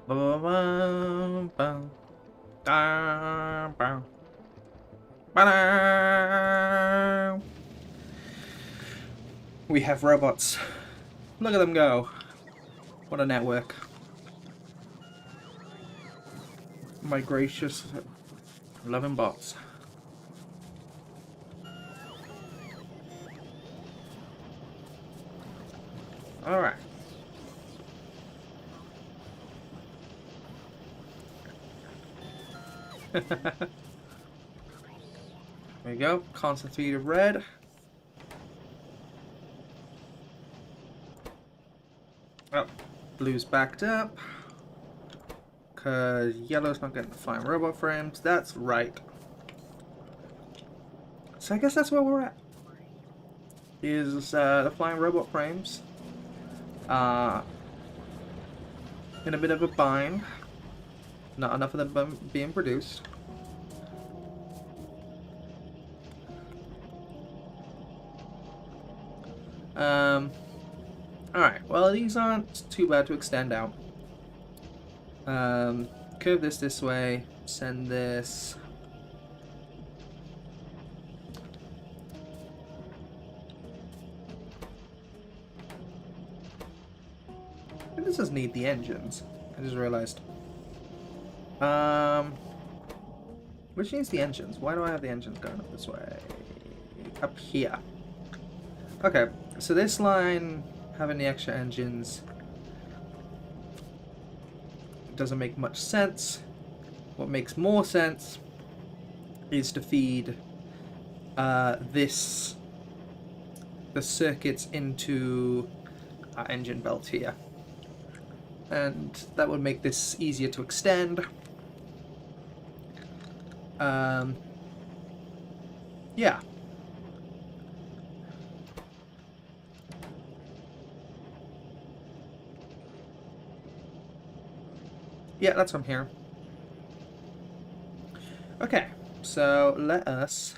Ba-ba-bum, bum, da, bum, ba-da. We have robots. Look at them go. What a network. My gracious, loving bots. Alright. There we go. Concentrated red. Oh, blue's backed up. Because yellow's not getting the flying robot frames. That's right. So I guess that's where we're at. Is the flying robot frames. Uh, in a bit of a bind. Not enough of them being produced. Alright, well these aren't too bad to extend out. Curve this way, send this. This doesn't need the engines. I just realized. Which needs the engines? Why do I have the engines going up this way? Up here. Okay, so this line having the extra engines doesn't make much sense. What makes more sense is to feed the circuits into our engine belt here. And that would make this easier to extend. Yeah. Yeah, that's what I'm hearing. Okay, so let us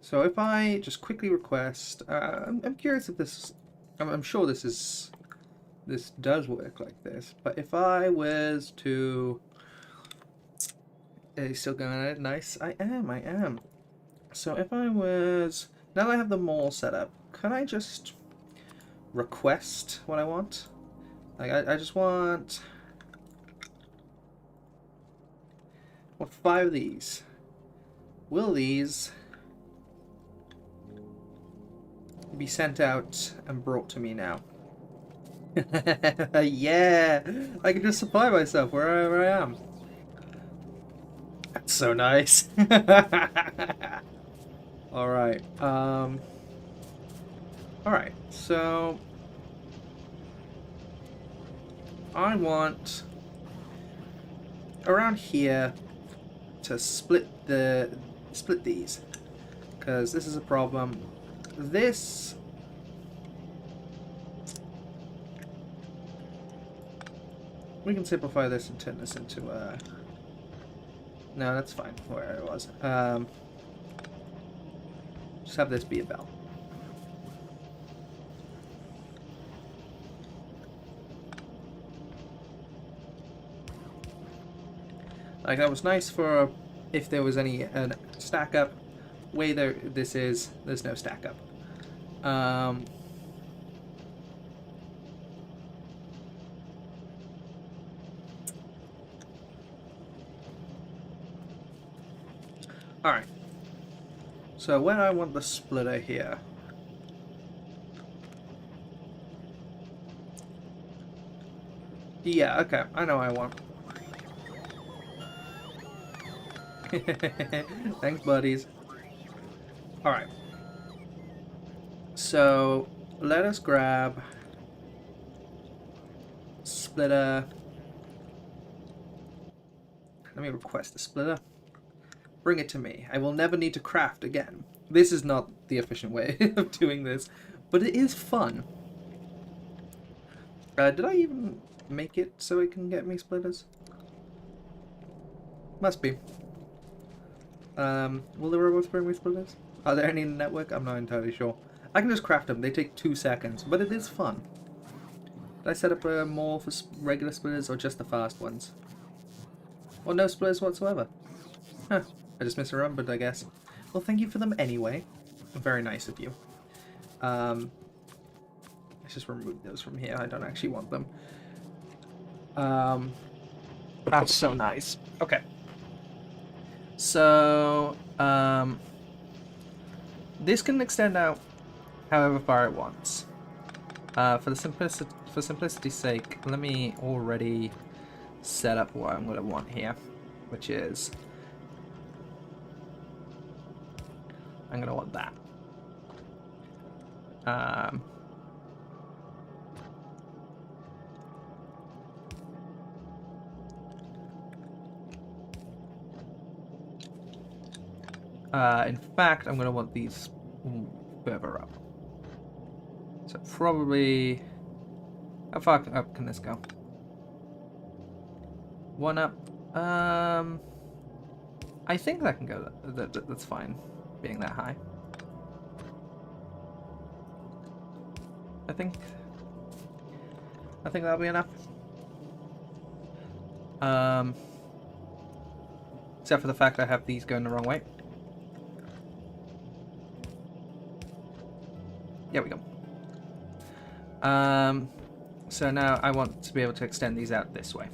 so if I just quickly request, I'm curious if this, I'm sure this does work like this, but if I was to, are you still going at it? Nice, I am. So if I was, now that I have them all set up, can I just request what I want? Like, I just want 5 of these. Will these be sent out and brought to me now? Yeah, I can just supply myself wherever I am. That's so nice. All right. All right. So I want around here to split these, because this is a problem. This we can simplify this and turn this into a. No, that's fine. Where it was. Just have this be a bell. Like, that was nice for if there was any stack up. Way there, there's no stack up. Alright. So when I want the splitter here. Yeah, okay, I know what I want. Thanks, buddies. Alright. So, let us grab splitter. Let me request a splitter. Bring it to me. I will never need to craft again. This is not the efficient way of doing this, but it is fun. Did I even make it so it can get me splitters? Must be. Will the robots bring me splitters? Are there any in the network? I'm not entirely sure. I can just craft them. They take 2 seconds, but it is fun. Did I set up a more for regular splitters or just the fast ones? Or no splitters whatsoever? Huh. I just misremembered, I guess. Well, thank you for them anyway. Very nice of you. Let's just remove those from here. I don't actually want them. That's so nice. Okay. So, this can extend out however far it wants. For simplicity's sake, let me already set up what I'm going to want here, which is I'm going to want that. In fact, I'm going to want these further up. So probably... How far up can this go? 1 up. I think that can go. That's fine, being that high. I think that'll be enough. Except for the fact I have these going the wrong way. There we go. So now I want to be able to extend these out this way.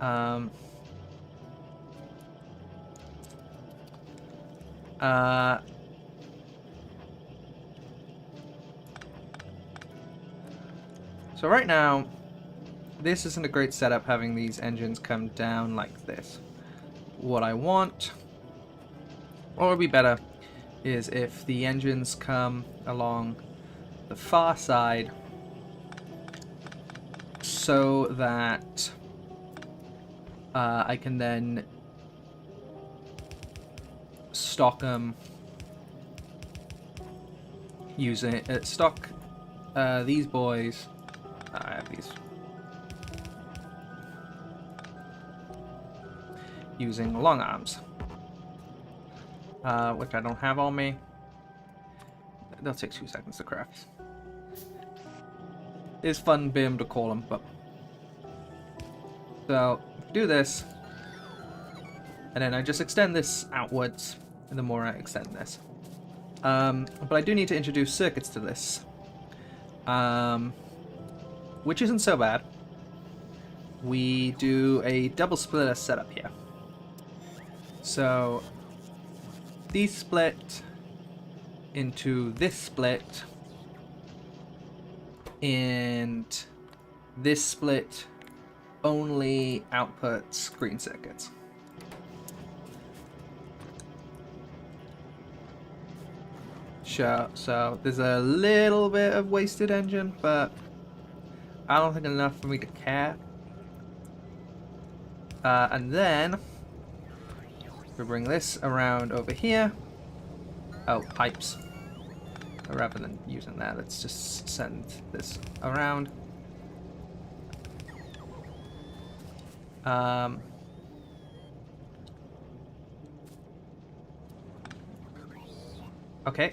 So right now, this isn't a great setup having these engines come down like this. What I want, or would be better, is if the engines come along the far side so that I can then stock them using stock these boys. I have these using long arms, which I don't have on me. They'll take 2 seconds to craft. It's fun being able to call them, but so do this, and then I just extend this outwards, and the more I extend this. But I do need to introduce circuits to this, which isn't so bad. We do a double splitter setup here. So these split into this split, and this split only outputs green circuits. Sure, so there's a little bit of wasted engine, but I don't think enough for me to care. And then we bring this around over here. Oh, pipes. Rather than using that, let's just send this around. Okay.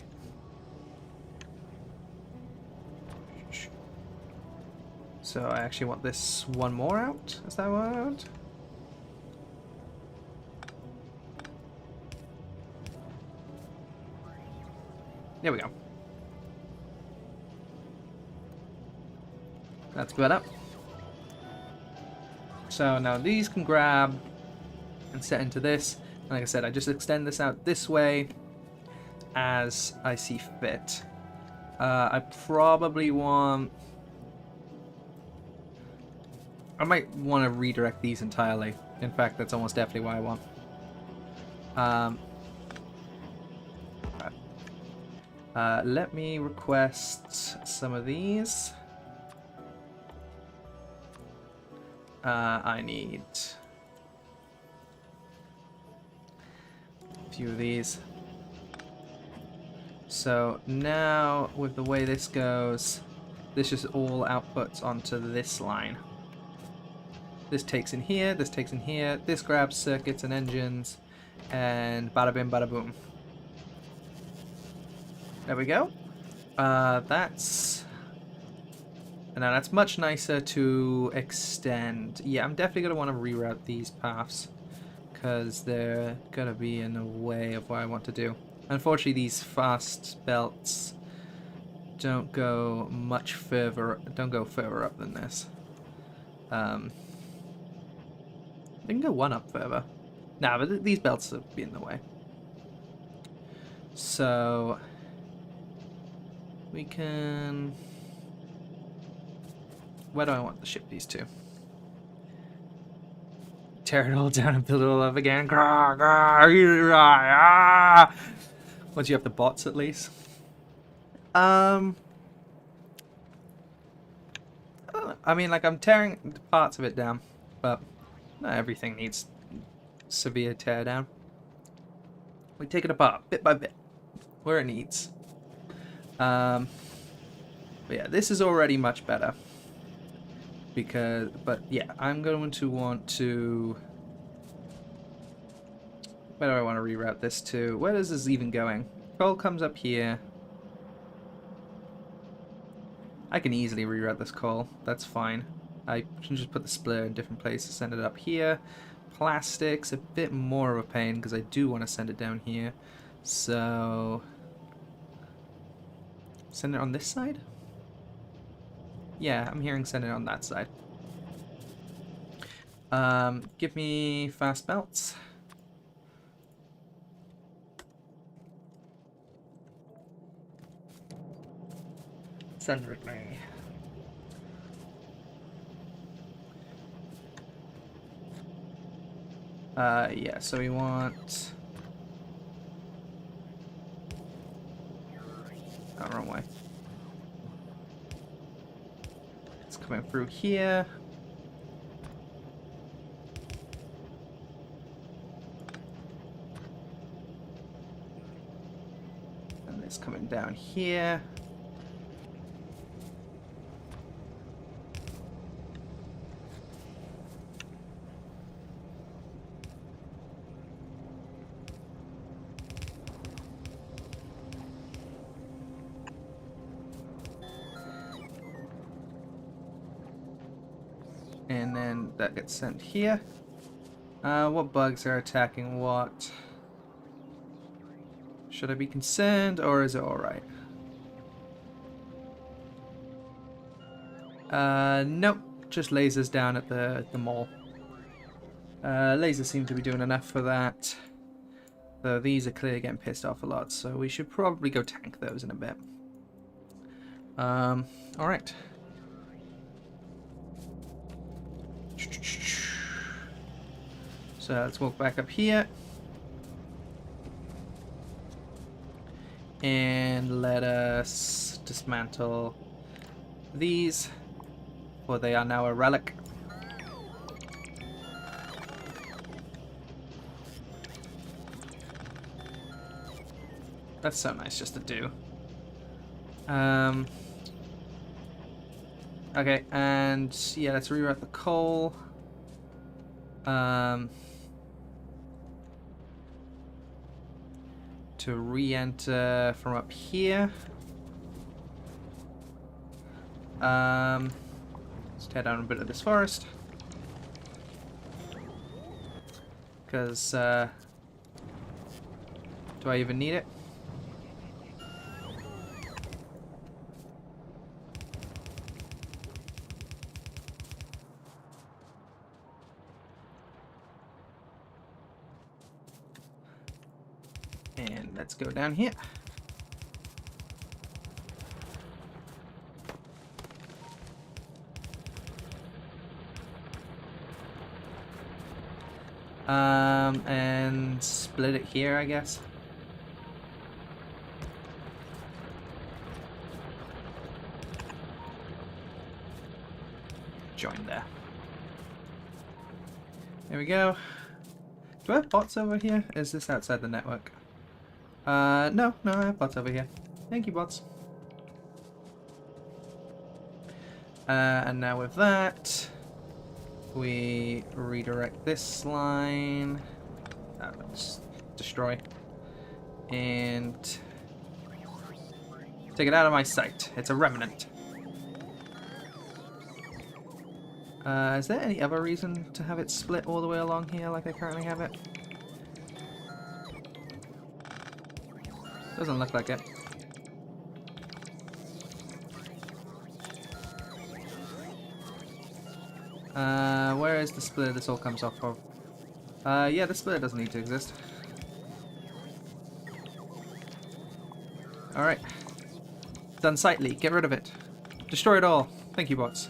So I actually want this one more out. Is that what I want? There we go. That's better. So now these can grab and set into this. And like I said, I just extend this out this way as I see fit. I probably want... I might want to redirect these entirely. In fact, that's almost definitely what I want. Let me request some of these. I need a few of these. So now, with the way this goes, this just all outputs onto this line. This takes in here, this takes in here, this grabs circuits and engines, and bada bim bada boom. There we go. That's... Now that's much nicer to extend. Yeah, I'm definitely going to want to reroute these paths, because they're going to be in the way of what I want to do. Unfortunately, these fast belts don't go much further, don't go further up than this. They can go one up further. Nah, but these belts will be in the way. So we can... Where do I want to ship these to? Tear it all down and build it all up again. Once you have the bots, at least. I mean, like, I'm tearing parts of it down, but not everything needs severe tear down. We take it apart, bit by bit, where it needs. But yeah, this is already much better. But yeah, I'm going to want to... Where do I want to reroute this to? Where is this even going? Coal comes up here. I can easily reroute this coal. That's fine. I can just put the splitter in different places, send it up here. Plastic's a bit more of a pain because I do want to send it down here. So... Send it on this side? Yeah, I'm hearing send it on that side. Give me fast belts. Send it with me. Yeah, so we want... Oh, wrong way. It's coming through here. And it's coming down here. And then that gets sent here. What bugs are attacking what? Should I be concerned, or is it alright? Nope. Just lasers down at the mall. Lasers seem to be doing enough for that. Though these are clearly getting pissed off a lot, so we should probably go tank those in a bit. Alright. So let's walk back up here. And let us dismantle these. For they are now a relic. That's so nice just to do. Okay, and yeah, let's reroute the coal. To re-enter from up here. Let's tear down a bit of this forest. Because, do I even need it? And let's go down here. And split it here, I guess. Join there. There we go. Do I have bots over here? Is this outside the network? No, I have bots over here. Thank you, bots. And now with that, we redirect this line. Let's destroy. And Take it out of my sight. It's a remnant. Is there any other reason to have it split all the way along here like I currently have it? Doesn't look like it. Where is the splitter this all comes off of? Yeah, the splitter doesn't need to exist. Alright. It's unsightly. Get rid of it. Destroy it all. Thank you, bots.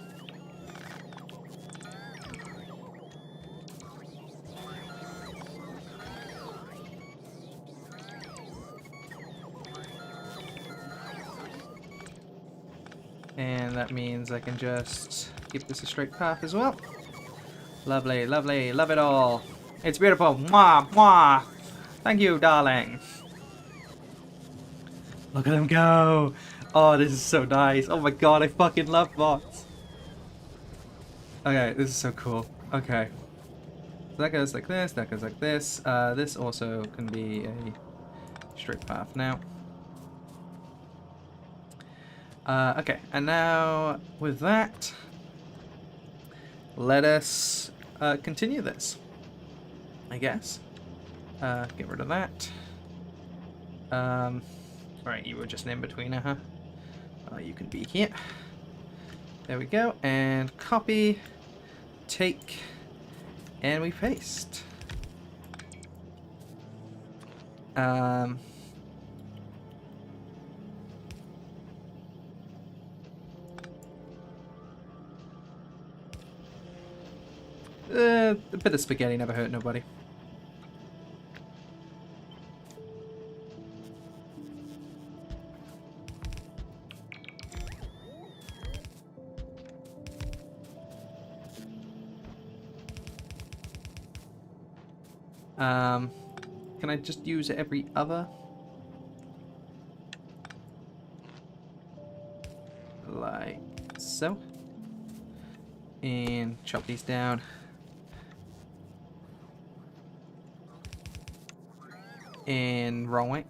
And that means I can just keep this a straight path as well. Lovely, lovely. Love it all. It's beautiful. Mwah, mwah. Thank you, darling. Look at them go. Oh, this is so nice. Oh my god, I fucking love bots. Okay, this is so cool. Okay. So that goes like this, that goes like this. This also can be a straight path now. Okay, and now with that, let us continue this, I guess. Get rid of that. Right, you were just an in-betweener, huh? You can be here. There we go, and copy, take, and we paste. A bit of spaghetti never hurt nobody. Can I just use every other? Like so. And chop these down. And wrong way.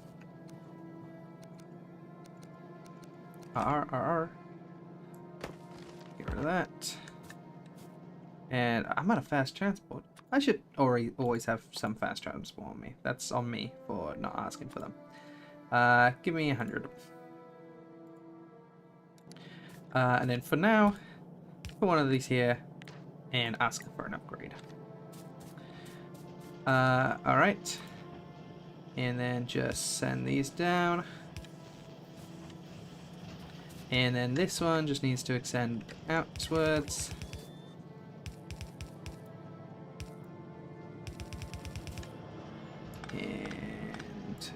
Get rid of that. And I'm out of fast transport. I should always have some fast transport on me. That's on me for not asking for them. Give me 100. And then for now, put one of these here and ask for an upgrade. Alright. And then just send these down. And then this one just needs to extend outwards. And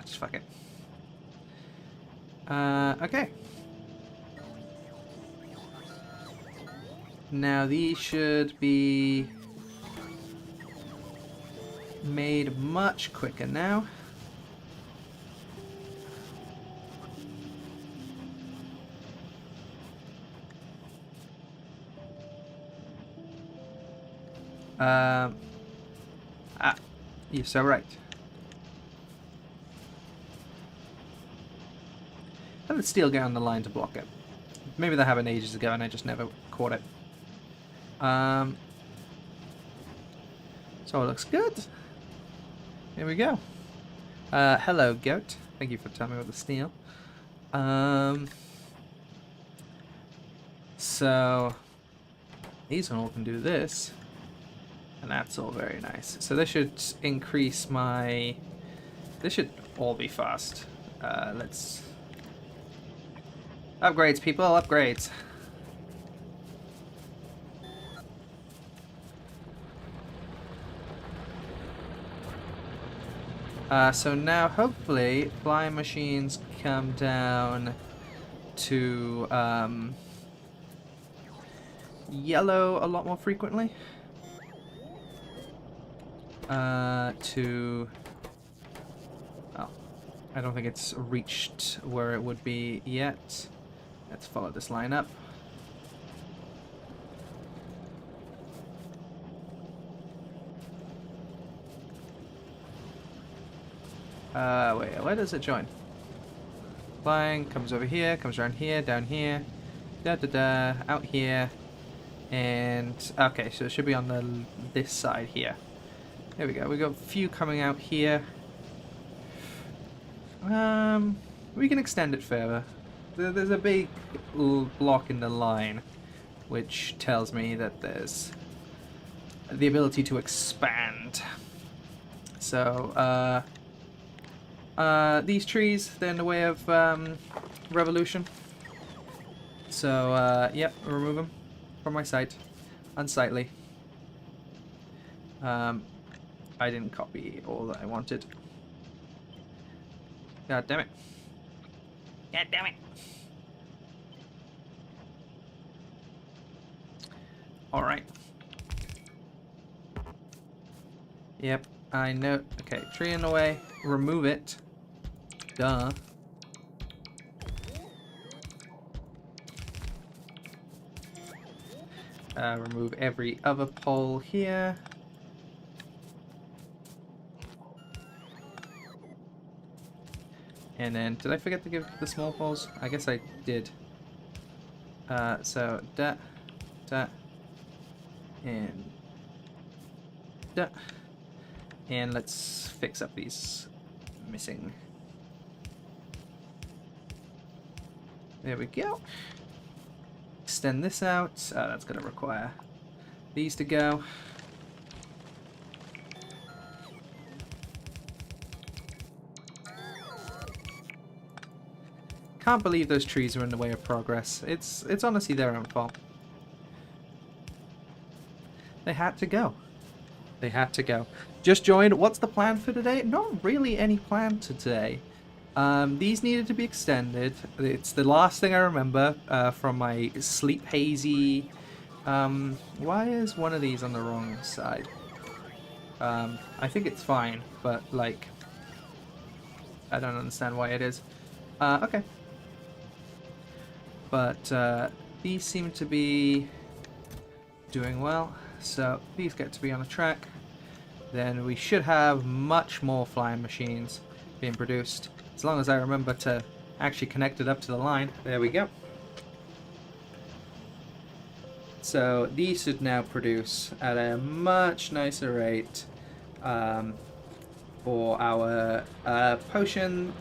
just fuck it. Okay. Now these should be made much quicker now. You're so right. How did steel get on the line to block it? Maybe that happened ages ago and I just never caught it. So it looks good. Here we go. Hello, goat. Thank you for telling me about the steel. So these all can do this. And that's all very nice. So this should increase my... This should all be fast. Let's... Upgrades, people, upgrades. So now, hopefully, flying machines come down to yellow a lot more frequently. To... Oh, I don't think it's reached where it would be yet. Let's follow this line up. Wait, where does it join? Flying, comes over here, comes around here, down here, out here, and okay, so it should be on this side here. There we go. We got a few coming out here. We can extend it further. There's a big block in the line, which tells me that there's the ability to expand. So, these trees, they're in the way of revolution. So, yep, remove them from my sight. Unsightly. I didn't copy all that I wanted. God damn it. God damn it. Alright. Yep, I know. Okay, tree in the way. Remove it. Duh. Remove every other pole here. And then, did I forget to give the small poles? I guess I did. So, that, and that. And let's fix up these missing. There we go. Extend this out. That's going to require these to go. Can't believe those trees are in the way of progress. It's honestly their own fault. They had to go. They had to go. Just joined. What's the plan for today? Not really any plan today. These needed to be extended. It's the last thing I remember from my sleep hazy. Why is one of these on the wrong side? I think it's fine, but like, I don't understand why it is. Okay. But these seem to be doing well, so these get to be on a track. Then we should have much more flying machines being produced, as long as I remember to actually connect it up to the line. There we go. So these should now produce at a much nicer rate for our potions,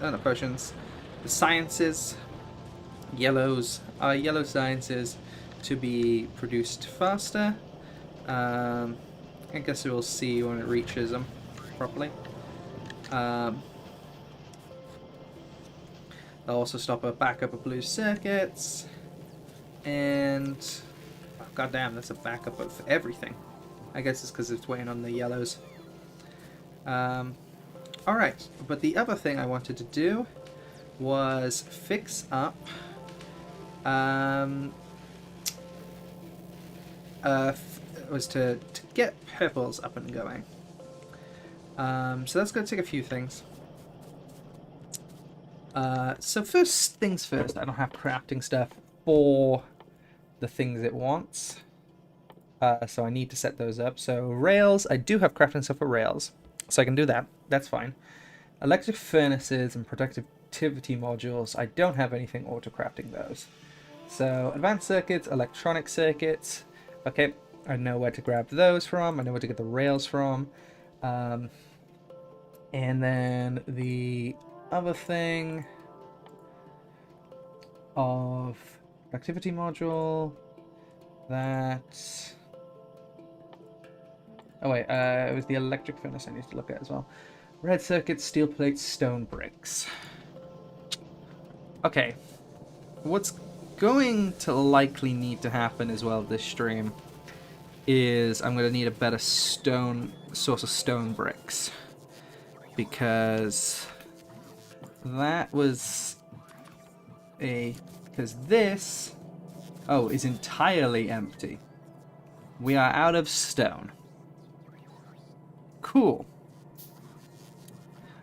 the sciences, yellow sciences to be produced faster. I guess we'll see when it reaches them properly. They'll also stop a backup of blue circuits, and oh, goddamn, that's a backup of everything. I guess it's because it's waiting on the yellows. Alright, but the other thing I wanted to do was fix up was to get purples up and going. So that's going to take a few things. So first things first, I don't have crafting stuff for the things it wants. So I need to set those up. So rails, I do have crafting stuff for rails, so I can do that. That's fine. Electric furnaces and productivity modules, I don't have anything auto crafting those. So advanced circuits, electronic circuits, okay, I know where to grab those from, I know where to get the rails from. And then the other thing of productivity module, that... Oh wait, it was the electric furnace I need to look at as well. Red circuits, steel plates, stone bricks. Okay, what's going to likely need to happen as well this stream is I'm going to need a better source of stone bricks, because that was because this is entirely empty. We are out of stone. Cool.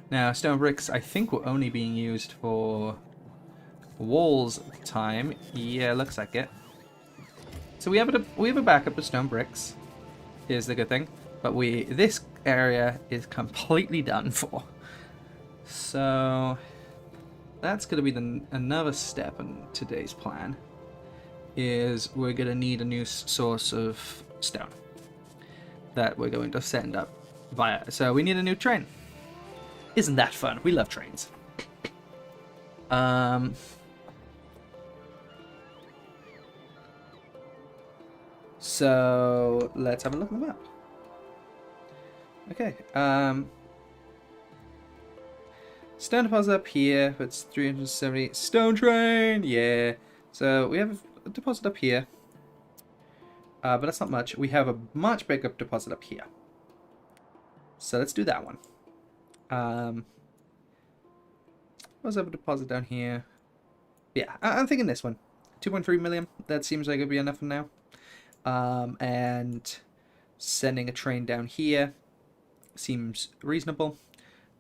Now, stone bricks, I think, were only being used for walls at the time. Yeah, looks like it. So we have a backup of stone bricks. Here's the good thing. But this area is completely done for. So that's going to be another step in today's plan. Is we're going to need a new source of stone that we're going to send up via. So we need a new train. Isn't that fun? We love trains. So let's have a look at the map. Okay. Stone deposit up here. It's 370. Stone train. Yeah. So we have a deposit up here. But that's not much. We have a much bigger deposit up here. So let's do that one. What's up a deposit down here? Yeah, I'm thinking this one. 2.3 million. That seems like it'd be enough for now. And sending a train down here seems reasonable.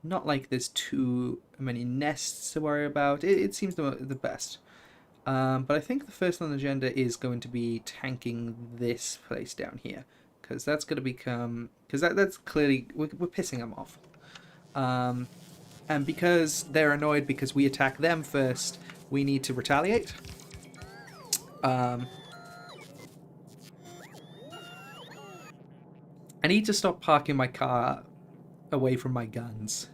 Not like there's too many nests to worry about. It seems the best. But I think the first on the agenda is going to be tanking this place down here. Because that's going to become... Because that's clearly... We're pissing them off. And because they're annoyed because we attack them first, we need to retaliate. I need to stop parking my car away from my guns.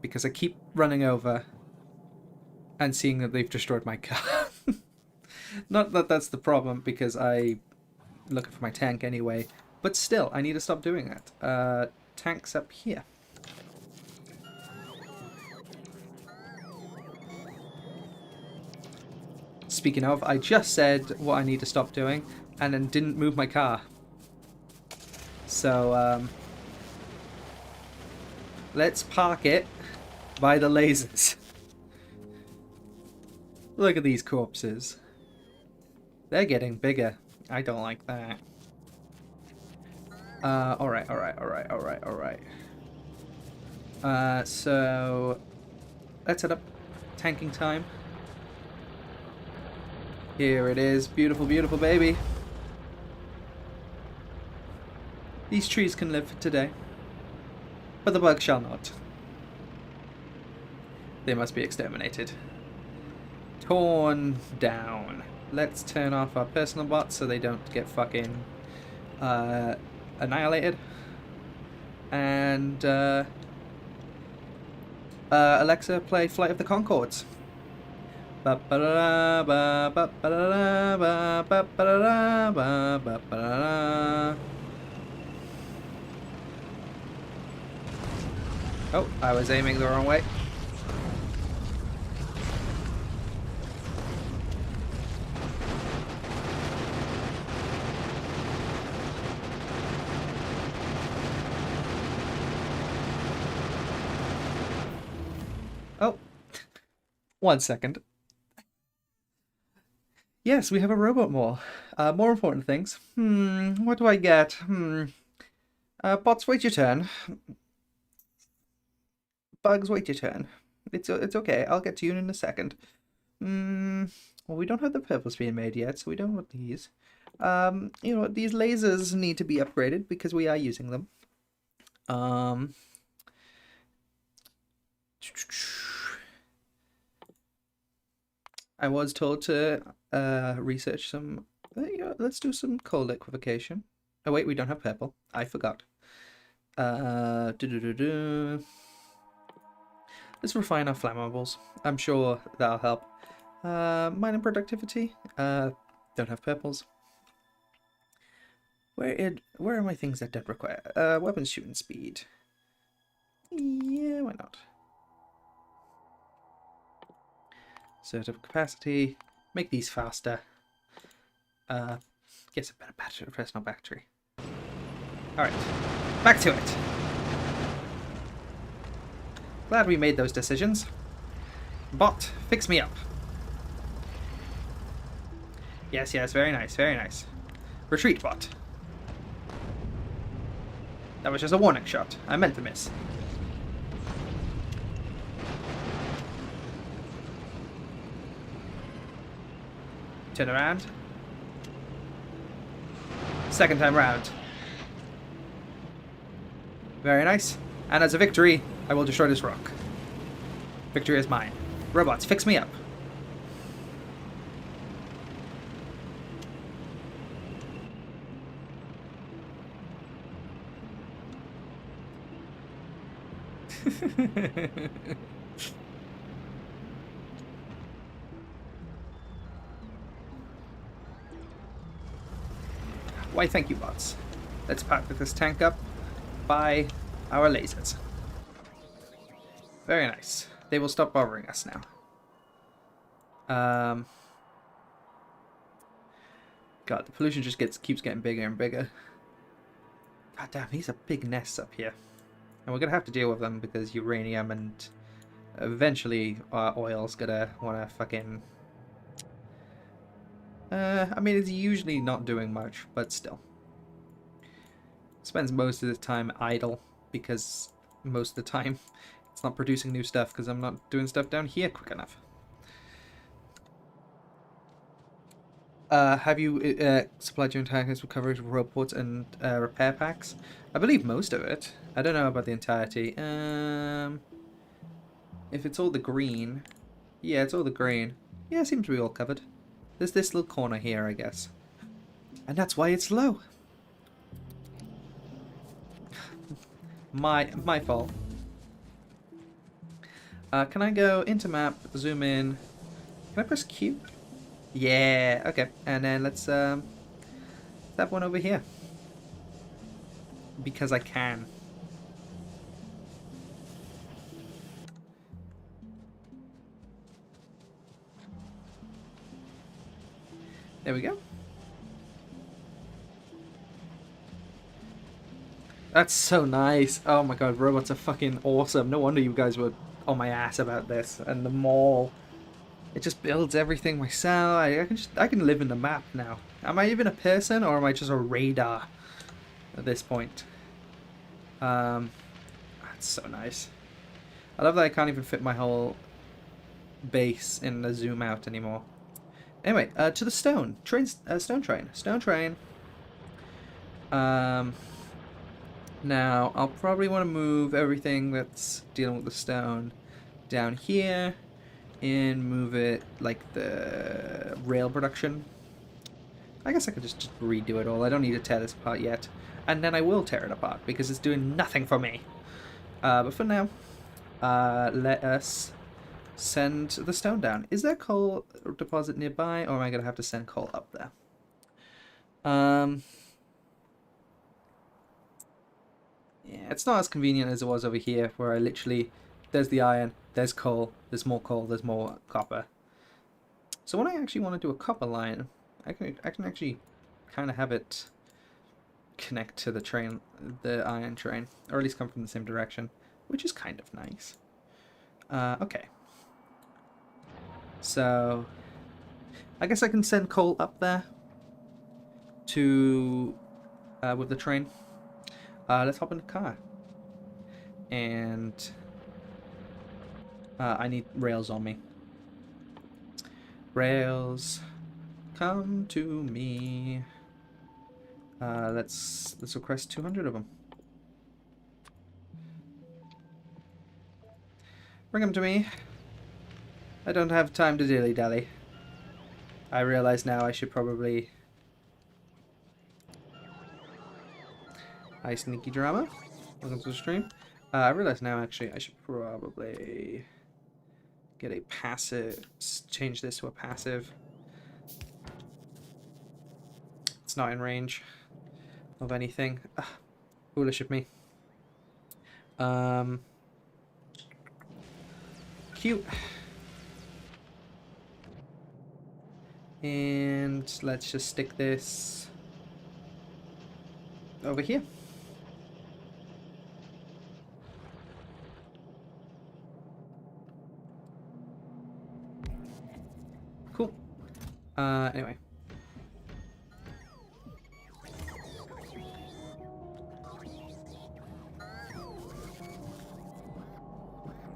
Because I keep running over and seeing that they've destroyed my car. Not that that's the problem, because I'm looking for my tank anyway. But still, I need to stop doing that. Tank's up here. Speaking of, I just said what I need to stop doing, and then didn't move my car. So, let's park it by the lasers. Look at these corpses. They're getting bigger. I don't like that. Alright. So, let's head up. Tanking time. Here it is. Beautiful, beautiful baby. These trees can live for today. But the bugs shall not. They must be exterminated. Torn down. Let's turn off our personal bots so they don't get fucking annihilated. And Alexa, play Flight of the Conchords. Oh, I was aiming the wrong way. Oh, 1 second. Yes, we have a robot mall. More important things. What do I get? Bots, wait your turn. Bugs, wait your turn. It's okay. I'll get to you in a second. Well, we don't have the purples being made yet, so we don't want these. You know, these lasers need to be upgraded because we are using them. I was told to research some... let's do some coal liquefaction. Oh wait, we don't have purple. I forgot. Let's refine our flammables. I'm sure that'll help. Mining productivity. Don't have purples. Where are my things that don't require? Weapons shooting speed. Yeah, why not? Certain capacity. Make these faster. Guess a better battery, personal battery. Alright, back to it. Glad we made those decisions. Bot, fix me up. Yes, very nice, very nice. Retreat, bot. That was just a warning shot. I meant to miss. Turn around. Second time round. Very nice. And as a victory, I will destroy this rock. Victory is mine. Robots, fix me up. Why, thank you, bots. Let's pack this tank up by our lasers. Very nice. They will stop bothering us now. God, the pollution just keeps getting bigger and bigger. God damn, these are big nests up here. And we're gonna have to deal with them because uranium and eventually oil's gonna wanna fucking... I mean, it's usually not doing much, but still. Spends most of the time idle because most of the time it's not producing new stuff because I'm not doing stuff down here quick enough. Have you supplied your entire house with coverage of robots and repair packs? I believe most of it. I don't know about the entirety. If it's all the green... Yeah, it's all the green. Yeah, it seems to be all covered. There's this little corner here, I guess. And that's why it's low. My fault. Can I go into map, zoom in? Can I press Q? Yeah, okay. And then let's have one over here. Because I can. There we go. That's so nice. Oh my god, robots are fucking awesome. No wonder you guys were on my ass about this. And the mall. It just builds everything myself. I can live in the map now. Am I even a person or am I just a radar at this point? That's so nice. I love that I can't even fit my whole base in the zoom out anymore. Anyway, to the stone train. Stone train. Now I'll probably want to move everything that's dealing with the stone down here and move it like the rail production. I guess I could just redo it all. I don't need to tear this apart yet, and then I will tear it apart because it's doing nothing for me. But for now, let us send the stone down. Is there coal deposit nearby, or am I going to have to send coal up there? Yeah, it's not as convenient as it was over here, where I literally... There's the iron, there's coal, there's more copper. So when I actually want to do a copper line, I can actually kind of have it connect to the train, the iron train, or at least come from the same direction, which is kind of nice. Okay. So, I guess I can send coal up there to with the train. Let's hop in the car. And I need rails on me. Rails, come to me. Let's request 200 of them. Bring them to me. I don't have time to dilly-dally. I realize now I should probably... Hi, Sneaky Drama. Welcome to the stream. I realize now, actually, I should probably get a passive... Change this to a passive. It's not in range of anything. Foolish of me. Cute. And let's just stick this over here. Cool. Anyway.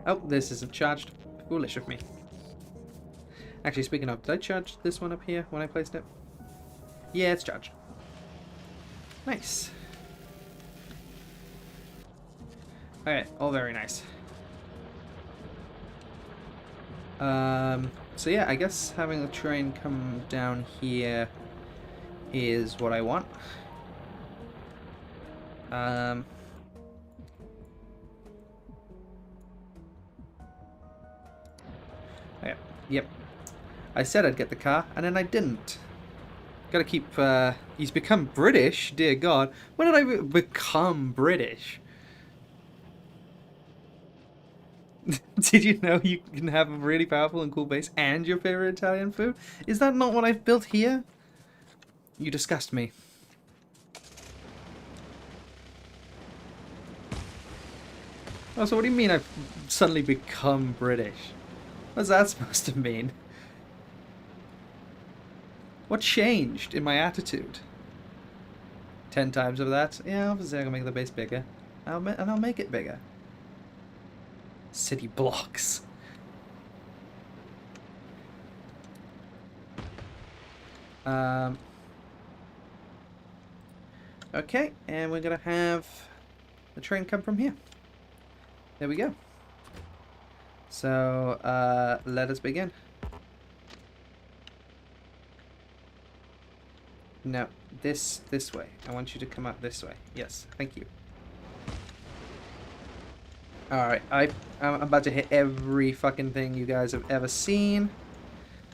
Oh, this isn't charged. Foolish of me. Actually, speaking of, did I charge this one up here when I placed it? Yeah, it's charged. Nice. Okay, all very nice. So yeah, I guess having the train come down here is what I want. Um, yeah, yep. I said I'd get the car, and then I didn't. Gotta keep, he's become British, dear God. When did I become British? Did you know you can have a really powerful and cool base and your favorite Italian food? Is that not what I've built here? You disgust me. Oh, so what do you mean I've suddenly become British? What's that supposed to mean? What changed in my attitude? 10 times of that? Yeah, obviously I can make the base bigger. And I'll make it bigger. City blocks. Okay, and we're gonna have the train come from here. There we go. So, let us begin. No, this way. I want you to come out this way. Yes, thank you. Alright, I'm about to hit every fucking thing you guys have ever seen.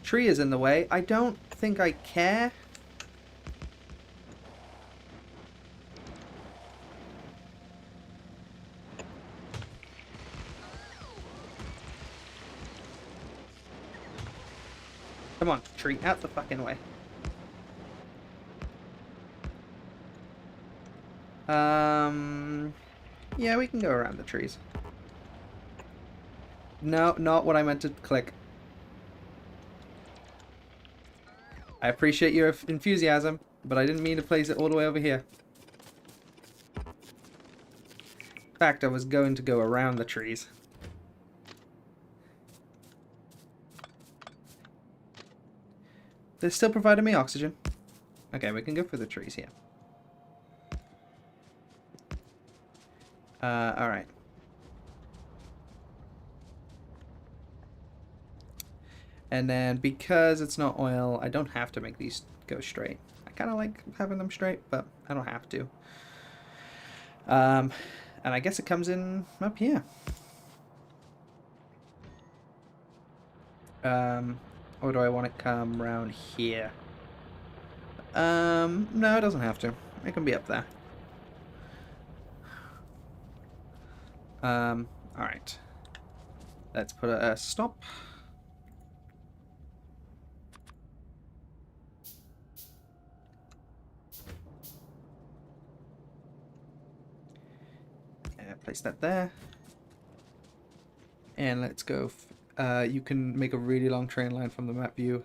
Tree is in the way. I don't think I care. Come on, tree, out the fucking way. Yeah, we can go around the trees. No, not what I meant to click. I appreciate your enthusiasm, but I didn't mean to place it all the way over here. In fact, I was going to go around the trees. They're still providing me oxygen. Okay, we can go for the trees here. Alright. And then, because it's not oil, I don't have to make these go straight. I kind of like having them straight, but I don't have to. And I guess it comes in up here. Or do I want it to come around here? No, it doesn't have to. It can be up there. Alright. Let's put a stop. Place that there. And let's go. You can make a really long train line from the map view.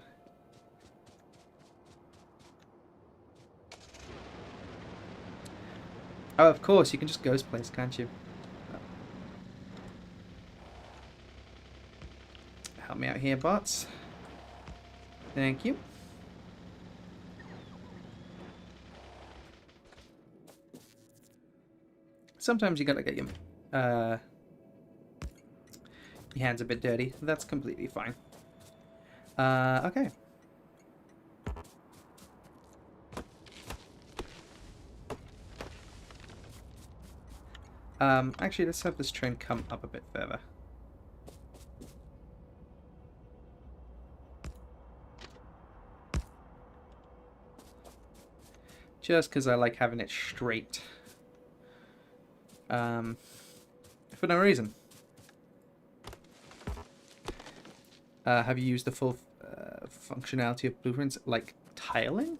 Oh, of course, you can just ghost place, can't you? Help me out here, bots. Thank you. Sometimes you gotta get your hands a bit dirty. That's completely fine. Okay. Actually, let's have this train come up a bit further. Just because I like having it straight. For no reason. Have you used the full functionality of blueprints, like tiling?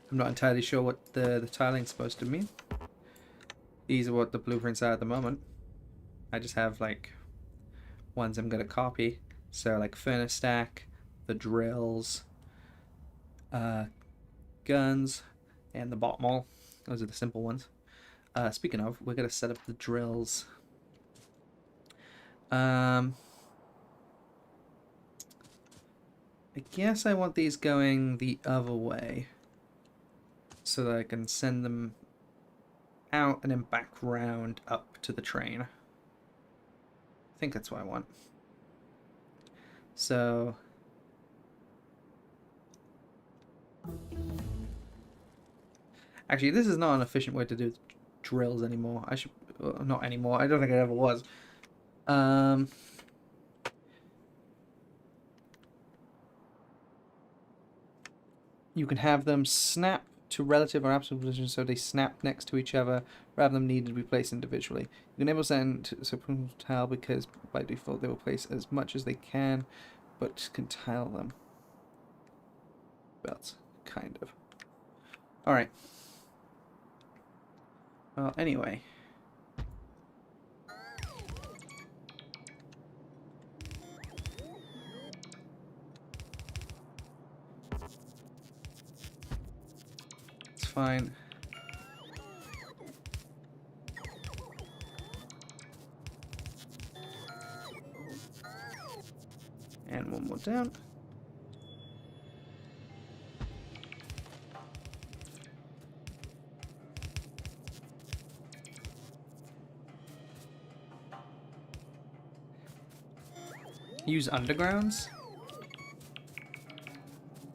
I'm not entirely sure what the tiling's supposed to mean. These are what the blueprints are at the moment. I just have like ones I'm gonna copy. So like furnace stack, the drills, guns, and the bot mall. Those are the simple ones. Speaking of, we're gonna set up the drills. I guess I want these going the other way so that I can send them out and then back round up to the train. I think that's what I want. So actually, this is not an efficient way to do drills anymore. I should not anymore. I don't think it ever was. Um, you can have them snap to relative or absolute position so they snap next to each other rather than needing to be placed individually. You can enable send to tile because by default they will place as much as they can, but can tile them. Belts, kind of. Alright. Well, anyway. It's fine. And one more down. Use undergrounds?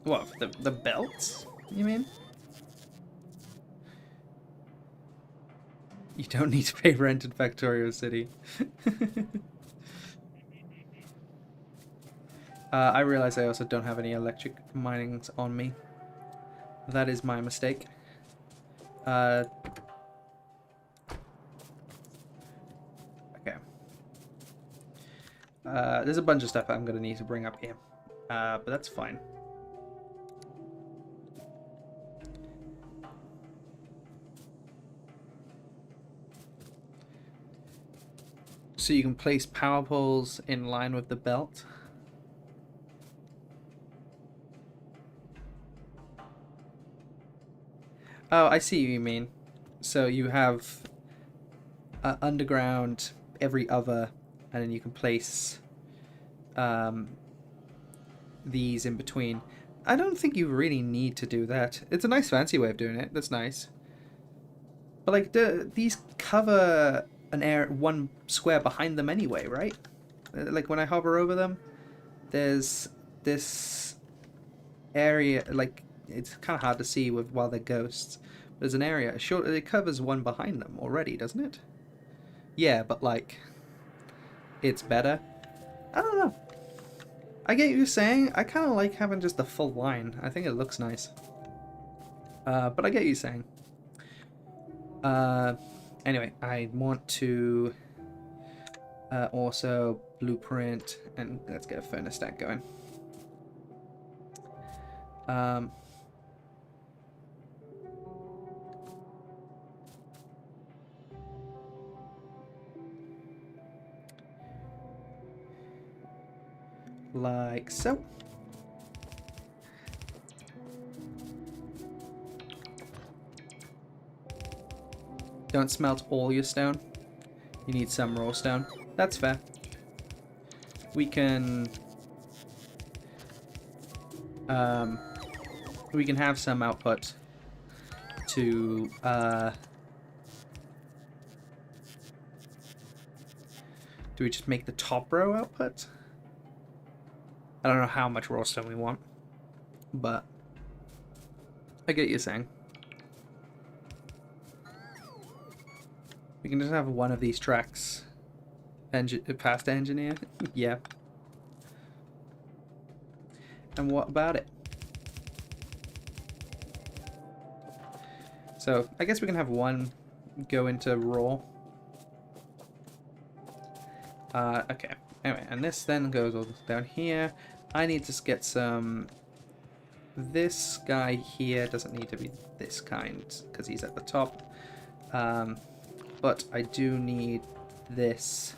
What, the belts, you mean? You don't need to pay rent in Factorio City. I realize I also don't have any electric minings on me. That is my mistake. Okay. There's a bunch of stuff I'm going to need to bring up here. But that's fine. So you can place power poles in line with the belt. Oh, I see what you mean. So you have underground every other, and then you can place these in between. I don't think you really need to do that. It's a nice fancy way of doing it. That's nice. But like these cover an air one square behind them anyway, right? Like when I hover over them, there's this area, like it's kind of hard to see with while they're ghosts. There's an area, it covers one behind them already, doesn't it? Yeah, but like it's better. I don't know. I get what you're saying. I kind of like having just the full line. I think it looks nice. But I get what you're saying. Anyway, I want to also blueprint, and let's get a furnace stack going. Like so. Don't smelt all your stone. You need some raw stone. That's fair. We can have some output to do we just make the top row output? I don't know how much raw stone we want, but I get what you're saying. We can just have one of these tracks past engineer. Yeah. And what about it? So I guess we can have one go into raw. Okay. Anyway, and this then goes all down here. I need to get some. This guy here doesn't need to be this kind because he's at the top. But I do need this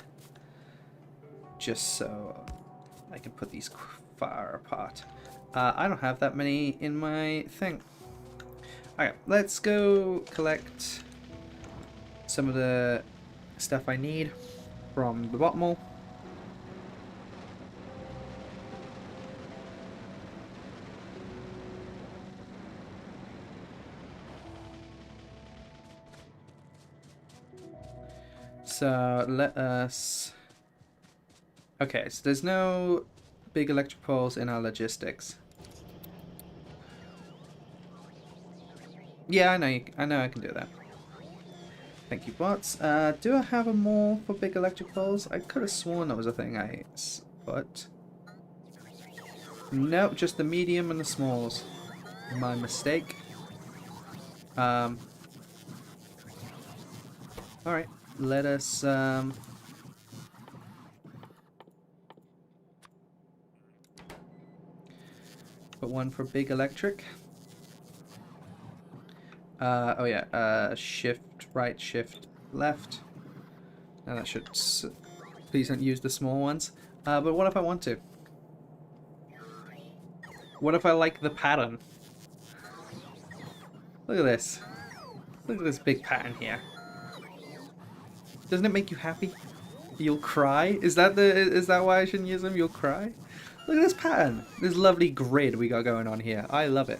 just so I can put these far apart. I don't have that many in my thing. Alright, let's go collect some of the stuff I need from the bottom hole. So let us... Okay, so there's no big electric poles in our logistics. Yeah, I know I can do that. Thank you, bots. Do I have a mall for big electric poles? I could have sworn that was a thing I put. Nope, just the medium and the smalls. My mistake. Alright, let us put one for big electric. Oh yeah, shift right, shift left. Now that should... Please don't use the small ones. But what if I want to? What if I like the pattern? Look at this. Look at this big pattern here. Doesn't it make you happy? You'll cry? Is that why I shouldn't use them? You'll cry? Look at this pattern. This lovely grid we got going on here. I love it.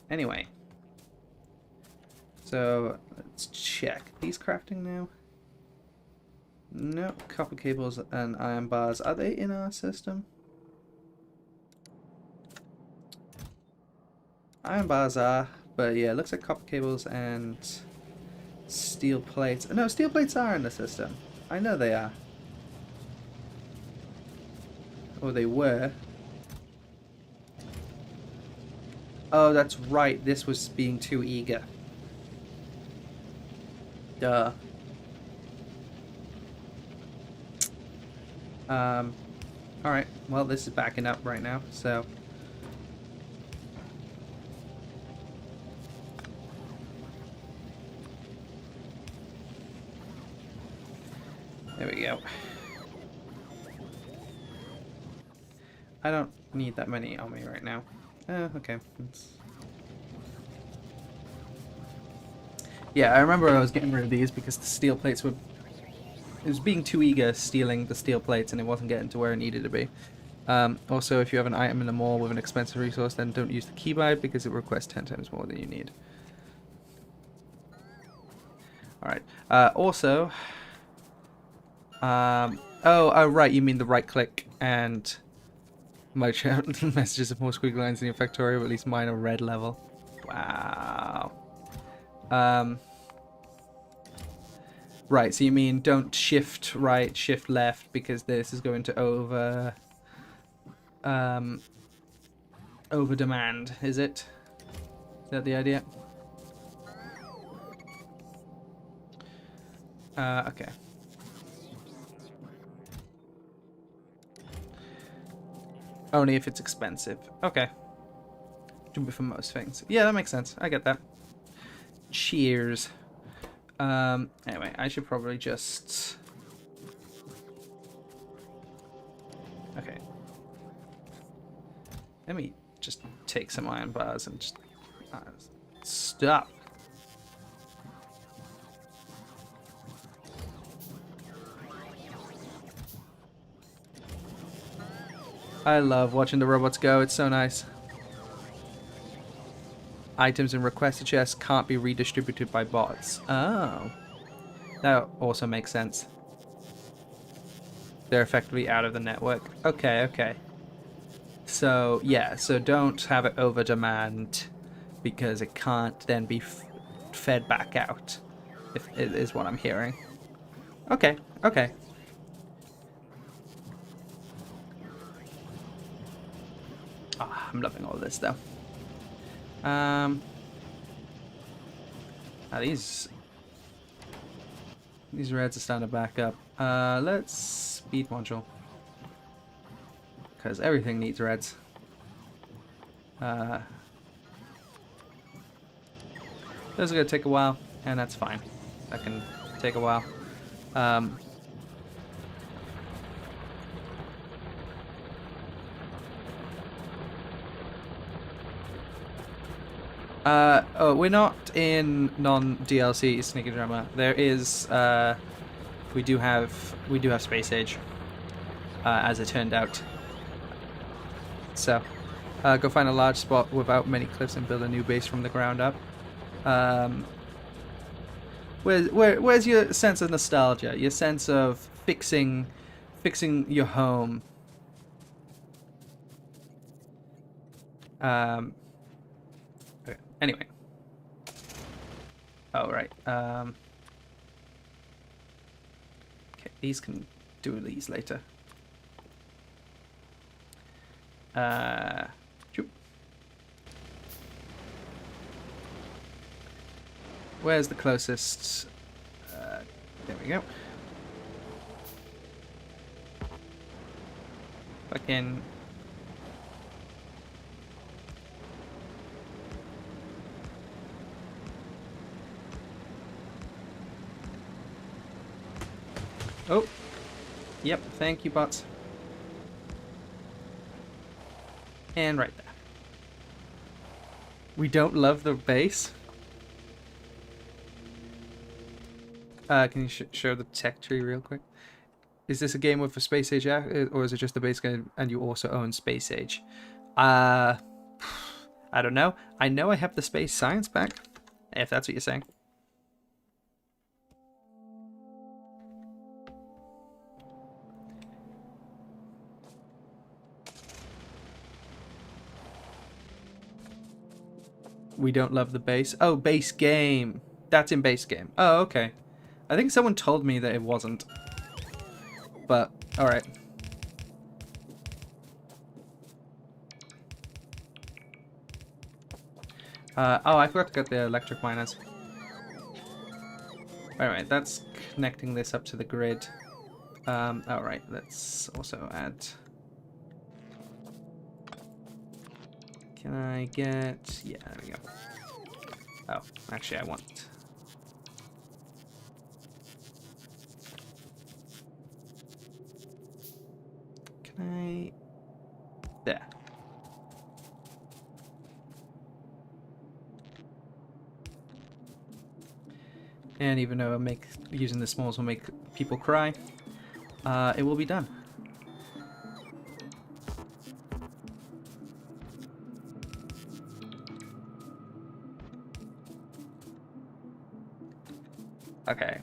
Anyway. So, let's check. These crafting now? No, copper cables and iron bars. Are they in our system? Iron bars are, but yeah, it looks like copper cables and steel plates. No, steel plates are in the system. I know they are. Or they were. Oh, that's right. This was being too eager. Duh. Alright. Well, this is backing up right now, so... There we go. I don't need that many on me right now. Oh, okay. Yeah, I remember I was getting rid of these because the steel plates were... It was being too eager stealing the steel plates and it wasn't getting to where it needed to be. Also, if you have an item in the mall with an expensive resource, then don't use the keybind because it requests 10 times more than you need. Alright. Also... oh, right, you mean the right click and... My chat messages have more squiggly lines in your Factorio, but at least mine are red level. Wow. Right, so you mean don't shift right, shift left, because this is going to over demand, is it? Is that the idea? Okay. Only if it's expensive. Okay. Do it for most things. Yeah, that makes sense. I get that. Cheers. Anyway, I should probably just... Okay. Let me just take some iron bars and just... stop. I love watching the robots go. It's so nice. Items in requested chests can't be redistributed by bots. Oh. That also makes sense. They're effectively out of the network. Okay, okay. So, yeah, so don't have it over demand because it can't then be fed back out, if it is what I'm hearing. Okay, okay. Ah, I'm loving all this though. These reds are starting to back up. Let's speed module. Because everything needs reds. Those are going to take a while, and that's fine. That can take a while. Oh, we're not in non-DLC Sneaky Drama. There is, we do have Space Age, as it turned out. So, go find a large spot without many cliffs and build a new base from the ground up. Where's your sense of nostalgia? Your sense of fixing your home? Okay. Anyway. Oh right. Okay, these can do these later. Shoop. Where's the closest? There we go. Fucking. Oh. Yep, thank you, bots. And right there. We don't love the base. Can you show the tech tree real quick? Is this a game with a space age, or is it just the base game and you also own space age? I don't know. I know I have the space science back, if that's what you're saying. We don't love the base. Oh, base game. That's in base game. Oh, okay. I think someone told me that it wasn't. But, alright. Oh, I forgot to get the electric miners. Alright, that's connecting this up to the grid. Alright, let's also add... Can I get... Yeah, there we go. Oh, actually I want... Can I... There. And even though using the smalls will make people cry, it will be done. Okay.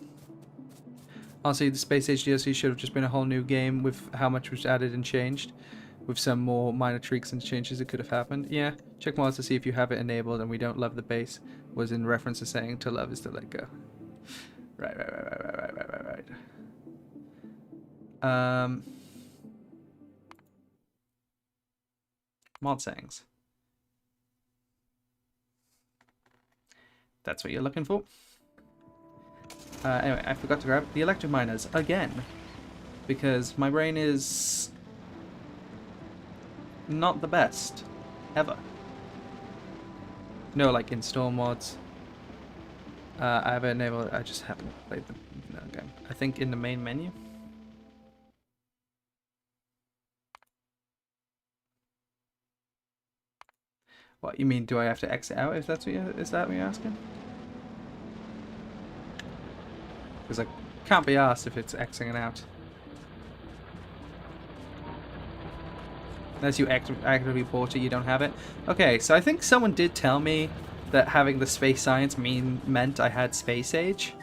Honestly, the Space Age DLC should have just been a whole new game with how much was added and changed. With some more minor tweaks and changes that could have happened. Yeah, check mods to see if you have it enabled and we don't love the base. Was in reference to saying to love is to let go. Right. Mod settings. That's what you're looking for. Anyway, I forgot to grab the electric miners again. Because my brain is not the best. Ever. No, like install mods. I have it enabled, I just haven't played the game. I think in the main menu. What, you mean do I have to exit out if that's what is that what you're asking? Because I can't be asked if it's exiting out. Unless you actively bought it, you don't have it. Okay, so I think someone did tell me that having the space science meant I had space age.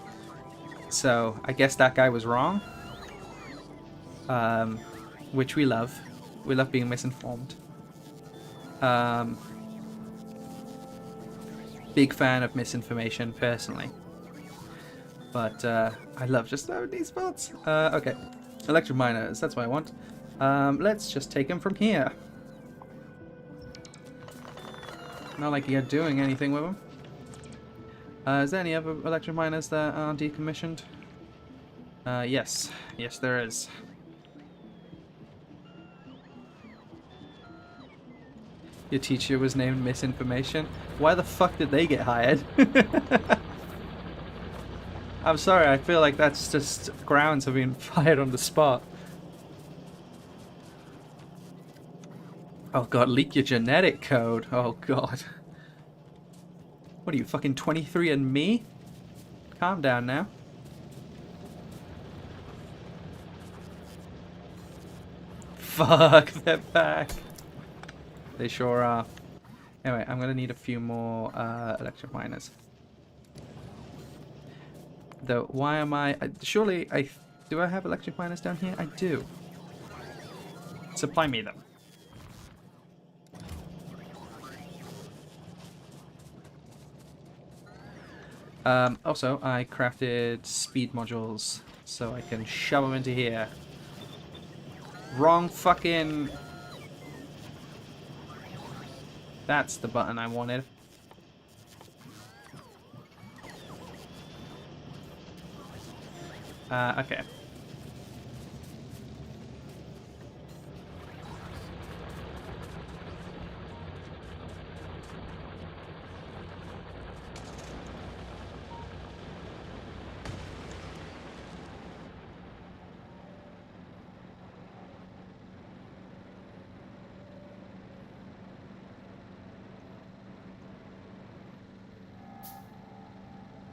So I guess that guy was wrong. Which we love. We love being misinformed. Big fan of misinformation, personally. But I love just throwing these spots. Okay, electric miners, that's what I want. Let's just take them from here. Not like you're doing anything with them. Is there any other electric miners that are decommissioned? Yes. Yes, there is. Your teacher was named Misinformation? Why the fuck did they get hired? I'm sorry, I feel like that's just grounds of being fired on the spot. Oh god, leak your genetic code. Oh god. What are you, fucking 23 and me? Calm down now. Fuck, they're back. They sure are. Anyway, I'm gonna need a few more electric miners. Though, why am I... surely, do I have electric miners down here? I do. Supply me them. Also, I crafted speed modules so I can shove them into here. Wrong fucking... That's the button I wanted. Okay.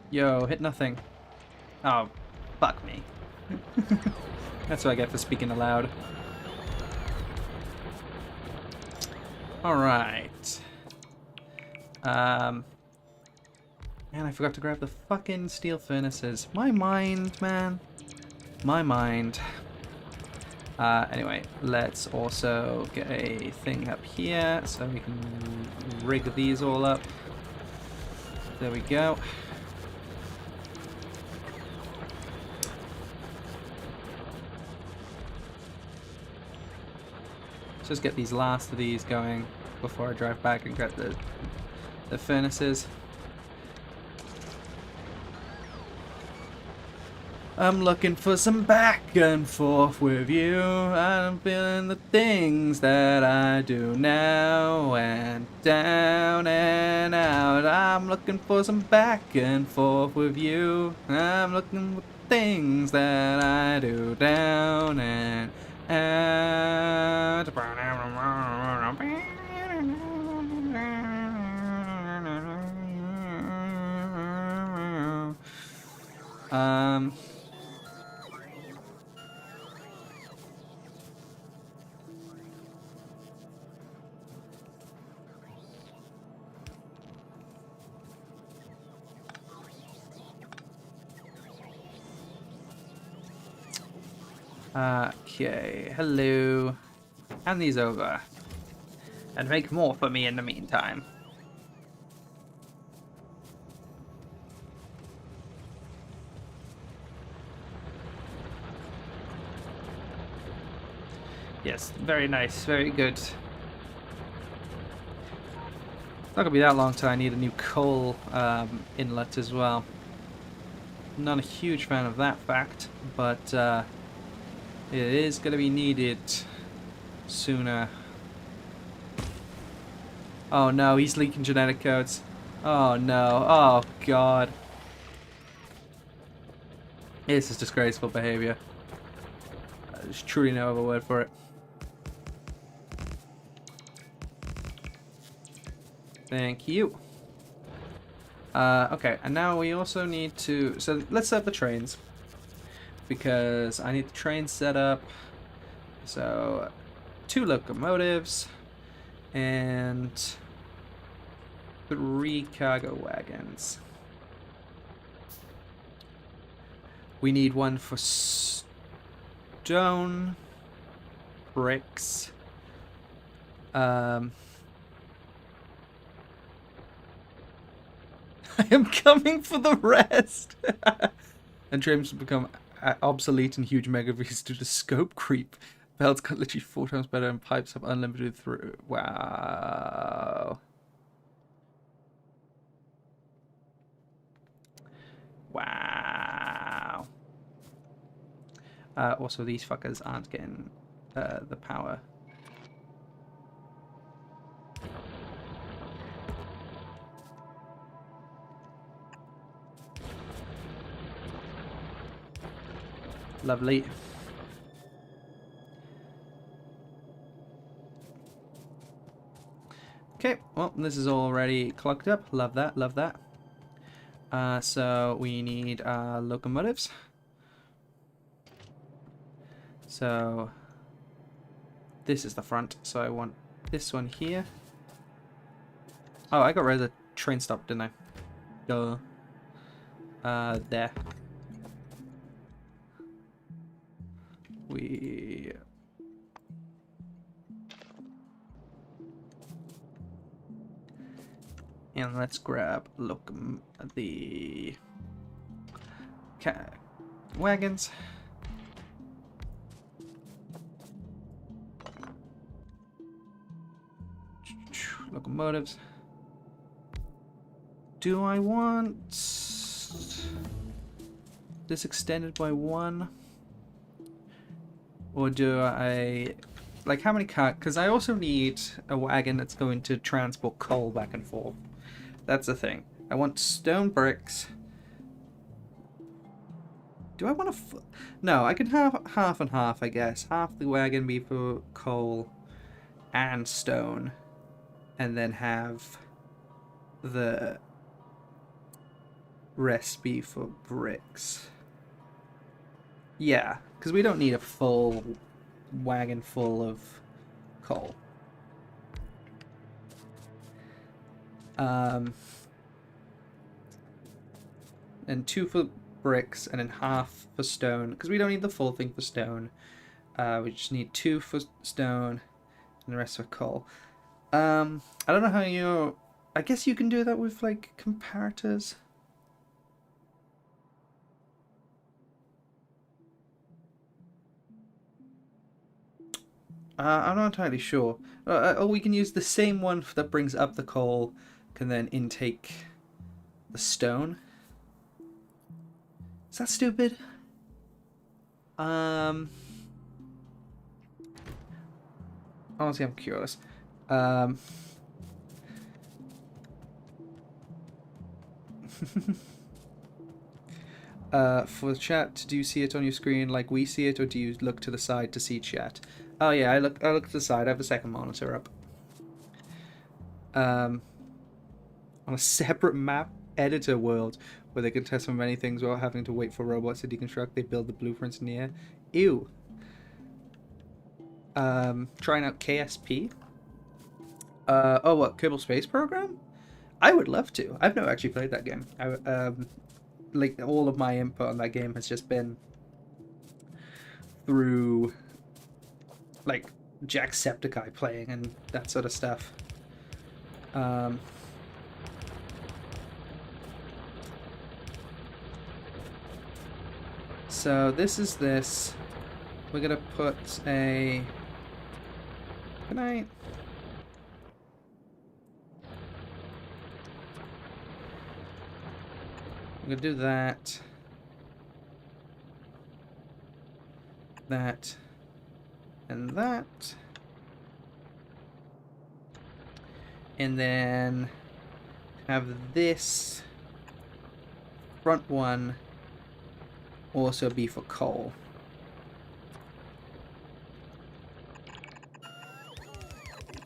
Yo, hit nothing. Oh, fuck me. That's what I get for speaking aloud. Alright. Man, I forgot to grab the fucking steel furnaces. My mind, man. My mind. Anyway, let's also get a thing up here so we can rig these all up. There we go. Let's just get these last of these going before I drive back and get the furnaces. I'm looking for some back and forth with you. I'm feeling the things that I do now and down and out. I'm looking for some back and forth with you. I'm looking for things that I do down and out. Okay, hello. Hand these over. And make more for me in the meantime. Yes, very nice, very good. It's not gonna be that long till I need a new coal inlet as well. Not a huge fan of that fact, but it is gonna be needed sooner. Oh no, he's leaking genetic codes. Oh no, oh god. This is disgraceful behavior. There's truly no other word for it. Thank you. Okay, and now we also need to... So let's set up the trains. Because I need the train set up. So 2 locomotives. And 3 cargo wagons. We need one for stone, bricks, I am coming for the rest! And trains become obsolete in huge megavis due to scope creep. Belts got literally 4 times better and pipes have unlimited through. Wow. Wow. Also, these fuckers aren't getting the power. Lovely. Okay, well, this is already clogged up. Love that, love that. So we need locomotives. So this is the front, so I want this one here. Oh, I got rid of the train stop, didn't I? Duh. There. we... And let's grab, look, the wagons. Locomotives. Do I want this extended by 1? Or do I... Like, how many cars? Because I also need a wagon that's going to transport coal back and forth. That's the thing. I want stone bricks. Do I want to... No, I can have half and half, I guess. Half the wagon be for coal and stone. And then have the rest be for bricks. Yeah, because we don't need a full wagon full of coal. And 2 for bricks, and then half for stone, because we don't need the full thing for stone. We just need 2 for stone, and the rest for coal. I don't know how you... I guess you can do that with, like, comparators. I'm not entirely sure. Or we can use the same one that brings up the coal, can then intake the stone. Is that stupid? Honestly, I'm curious. For chat, do you see it on your screen like we see it, or do you look to the side to see chat? Oh yeah, I look to the side. I have the second monitor up. On a separate map editor world where they can test so many things without having to wait for robots to deconstruct, they build the blueprints in the air. Ew. Trying out KSP. Oh, what, Kerbal Space Program? I would love to. I've never actually played that game. Like, all of my input on that game has just been through, like, Jacksepticeye playing and that sort of stuff. So this is this. We're gonna put a... Good night. I'm gonna do that. That. And that. And then have this front one also be for coal.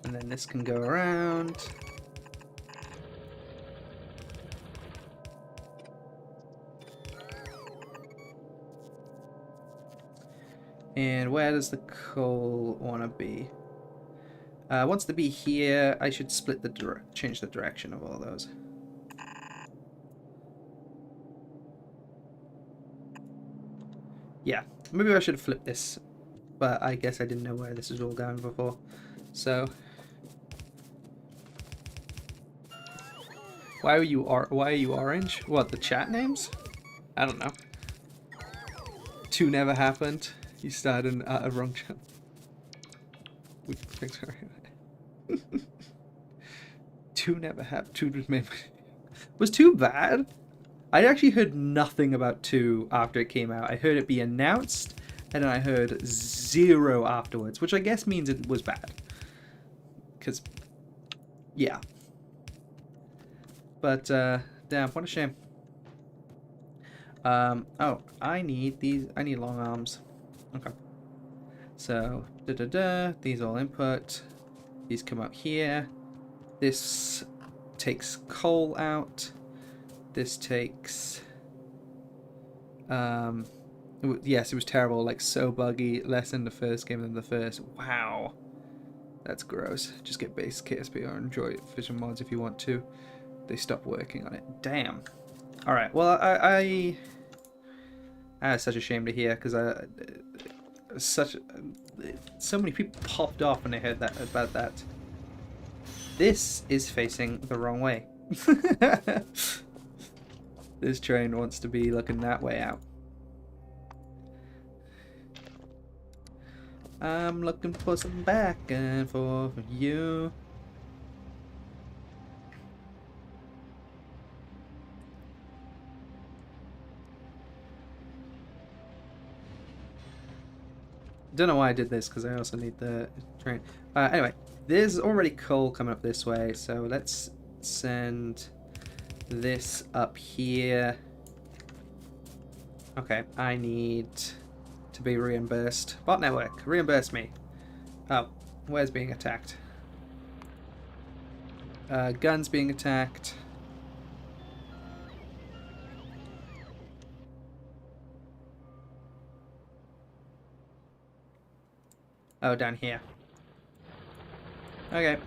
And then this can go around. And where does the coal want to be? Wants to be here. I should split the change the direction of all those. Yeah, maybe I should have flipped this, but I guess I didn't know where this was all going before. So, why are you orange? What, the chat names? I don't know. 2 never happened. You started a wrong chat. Two never happened. 2 was made. Was 2 bad? I actually heard nothing about 2 after it came out. I heard it be announced, and then I heard 0 afterwards, which I guess means it was bad. Because, yeah. But, damn, what a shame. Oh, I need these. I need long arms. Okay. So, these all input. These come up here. This takes coal out. This takes... yes, it was terrible. Like, so buggy. Less in the first game than the first. Wow. That's gross. Just get base KSP or enjoy Fission mods if you want to. They stopped working on it. Damn. Alright, well, that's such a shame to hear, because so many people popped off when they heard that about that. This is facing the wrong way. This train wants to be looking that way out. I'm looking for some back and forth for you. Don't know why I did this, because I also need the train. Anyway, there's already coal coming up this way, so let's send this up here. Okay, I need to be reimbursed. Bot network, reimburse me. Oh, where's being attacked? Guns being attacked. Oh, down here. Okay.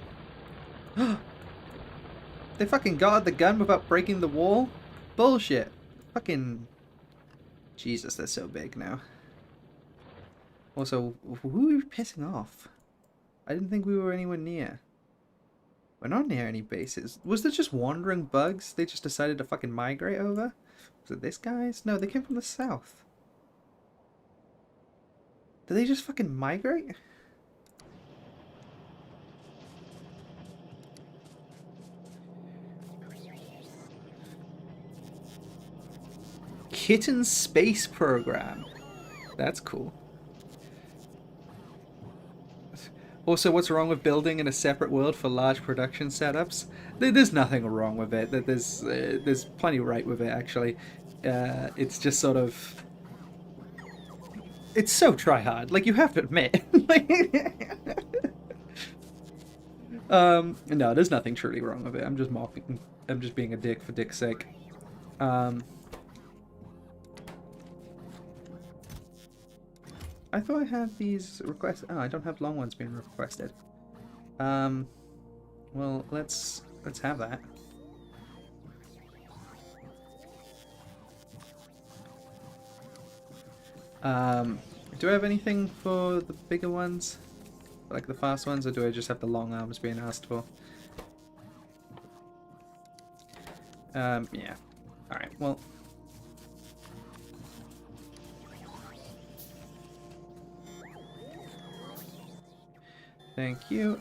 They fucking got the gun without breaking the wall? Bullshit. Fucking... Jesus, they're so big now. Also, who are we pissing off? I didn't think we were anywhere near. We're not near any bases. Was there just wandering bugs? They just decided to fucking migrate over? Was it this guys? No, they came from the south. Did they just fucking migrate? Kitten Space Program. That's cool. Also, what's wrong with building in a separate world for large production setups? There's nothing wrong with it. There's plenty right with it, actually. It's just sort of... It's so try-hard. Like, you have to admit. No, there's nothing truly wrong with it. I'm just mocking... I'm just being a dick for dick's sake. I thought I had these requests. Oh, I don't have long ones being requested. Well, let's have that. Do I have anything for the bigger ones? Like the fast ones, or do I just have the long arms being asked for? Yeah. Alright, well... Thank you.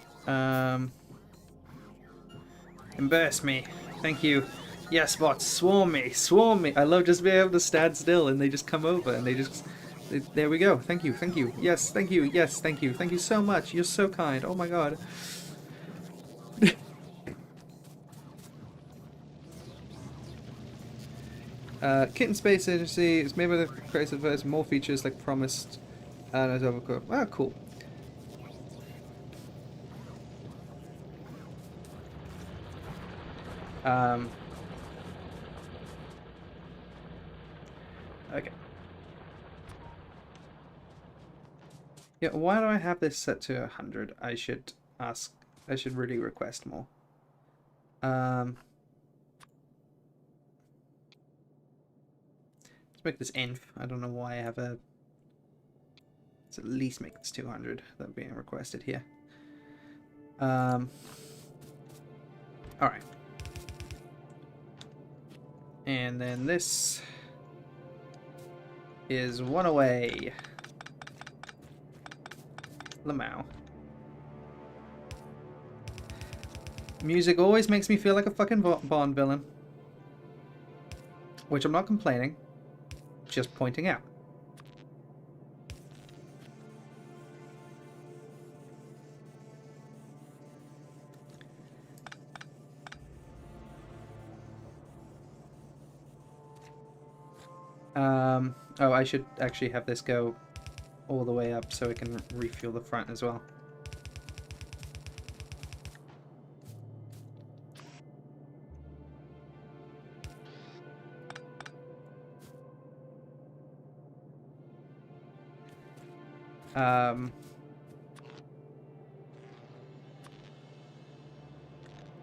Embarrass me. Thank you. Yes, bots, swarm me, swarm me. I love just being able to stand still and they just come over and they just... There we go. Thank you, thank you. Yes, thank you. Yes, thank you. Thank you so much. You're so kind. Oh my god. Kitten Space Agency is made by the creative version, more features like promised and as overcooked. Ah, cool. Okay. Yeah, why do I have this set to 100? I should really request more. Let's make this inf. I don't know why I have a... Let's at least make this 200. That being requested here. Alright. And then this is one away. Lamau. Music always makes me feel like a fucking Bond villain. Which I'm not complaining. Just pointing out. Oh, I should actually have this go all the way up so it can refuel the front as well.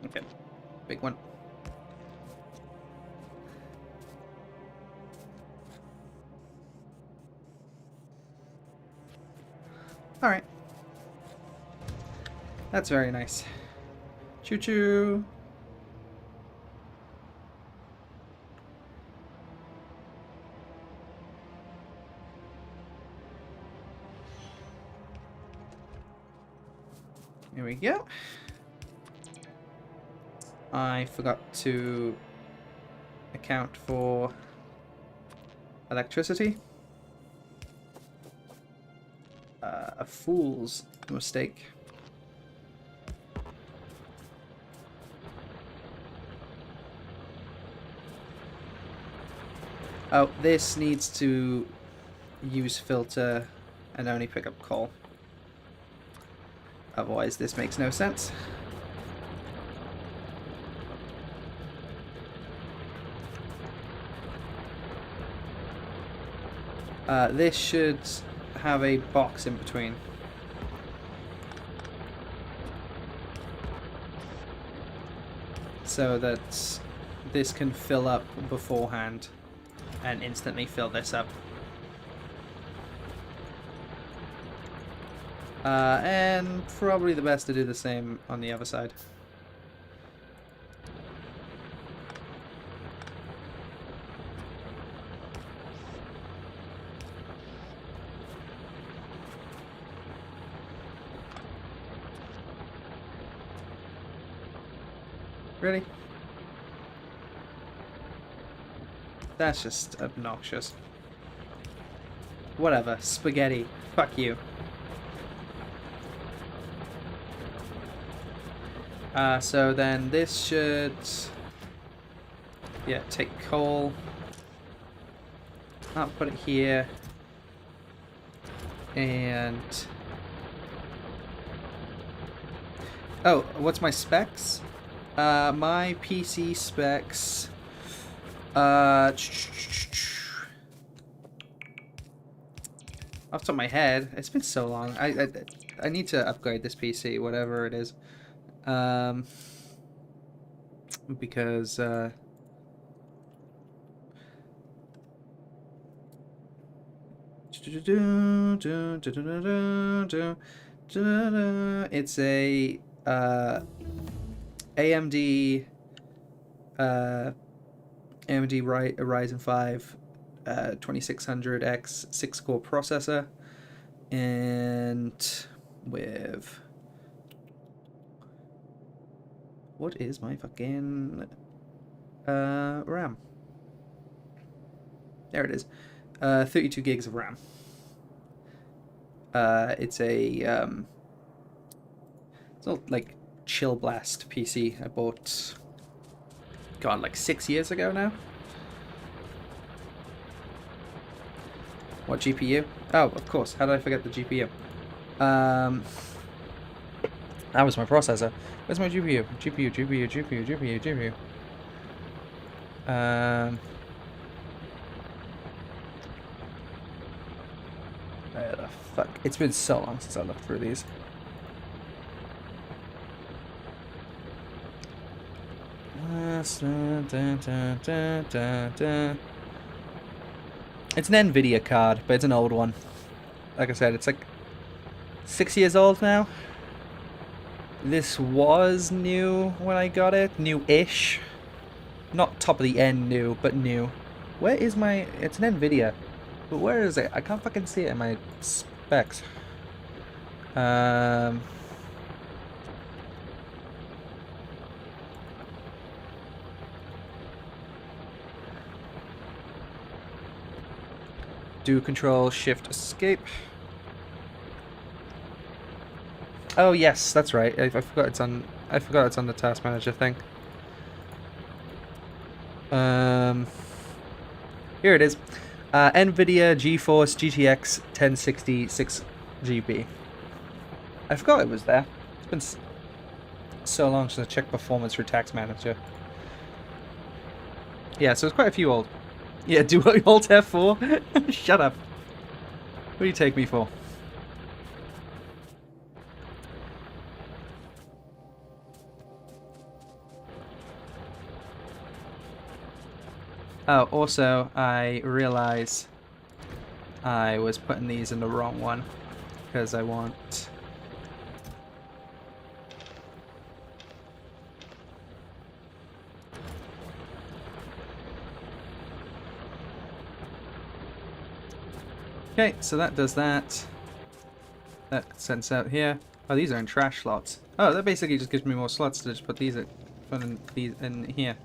Okay, big one. Alright. That's very nice. Choo-choo! Here we go. I forgot to account for electricity. A fool's mistake. Oh, this needs to use filter and only pick up coal. Otherwise, this makes no sense. This should have a box in between. So that this can fill up beforehand and instantly fill this up. And probably the best to do the same on the other side. Really? That's just obnoxious. Whatever. Spaghetti. Fuck you. So then this should... Yeah, take coal. I'll put it here. And... Oh, what's my specs? My PC specs... off the top of my head, it's been so long. I need to upgrade this PC, whatever it is. Because it's a AMD Ryzen 5 2600X 6-core processor, and with what is my fucking RAM? There it is. 32 gigs of RAM. It's a it's not like Chill Blast PC I bought, God, like 6 years ago now. What GPU? Oh, of course. How did I forget the GPU? That was my processor. Where's my GPU? GPU. Where the fuck? It's been so long since I looked through these. It's an Nvidia card, but it's an old one. Like I said, it's like 6 years old now. This was new when I got it. New-ish. Not top of the end new, but new. Where is my... It's an Nvidia. But where is it? I can't fucking see it in my specs. Do Control Shift Escape. Oh yes, that's right. I forgot it's on. I forgot it's on the Task Manager thing. Here it is. NVIDIA GeForce GTX 1060 6GB. I forgot it was there. It's been so long since I checked performance for Task Manager. Yeah, so it's quite a few old. Yeah, do Alt F4? Shut up. What do you take me for? Oh, also, I realize I was putting these in the wrong one. because I want... Okay, so that does that. That sends out here. Oh, these are in trash slots. Oh, that basically just gives me more slots to just put these in here.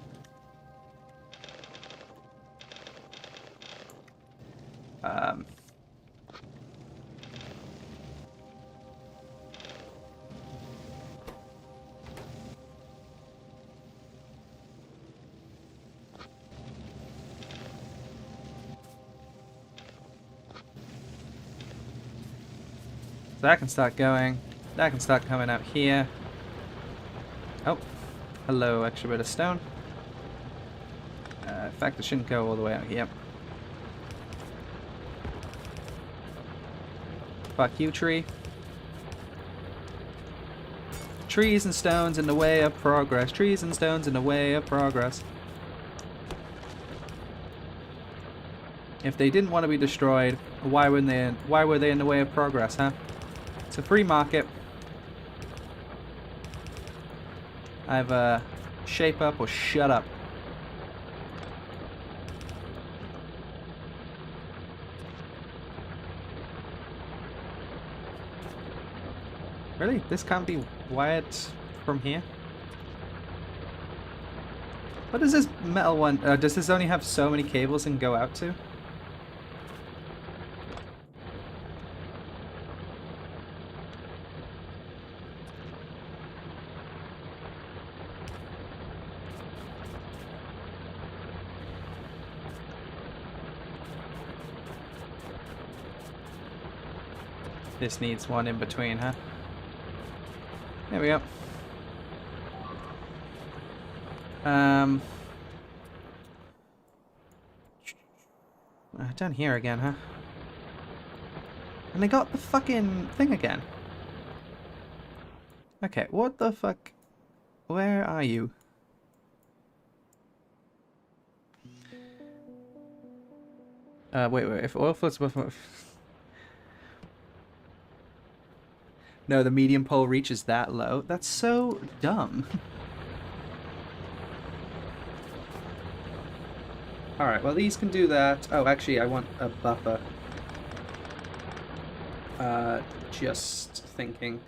So that can start going. That can start coming out here. Oh, hello, extra bit of stone. In fact, it shouldn't go all the way out here. Fuck you, tree. Trees and stones in the way of progress. Trees and stones in the way of progress. If they didn't want to be destroyed, why were they in the way of progress, huh? It's a free market. Either shape up or shut up. Really? This can't be wired from here? What does this metal one... does this only have so many cables and go out to? This needs one in between, huh? There we go. Down here again, huh? And they got the fucking thing again. Okay, what the fuck? Where are you? Wait, if oil floats above... No, the medium pole reaches that low. That's so dumb. Alright, well these can do that. Oh, actually I want a buffer. Just thinking.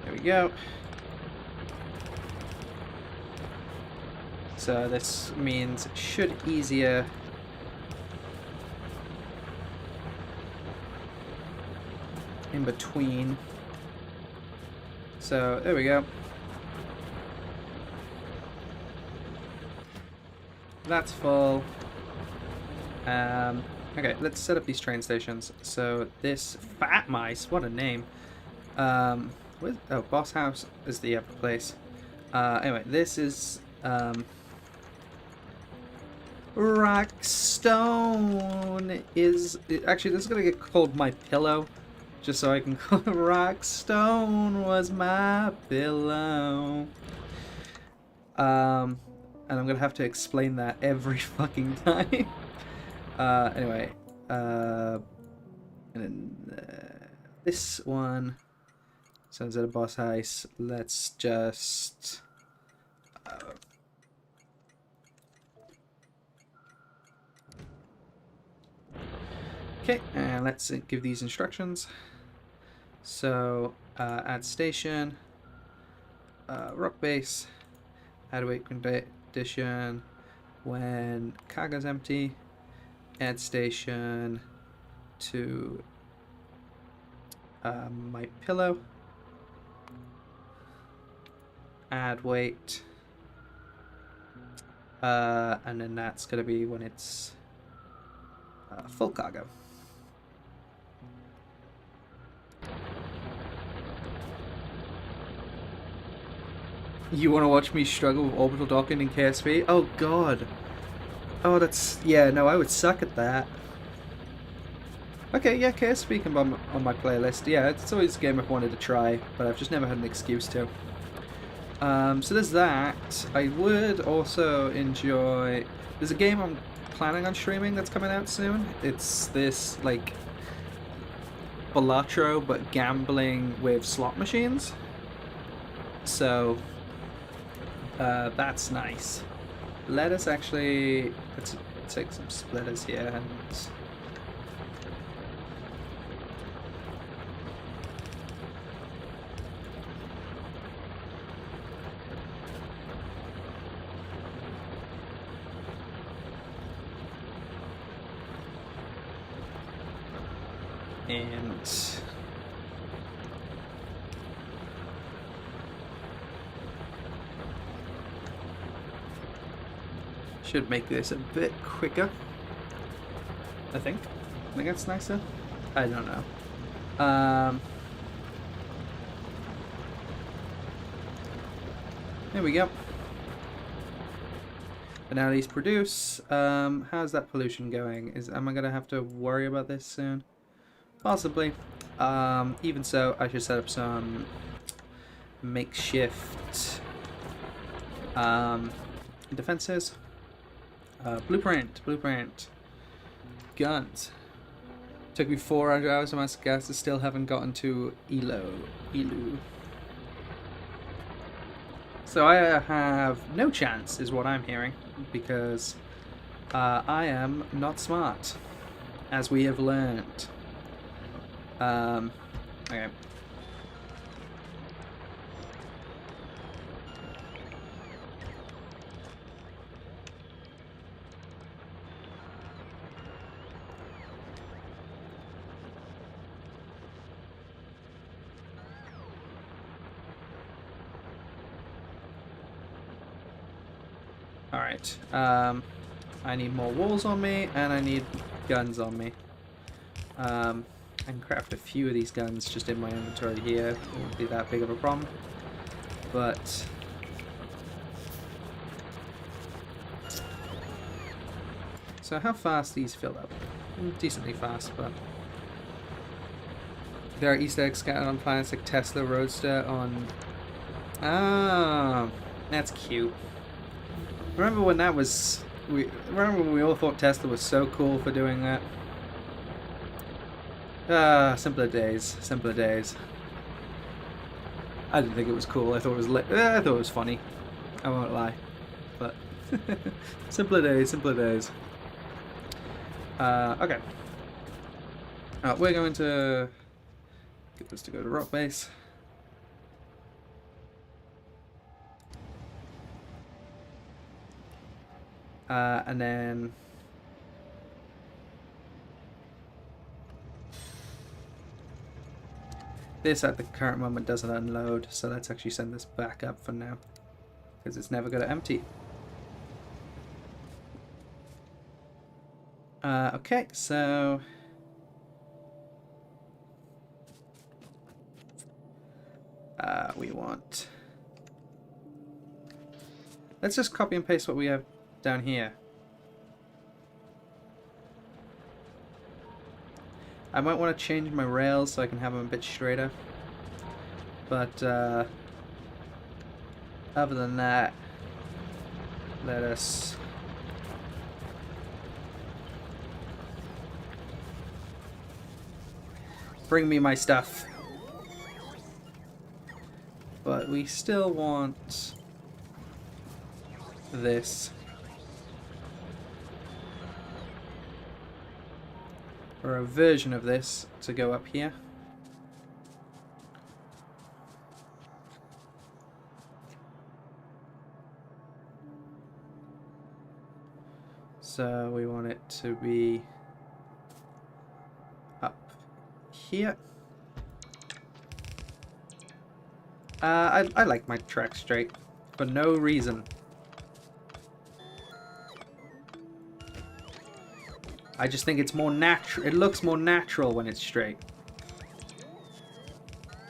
There we go. So this means it should easier in between. So there we go. That's full. Okay, let's set up these train stations. So this Fat Mice, what a name. Oh, Boss House is the other place. Anyway, this is Rockstone is actually this is gonna get called my pillow, just so I can call it Rockstone was my pillow. And I'm gonna have to explain that every fucking time. Anyway, and then this one. So instead of Boss House, let's just okay, and let's give these instructions. So add station, rock base, add weight condition when cargo's empty, add station to my pillow, add weight, and then that's going to be when it's full cargo. You want to watch me struggle with orbital docking in KSV? Oh god. Oh, that's... yeah, no, I would suck at that. Okay, yeah, Chaos Speaking on my playlist. Yeah, it's always a game I've wanted to try, but I've just never had an excuse to. So there's that. I would also enjoy... There's a game I'm planning on streaming that's coming out soon. It's this, like, Balatro, but gambling with slot machines. So, that's nice. Let us actually... Let's take some splitters here and... should make this a bit quicker. I think that's nicer. I don't know. There we go. But now these produce. How's that pollution going? Am I gonna have to worry about this soon? Possibly. Even so, I should set up some makeshift defenses. Blueprint. Guns. Took me 400 hours of my gas to still haven't gotten to Elu. So I have no chance, is what I'm hearing, because I am not smart, as we have learned. Okay. Alright, I need more walls on me, and I need guns on me. I can craft a few of these guns just in my inventory here. It won't be that big of a problem. But... So how fast these fill up? Decently fast, but... There are Easter eggs scattered on planets like Tesla Roadster on... Ah, that's cute. Remember when that was... Remember when we all thought Tesla was so cool for doing that? Ah, simpler days. Simpler days. I didn't think it was cool. I thought it was I thought it was funny. I won't lie. But... simpler days, simpler days. Okay. We're going to... Get this to go to rock base. And then this at the current moment doesn't unload, so let's actually send this back up for now, because it's never going to empty. Okay, so we want... Let's just copy and paste what we have down here. I might want to change my rails so I can have them a bit straighter. But other than that, let us... Bring me my stuff. But we still want this. Or a version of this to go up here. So we want it to be up here. I like my track straight for no reason. I just think it's more natural. It looks more natural when it's straight.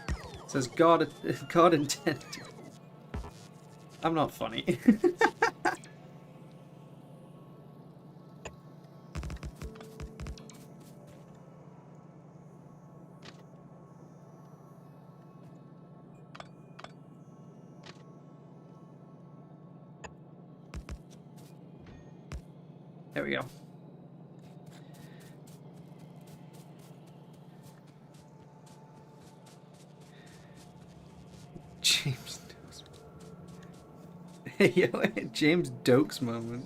It says God intended. I'm not funny. There we go. James Dokes. Hey, yo, James Dokes moment.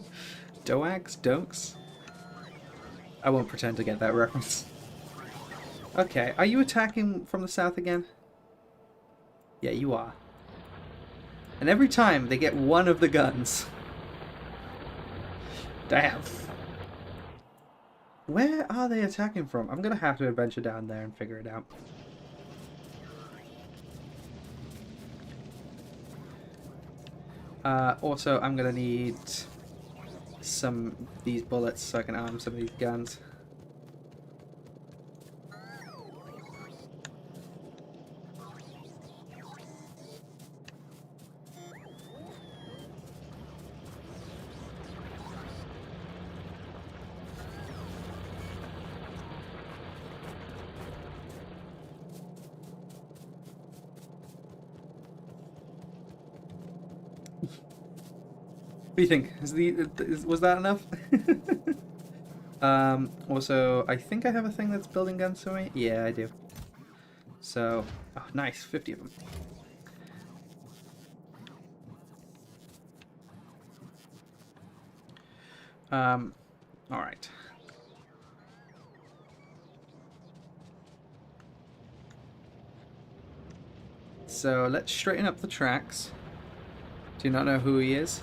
Doax? Dokes? I won't pretend to get that reference. Okay, are you attacking from the south again? Yeah, you are. And every time they get one of the guns. Damn. Where are they attacking from? I'm gonna have to adventure down there and figure it out. Also, I'm gonna need these bullets so I can arm some of these guns. What do you think? Was that enough? Also, I think I have a thing that's building guns for me. Yeah, I do. So, oh, nice, 50 of them. All right. So let's straighten up the tracks. Do you not know who he is?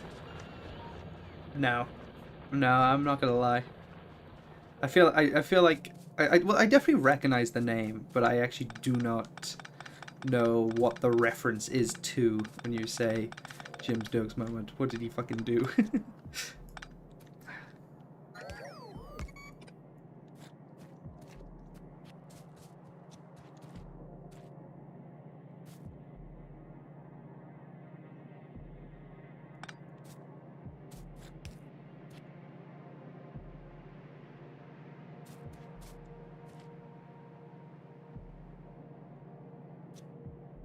No, no, I'm not gonna lie. I feel like well, I definitely recognize the name, but I actually do not know what the reference is to when you say Jim's Dokes moment. What did he fucking do?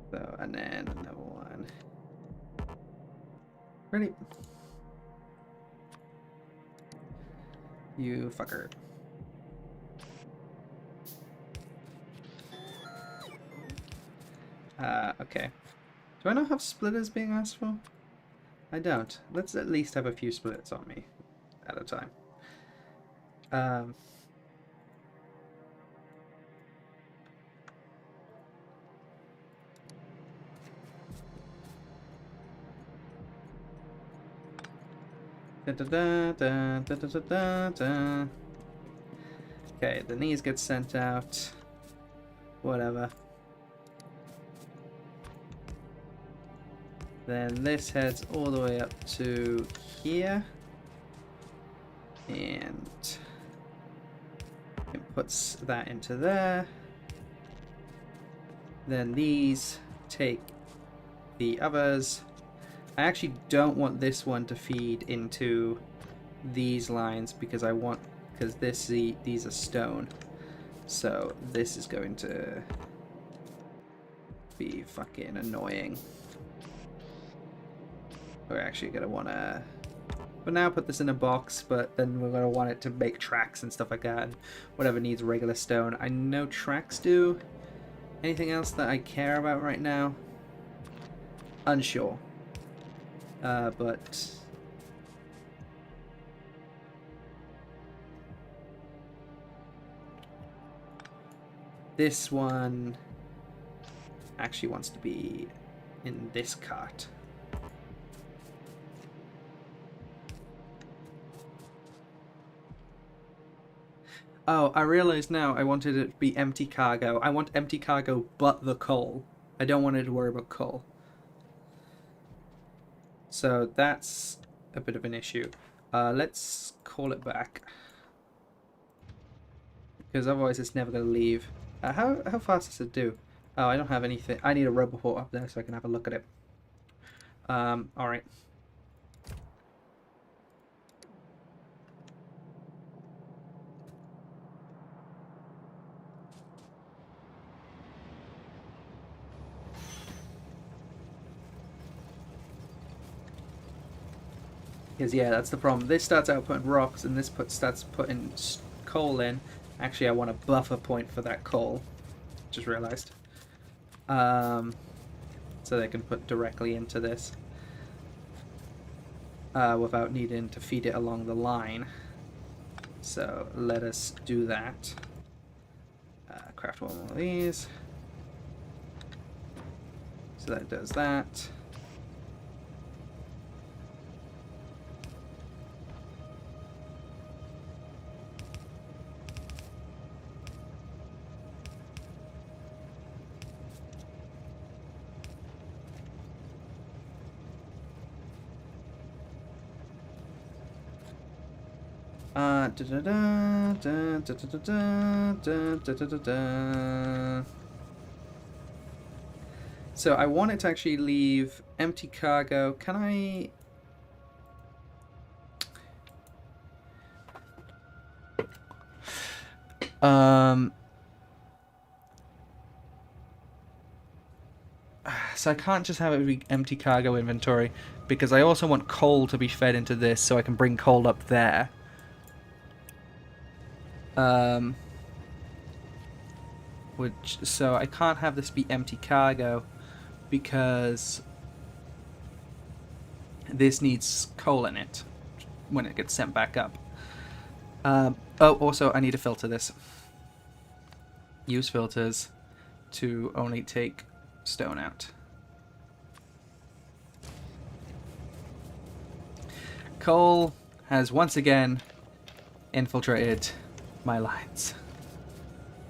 So, and then another one. Ready? You fucker. Okay. Do I not have splitters being asked for? I don't. Let's at least have a few splits on me at a time. Da, da, da, da, da, da, da, da. Okay, the knees get sent out. Whatever. Then this heads all the way up to here. And it puts that into there. Then these take the others. I actually don't want this one to feed into these lines because these are stone. So this is going to be fucking annoying. We're actually gonna wanna for now put this in a box, but then we're gonna want it to make tracks and stuff like that, and whatever needs regular stone. I know tracks do. Anything else that I care about right now? Unsure. But this one actually wants to be in this cart. Oh, I realize now I wanted it to be empty cargo. I want empty cargo but the coal. I don't want it to worry about coal. So that's a bit of an issue. Let's call it back. Because otherwise it's never going to leave. How fast does it do? Oh, I don't have anything. I need a roboport up there so I can have a look at it. Alright. Because, yeah, that's the problem. This starts out putting rocks, and this starts putting coal in. Actually, I want a buffer point for that coal. Just realized. So they can put directly into this. Without needing to feed it along the line. So let us do that. Craft one more of these. So that does that. So I want it to actually leave empty cargo. Can I... So I can't just have it be empty cargo inventory, because I also want coal to be fed into this so I can bring coal up there. So I can't have this be empty cargo because this needs coal in it when it gets sent back up. Also I need to filter this. Use filters to only take stone out. Coal has once again infiltrated my lines.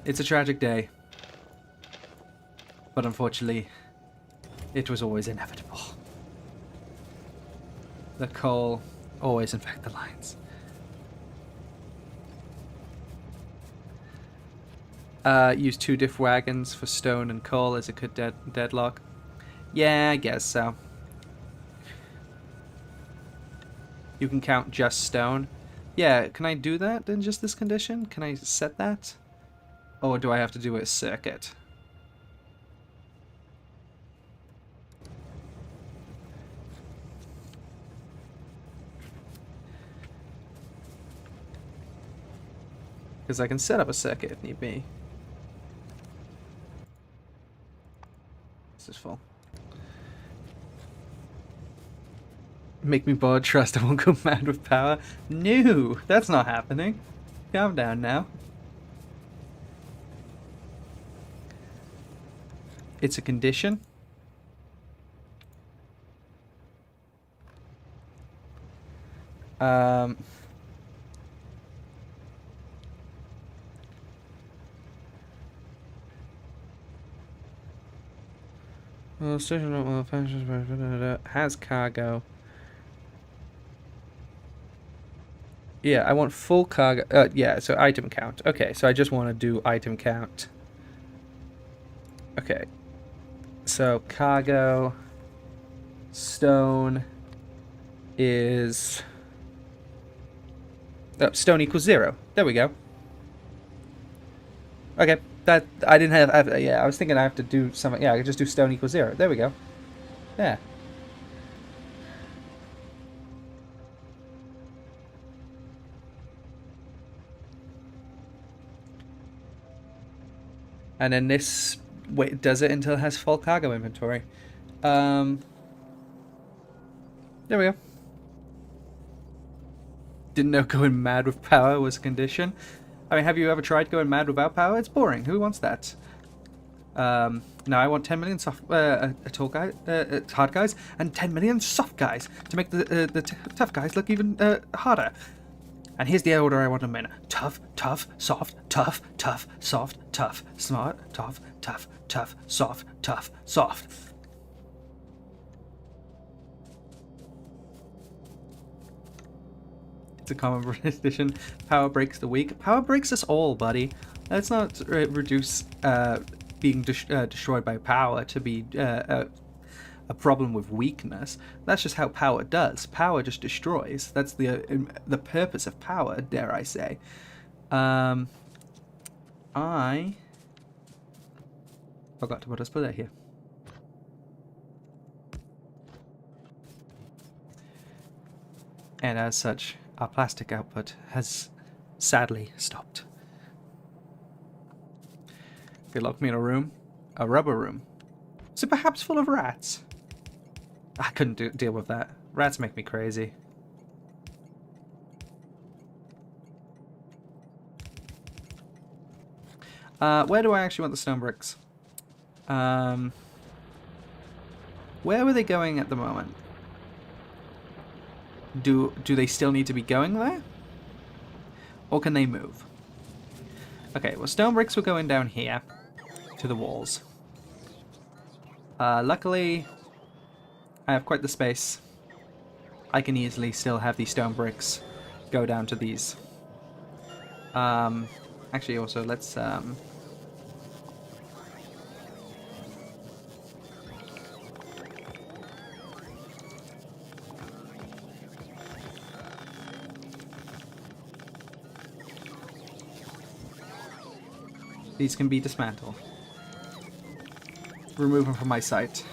It's a tragic day, but unfortunately, it was always inevitable. The coal always infect the lines. Use 2 diff wagons for stone and coal as it could deadlock. Yeah, I guess so. You can count just stone. Yeah, can I do that in just this condition? Can I set that? Or do I have to do a circuit? Because I can set up a circuit if need be. This is full. Make me bored, trust I won't go mad with power. No, that's not happening. Calm down now. It's a condition. Well, station well functions has cargo. Yeah, I want full cargo. Yeah, so item count. Okay, so I just want to do item count. Okay. So cargo stone is stone equals 0. There we go. Okay, that I didn't have yeah, I was thinking I have to do something. Yeah, I could just do stone equals 0. There we go. Yeah. And then this does it until it has full cargo inventory. There we go. Didn't know going mad with power was a condition. I mean, have you ever tried going mad without power? It's boring. Who wants that? No, I want 10 million hard guys and 10 million soft guys to make the tough guys look even harder. And here's the order I want them in: tough, tough, soft, tough, tough, soft, tough, smart, tough, tough, tough, soft, tough, soft. It's a common edition. Power breaks the weak. Power breaks us all, buddy. Let's not reduce being destroyed by power to be a problem with weakness. That's just how power does. Power just destroys. That's the purpose of power, dare I say. I forgot to put a splitter here. And as such, our plastic output has sadly stopped. They locked me in a room. A rubber room. Is it perhaps full of rats? I couldn't deal with that. Rats make me crazy. Where do I actually want the stone bricks? Where were they going at the moment? Do they still need to be going there? Or can they move? Okay, well, stone bricks were going down here to the walls. Luckily, I have quite the space. I can easily still have these stone bricks go down to these. Actually, also, let's... These can be dismantled. Remove them from my sight.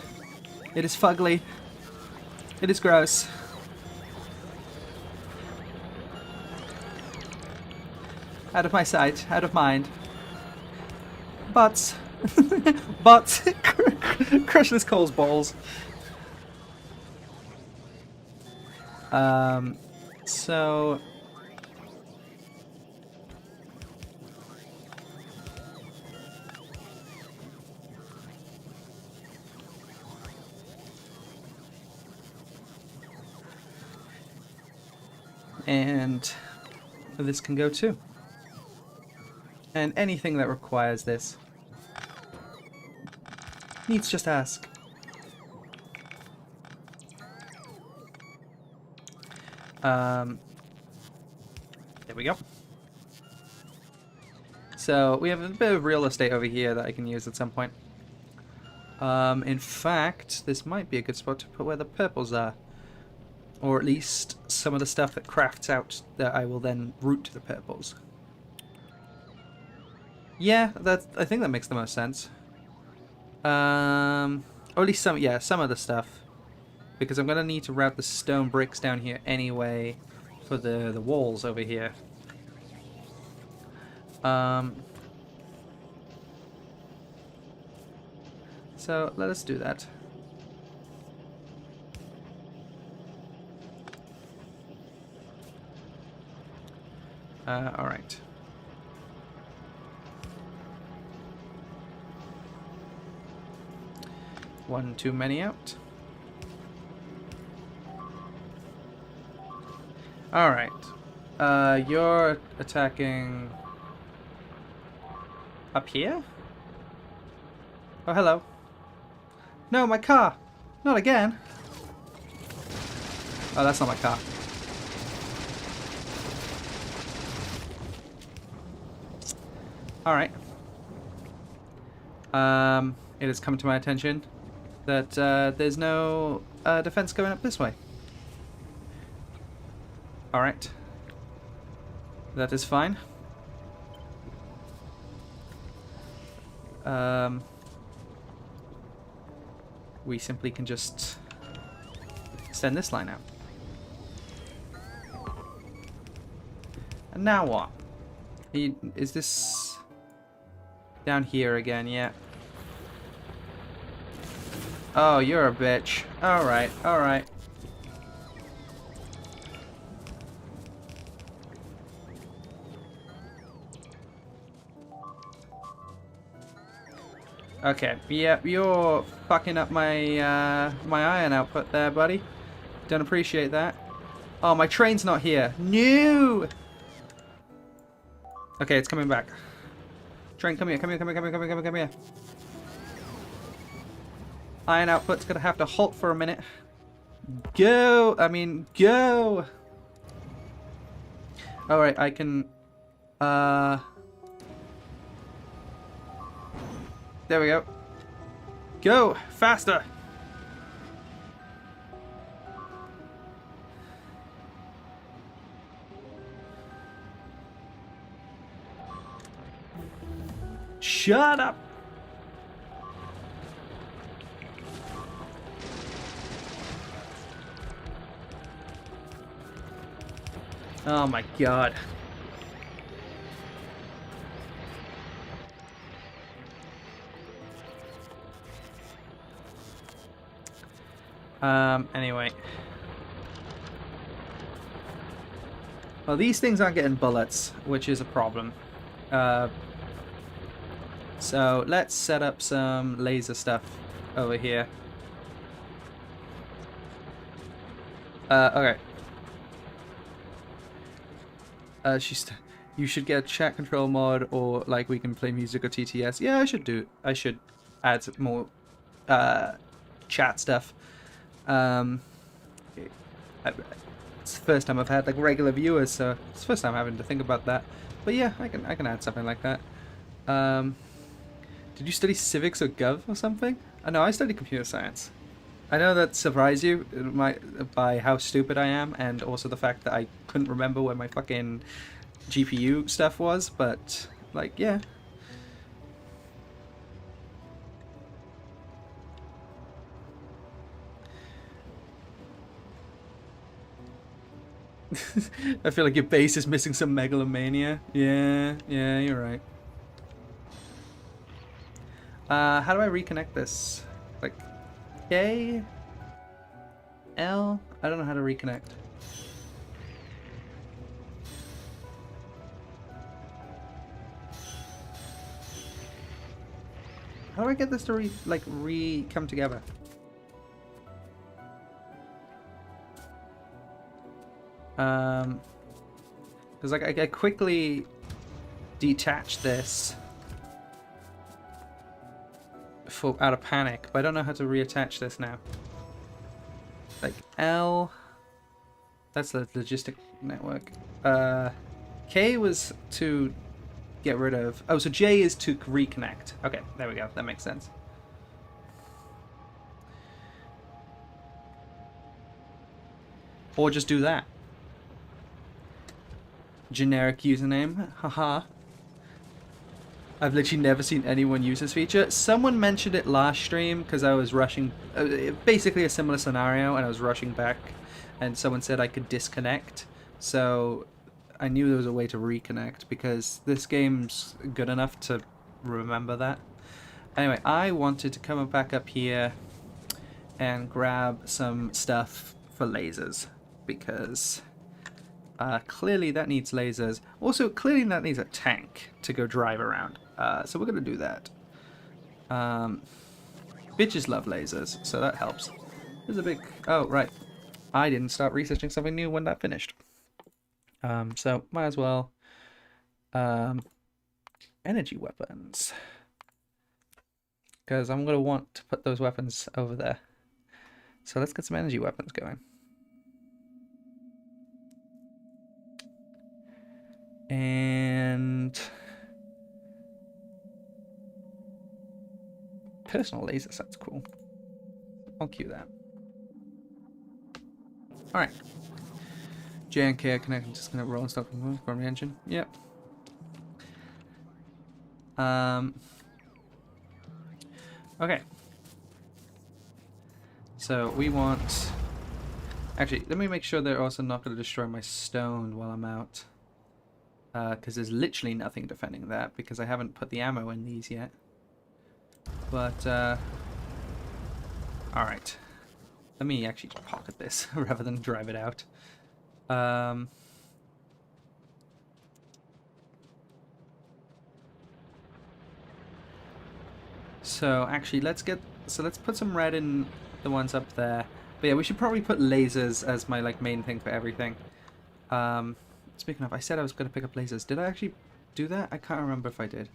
It is fugly. It is gross. Out of my sight, out of mind. Butts. Butts. Crush this Cole's balls. So... And this can go too. And anything that requires this needs just ask. There we go. So we have a bit of real estate over here that I can use at some point. In fact, this might be a good spot to put where the purples are. Or at least some of the stuff that crafts out that I will then route to the purples. Yeah, I think that makes the most sense. Or at least some of the stuff. Because I'm going to need to route the stone bricks down here anyway for the walls over here. So let us do that. Alright. One too many out. Alright. You're attacking... up here? Oh, hello. No, my car! Not again! Oh, that's not my car. Alright. It has come to my attention that there's no defense going up this way. Alright. That is fine. We simply can just extend this line out. And now what? Is this... down here again, yeah. Oh, you're a bitch. Alright, alright. Okay, yeah, you're fucking up my my iron output there, buddy. Don't appreciate that. Oh, my train's not here. No! Okay, it's coming back. Train, come here, come here, come here, come here, come here, come here, come here. Iron output's gonna have to halt for a minute. Go! I mean, go! Alright, I can... There we go. Go! Faster! Shut up! Oh my god. Anyway. Well, these things aren't getting bullets, which is a problem. So let's set up some laser stuff over here. Okay. You should get chat control mod, or like we can play music or TTS. Yeah, I should add some more chat stuff. Um, it's the first time I've had like regular viewers, so it's the first time having to think about that. But yeah, I can add something like that. Did you study civics or gov or something? I know I studied computer science. I know that surprised you by how stupid I am, and also the fact that I couldn't remember where my fucking GPU stuff was, but like, yeah. I feel like your base is missing some megalomania. Yeah, you're right. How do I reconnect this? Like, K? L? I don't know how to reconnect. How do I get this to come together? Because like I quickly detached this out of panic, but I don't know how to reattach this now. Like L, that's the logistic network. K was to get rid of. Oh, so J is to reconnect. Okay, there we go. That makes sense. Or just do that. Generic username. Haha. I've literally never seen anyone use this feature. Someone mentioned it last stream because I was rushing. Basically a similar scenario, and I was rushing back, and someone said I could disconnect. So I knew there was a way to reconnect because this game's good enough to remember that. Anyway, I wanted to come back up here and grab some stuff for lasers because clearly that needs lasers. Also, clearly that needs a tank to go drive around. So we're going to do that. Bitches love lasers, so that helps. There's a big... Oh, right. I didn't start researching something new when that finished. So might as well... energy weapons. Because I'm going to want to put those weapons over there. So let's get some energy weapons going. And... personal laser sounds cool. I'll cue that. Alright. J and K are connected, just gonna roll and stop from the engine. Yep. Okay. So we want... Actually, let me make sure they're also not going to destroy my stone while I'm out. Because there's literally nothing defending that, because I haven't put the ammo in these yet. But, alright. Let me actually pocket this, rather than drive it out. So, actually, let's put some red in the ones up there. But yeah, we should probably put lasers as my, like, main thing for everything. Speaking of, I said I was going to pick up lasers. Did I actually do that? I can't remember if I did.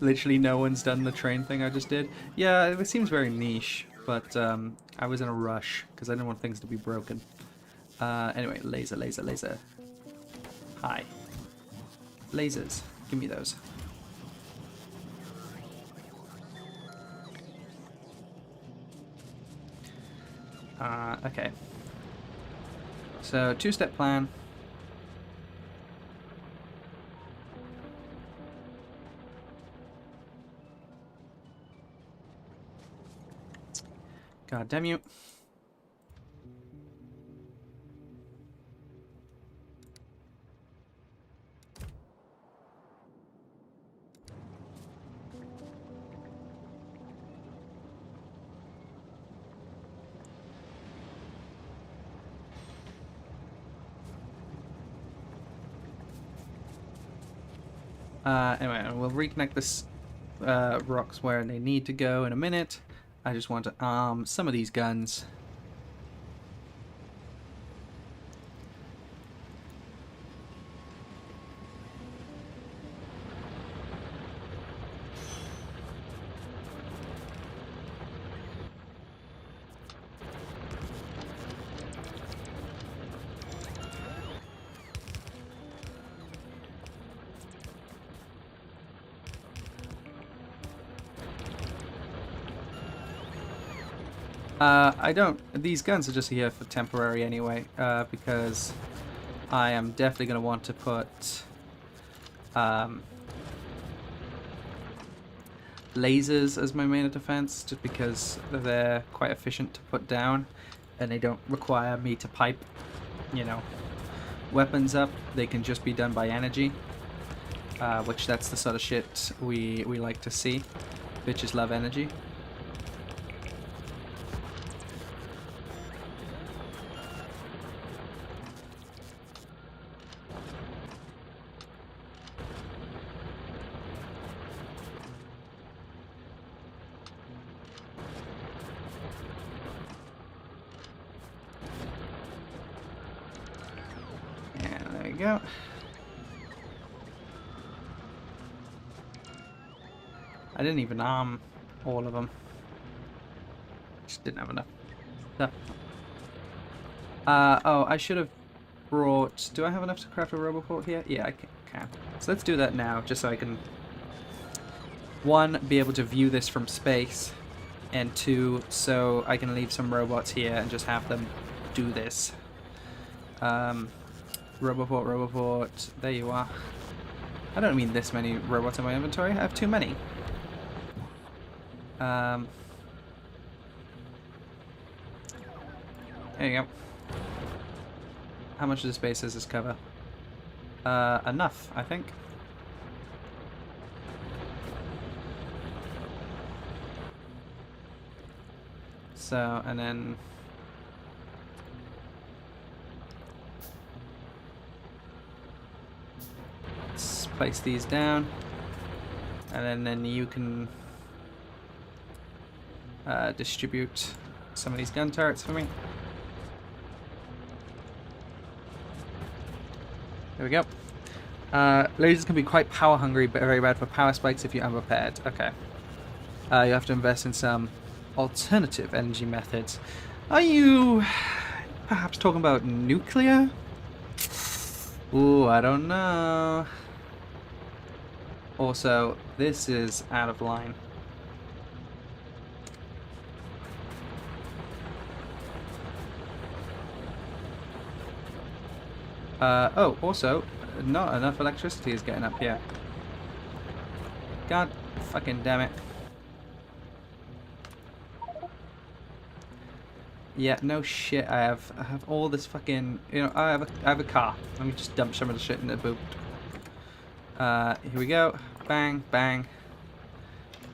Literally no one's done the train thing I just did. Yeah, it seems very niche, but I was in a rush because I didn't want things to be broken. Anyway, laser. Hi. Lasers. Give me those. Okay. So, two-step plan. God damn you. Anyway, we'll reconnect this rocks where they need to go in a minute. I just want to arm some of these guns. I don't... These guns are just here for temporary anyway, because I am definitely going to want to put lasers as my main defense, just because they're quite efficient to put down, and they don't require me to pipe, you know, weapons up. They can just be done by energy, which that's the sort of shit we like to see. Bitches love energy. Go. I didn't even arm all of them. Just didn't have enough stuff. Oh, I should have brought... Do I have enough to craft a roboport here? Yeah, I can. So let's do that now, just so I can... 1, be able to view this from space, and 2, so I can leave some robots here and just have them do this. Roboport, there you are. I don't mean this many robots in my inventory, I have too many. There you go. How much of the space does this cover? Enough, I think. So, and then... let's place these down. And then you can distribute some of these gun turrets for me. There we go. Lasers can be quite power hungry, but very bad for power spikes if you're unprepared. Okay. You have to invest in some alternative energy methods. Are you perhaps talking about nuclear? Ooh, I don't know. Also, this is out of line. Oh, also, not enough electricity is getting up here. God fucking damn it. Yeah, no shit, I have all this fucking, you know, I have a car. Let me just dump some of the shit in the boot. Here we go. Bang, bang,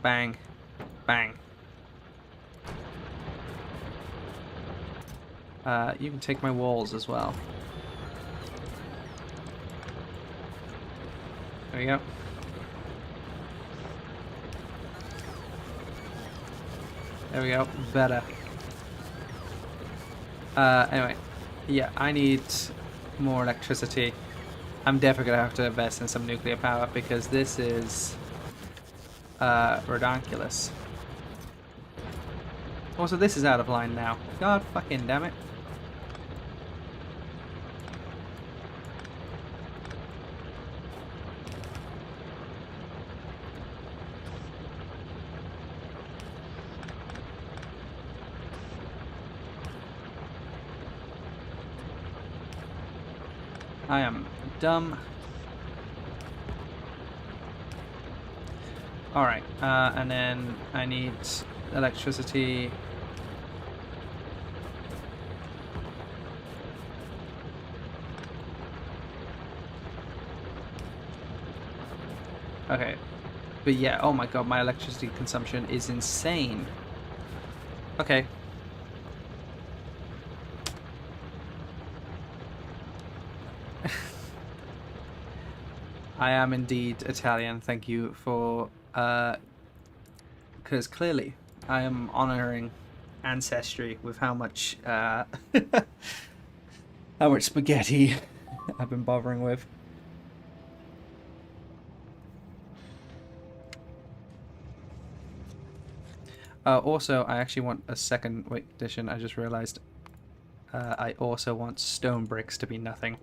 bang, bang. You can take my walls as well. There we go. There we go. Better. Anyway. Yeah, I need more electricity. I'm definitely gonna have to invest in some nuclear power because this is redonkulous. Also, this is out of line now. God fucking damn it. I am dumb. Alright, and then I need electricity. Okay, but yeah, oh my god, my electricity consumption is insane. Okay. I am indeed Italian. Thank you for, because clearly I am honoring ancestry with how much, how much spaghetti I've been bothering with. Also, I actually want a second addition. I just realized I also want stone bricks to be nothing.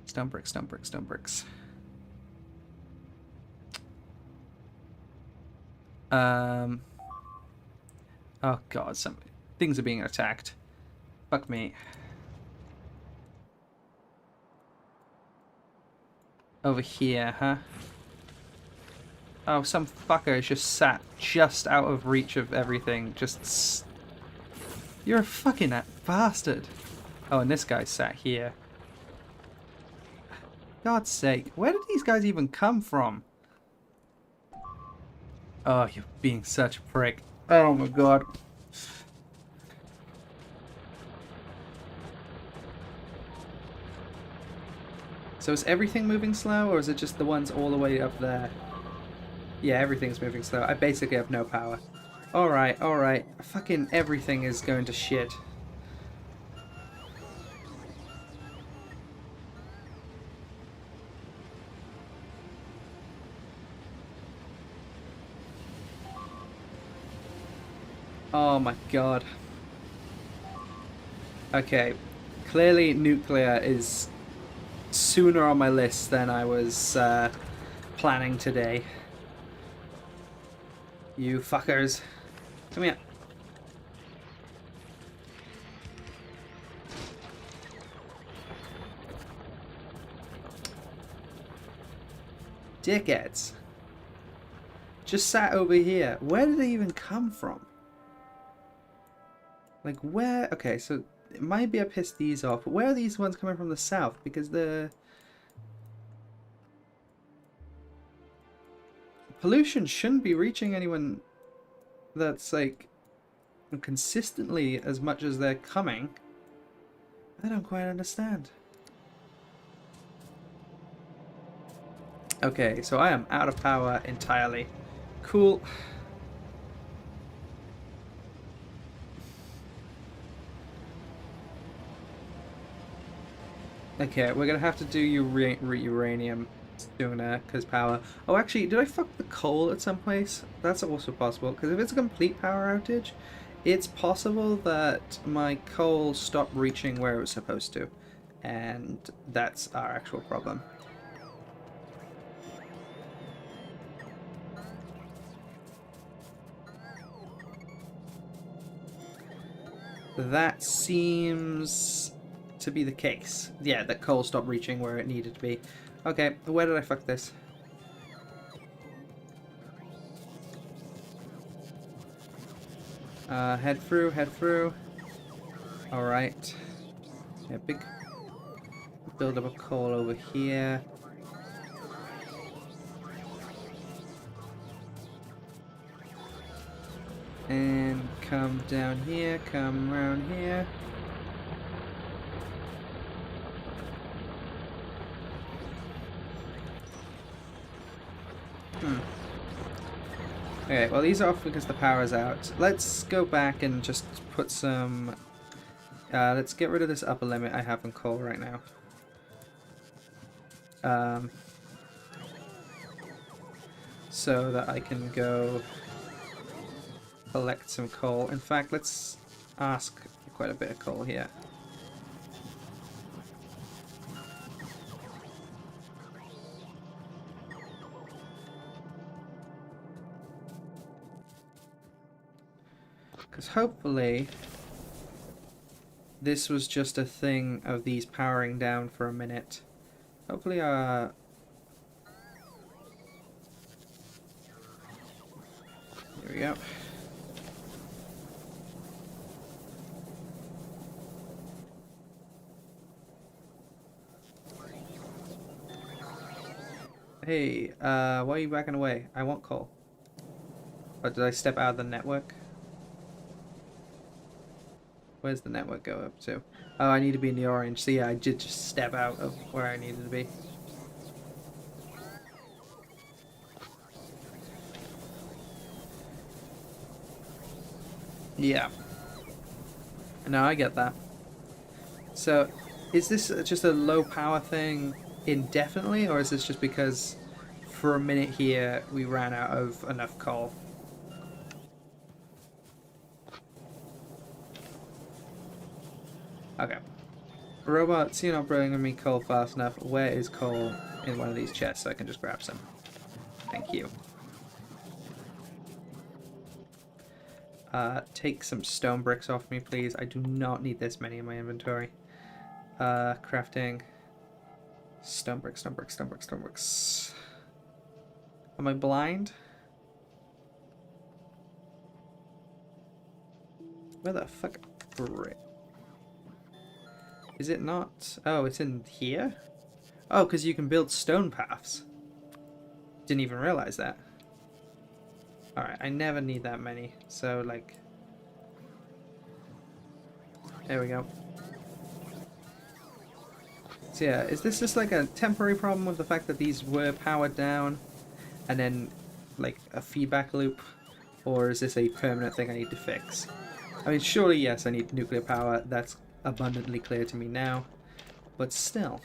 Stone bricks, stone bricks, stone bricks. Oh god, some things are being attacked. Fuck me. Over here, huh? Oh, some fucker is just sat just out of reach of everything. You're a fucking bastard. Oh, and this guy sat here. God's sake, where did these guys even come from? Oh, you're being such a prick. Oh my god. So is everything moving slow, or is it just the ones all the way up there? Yeah, everything's moving slow. I basically have no power. Alright, alright. Fucking everything is going to shit. Oh my god. Okay. Clearly nuclear is sooner on my list than I was planning today. You fuckers. Come here. Dickheads. Just sat over here. Where did they even come from? Like where? Okay, so it might be I pissed these off, but where are these ones coming from the south? Because the pollution shouldn't be reaching anyone that's like consistently as much as they're coming. I don't quite understand. Okay, so I am out of power entirely. Cool. Okay, we're gonna have to do uranium sooner, because power... Oh, actually, did I fuck the coal at some place? That's also possible, because if it's a complete power outage, it's possible that my coal stopped reaching where it was supposed to. And that's our actual problem. That seems to be the case. Yeah, that coal stopped reaching where it needed to be. Okay, where did I fuck this? Head through, head through. Alright. Yeah, big build up of coal over here. And come down here, come around here. Okay, well these are off because the power's out. Let's go back and just put some... let's get rid of this upper limit I have on coal right now. So that I can go collect some coal. In fact, let's ask for quite a bit of coal here. Because hopefully this was just a thing of these powering down for a minute. Hopefully here we go. Hey, why are you backing away? I want coal. Or did I step out of the network? Where's the network go up to? Oh, I need to be in the orange. So yeah, I did just step out of where I needed to be. Yeah. No, I get that. So, is this just a low power thing indefinitely, or is this just because for a minute here we ran out of enough coal? Okay. Robots, you're not bringing me coal fast enough. Where is coal in one of these chests so I can just grab some? Thank you. Take some stone bricks off me, please. I do not need this many in my inventory. Crafting. Stone bricks, stone bricks, stone bricks, stone bricks. Am I blind? Where the fuck? Brick. Is it not? Oh, it's in here? Oh, because you can build stone paths. Didn't even realize that. Alright, I never need that many. So, like... There we go. So yeah, is this just like a temporary problem with the fact that these were powered down? And then, like, a feedback loop? Or is this a permanent thing I need to fix? I mean, surely yes, I need nuclear power. That's abundantly clear to me now. But still...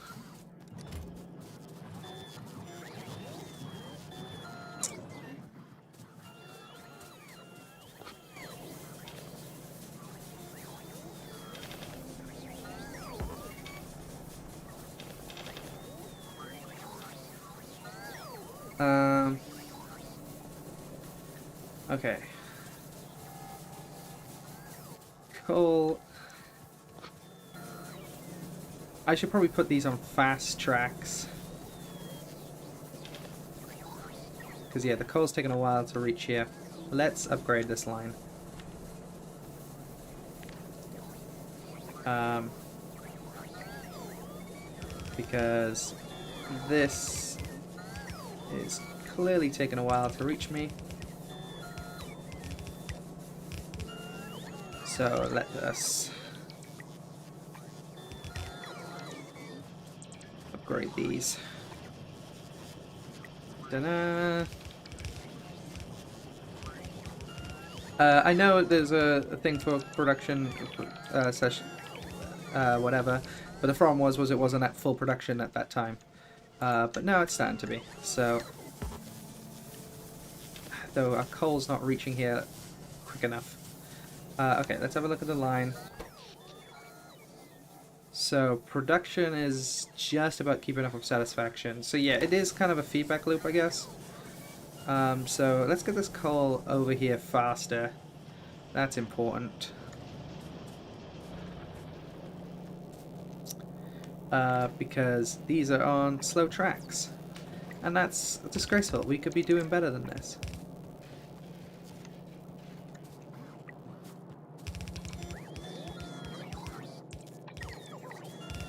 Okay. Coal. I should probably put these on fast tracks. Because yeah, the coal's taking a while to reach here. Let's upgrade this line. Because this is clearly taking a while to reach me. So let us upgrade these. Ta-da! I know there's a thing for production session, whatever, but the problem was it wasn't at full production at that time. But now it's starting to be. So, though our coal's not reaching here quick enough. Okay, let's have a look at the line. So production is just about keeping up with satisfaction. So yeah, it is kind of a feedback loop, I guess. So let's get this coal over here faster. That's important. Because these are on slow tracks. And that's disgraceful. We could be doing better than this.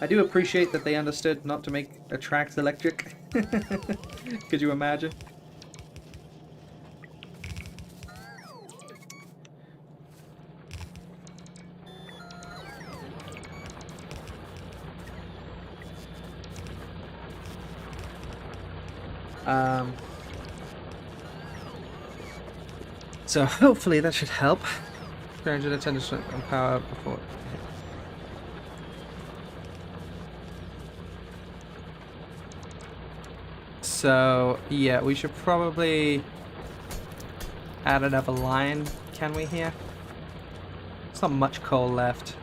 I do appreciate that they understood not to make the tracks electric. Could you imagine? So hopefully that should help. 310% on power before. So yeah, we should probably add another line. Can we here? There's not much coal left.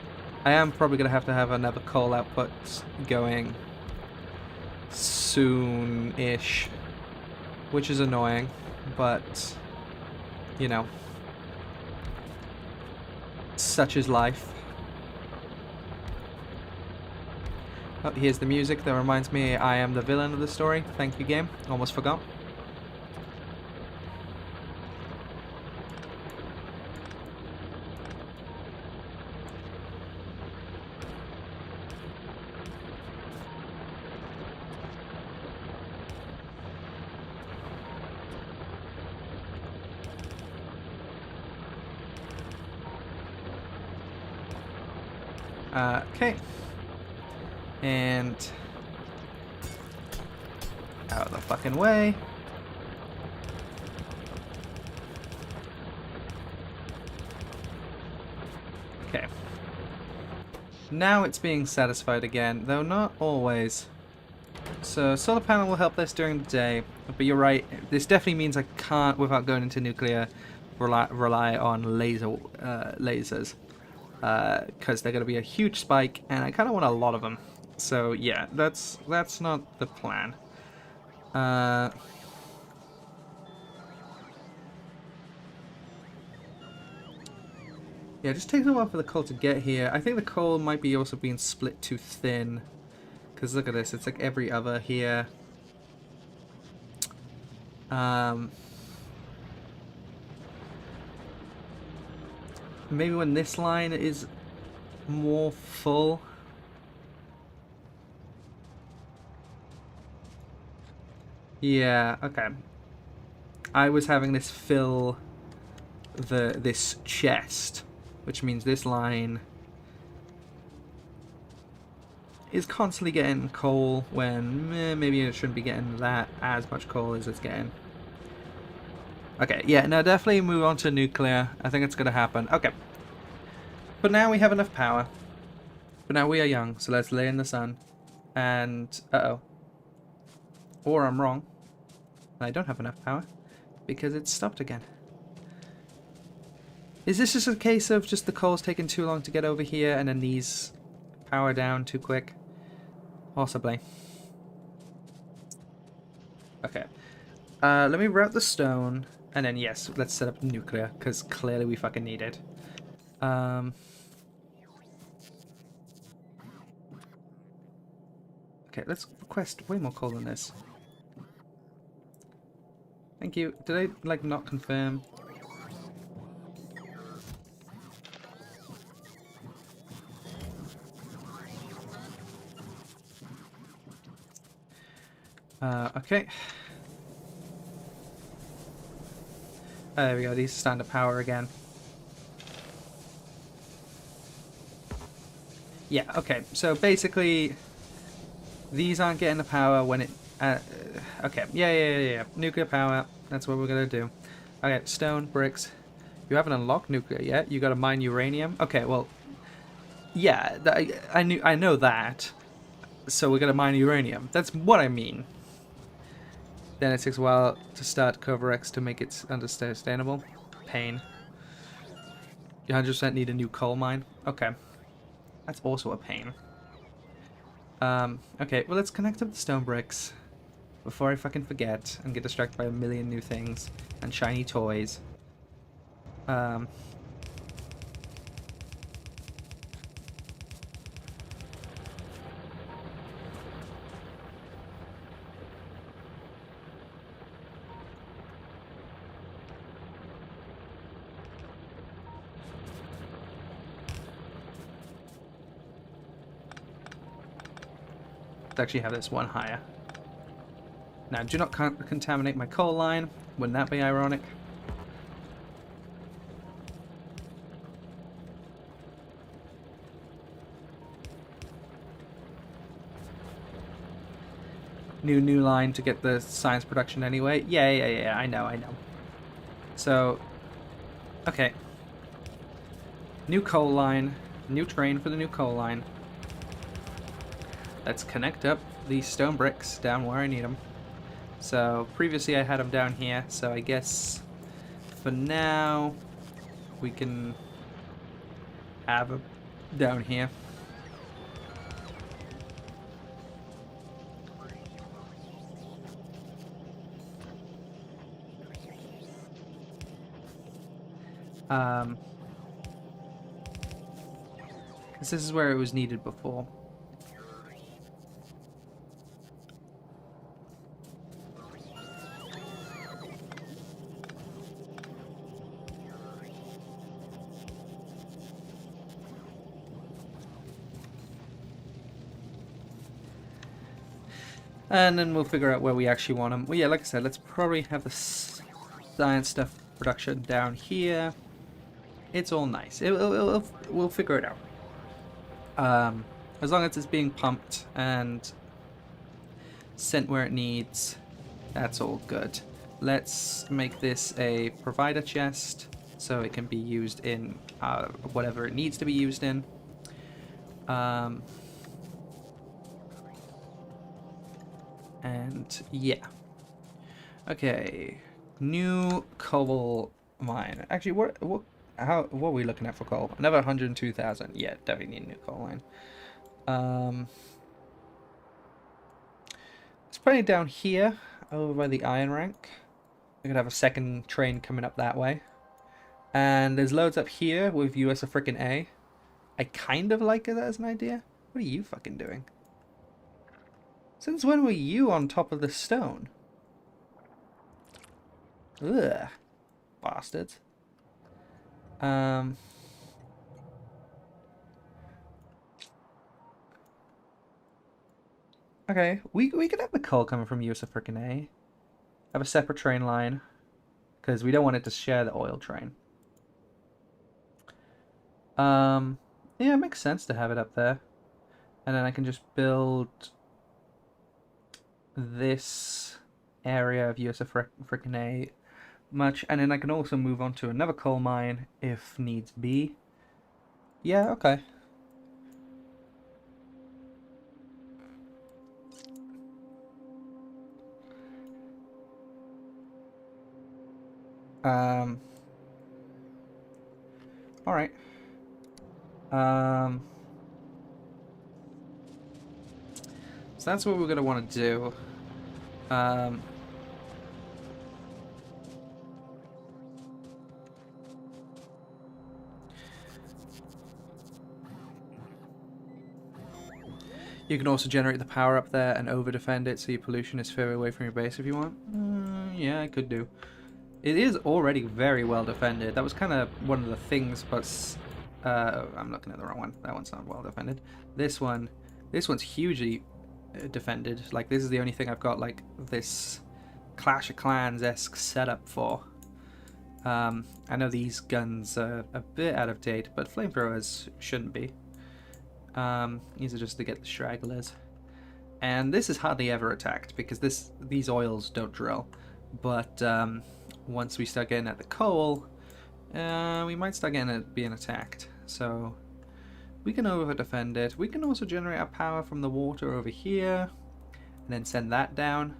I am probably gonna have to have another coal output going soon-ish, which is annoying, but you know, such is life. Oh, here's the music that reminds me I am the villain of the story. Thank you, game. Almost forgot. Okay. And out of the fucking way. Okay. Now it's being satisfied again, though not always. So solar panel will help this during the day, but you're right. This definitely means I can't, without going into nuclear, rely on lasers, because they're going to be a huge spike, and I kind of want a lot of them. So yeah, that's not the plan. Yeah, it just takes a while for the coal to get here. I think the coal might be also being split too thin. Because look at this, it's like every other here. Maybe when this line is more full. Yeah, okay. I was having this fill this chest, which means this line is constantly getting coal when maybe it shouldn't be getting that as much coal as it's getting. Okay, yeah, no, definitely move on to nuclear. I think it's going to happen. Okay. But now we have enough power. But now we are young, so let's lay in the sun. And, uh-oh. Or I'm wrong. I don't have enough power. Because it's stopped again. Is this just a case of just the coal's taking too long to get over here and then these power down too quick? Possibly. Okay. Let me route the stone. And then, yes, let's set up nuclear. Because clearly we fucking need it. Okay, let's request way more coal than this. Thank you. Did I, like, not confirm? Okay. There we go, these stand to power again. Yeah, okay, so basically, these aren't getting the power when it... okay, yeah. Nuclear power, that's what we're gonna do. Okay, stone, bricks. You haven't unlocked nuclear yet, you gotta mine uranium. Okay, well, yeah, I know that. So we're gonna mine uranium. That's what I mean. Then it takes a while to start Cover X to make it understandable. Pain. You 100% need a new coal mine. Okay. That's also a pain. Okay, well let's connect up the stone bricks before I fucking forget and get distracted by a million new things and shiny toys. To actually have this one higher. Now, do not contaminate my coal line. Wouldn't that be ironic? New line to get the science production anyway. Yeah, I know. So, okay. New coal line. New train for the new coal line. Let's connect up these stone bricks down where I need them. So, previously I had them down here, so I guess for now we can have them down here. Because this is where it was needed before. And then we'll figure out where we actually want them. Well, yeah, like I said, let's probably have the science stuff production down here. It's all nice. We'll figure it out. As long as it's being pumped and sent where it needs, that's all good. Let's make this a provider chest so it can be used in whatever it needs to be used in. And yeah. Okay. New coal mine. Actually, what are we looking at for coal? Another 102,000. Yeah, definitely need a new coal mine. Let's put it down here, over by the iron rank. We could have a second train coming up that way. And there's loads up here with US of frickin' A. I kind of like it as an idea. What are you fucking doing? Since when were you on top of the stone? Ugh. Bastards. Okay, we could have the coal coming from US of frickin' A. Have a separate train line. Because we don't want it to share the oil train. Yeah, it makes sense to have it up there. And then I can just build this area of US of frickin' A much. And then I can also move on to another coal mine if needs be. Yeah, okay. Alright. So that's what we're gonna want to do. You can also generate the power up there and over defend it so your pollution is further away from your base if you want. Yeah, I could do. It is already very well defended. That was kind of one of the things, but I'm looking at the wrong one. That one's not well defended. This one's hugely defended. Like, this is the only thing I've got like this Clash of Clans-esque setup for. I know these guns are a bit out of date, but flamethrowers shouldn't be. These are just to get the stragglers. And this is hardly ever attacked because these oils don't drill. But once we start getting at the coal, we might start getting it being attacked. So we can over defend it. We can also generate our power from the water over here, and then send that down.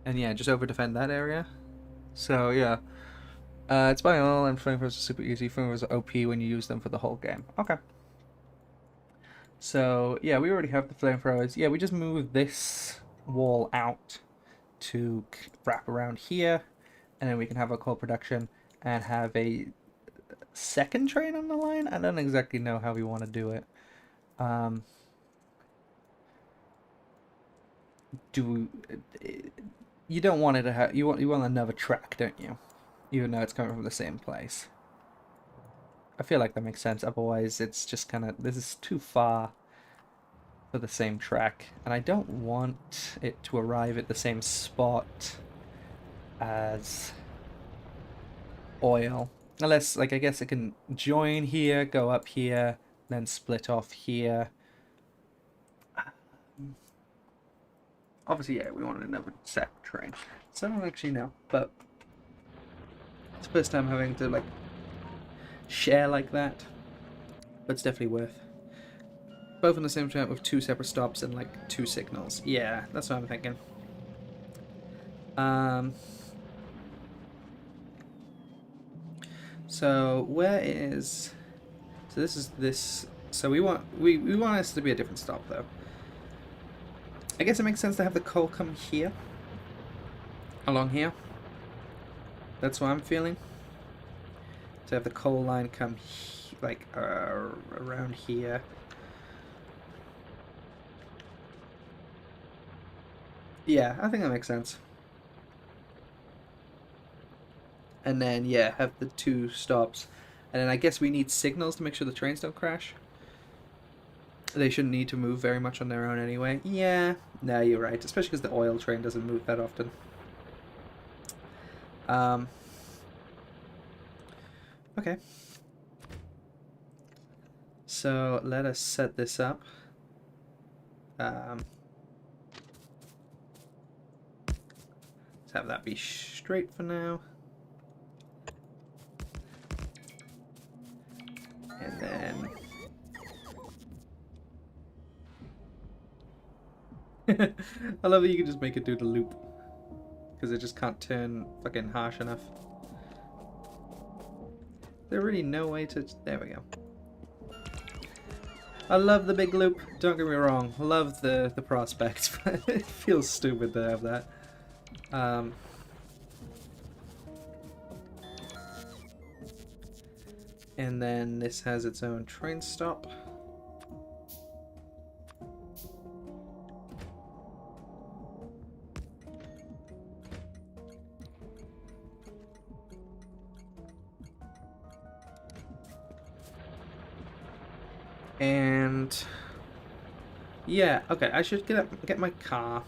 And yeah, just over defend that area. So yeah, it's by all, and flamethrowers are super easy. Flamethrowers are OP when you use them for the whole game. Okay. So yeah, we already have the flamethrowers. Yeah, we just move this wall out to wrap around here, and then we can have our coal production and have a second train on the line. I don't exactly know how we want to do it. You don't want it to have you want another track, don't you? Even though it's coming from the same place. I feel like that makes sense. Otherwise, it's just kind of this is too far for the same track, and I don't want it to arrive at the same spot as oil. Unless, like, I guess it can join here, go up here, then split off here. Obviously, yeah, we want another separate train. So I don't actually know, but it's the first time having to, like, share like that. But it's definitely worth. Both on the same track with two separate stops and, like, two signals. Yeah, that's what I'm thinking. So where is... So this is this... So we want this to be a different stop, though. I guess it makes sense to have the coal come here. Along here. That's what I'm feeling. To have the coal line come like around here. Yeah, I think that makes sense. And then, yeah, have the two stops. And then I guess we need signals to make sure the trains don't crash. They shouldn't need to move very much on their own anyway. Yeah, no, you're right. Especially because the oil train doesn't move that often. Okay. So let us set this up. Let's have that be straight for now. And then... I love that you can just make it do the loop. Because it just can't turn fucking harsh enough. There's really no way to... There we go. I love the big loop, don't get me wrong. I love the prospect, but it feels stupid to have that. And then this has its own train stop. And yeah, okay, I should get my car.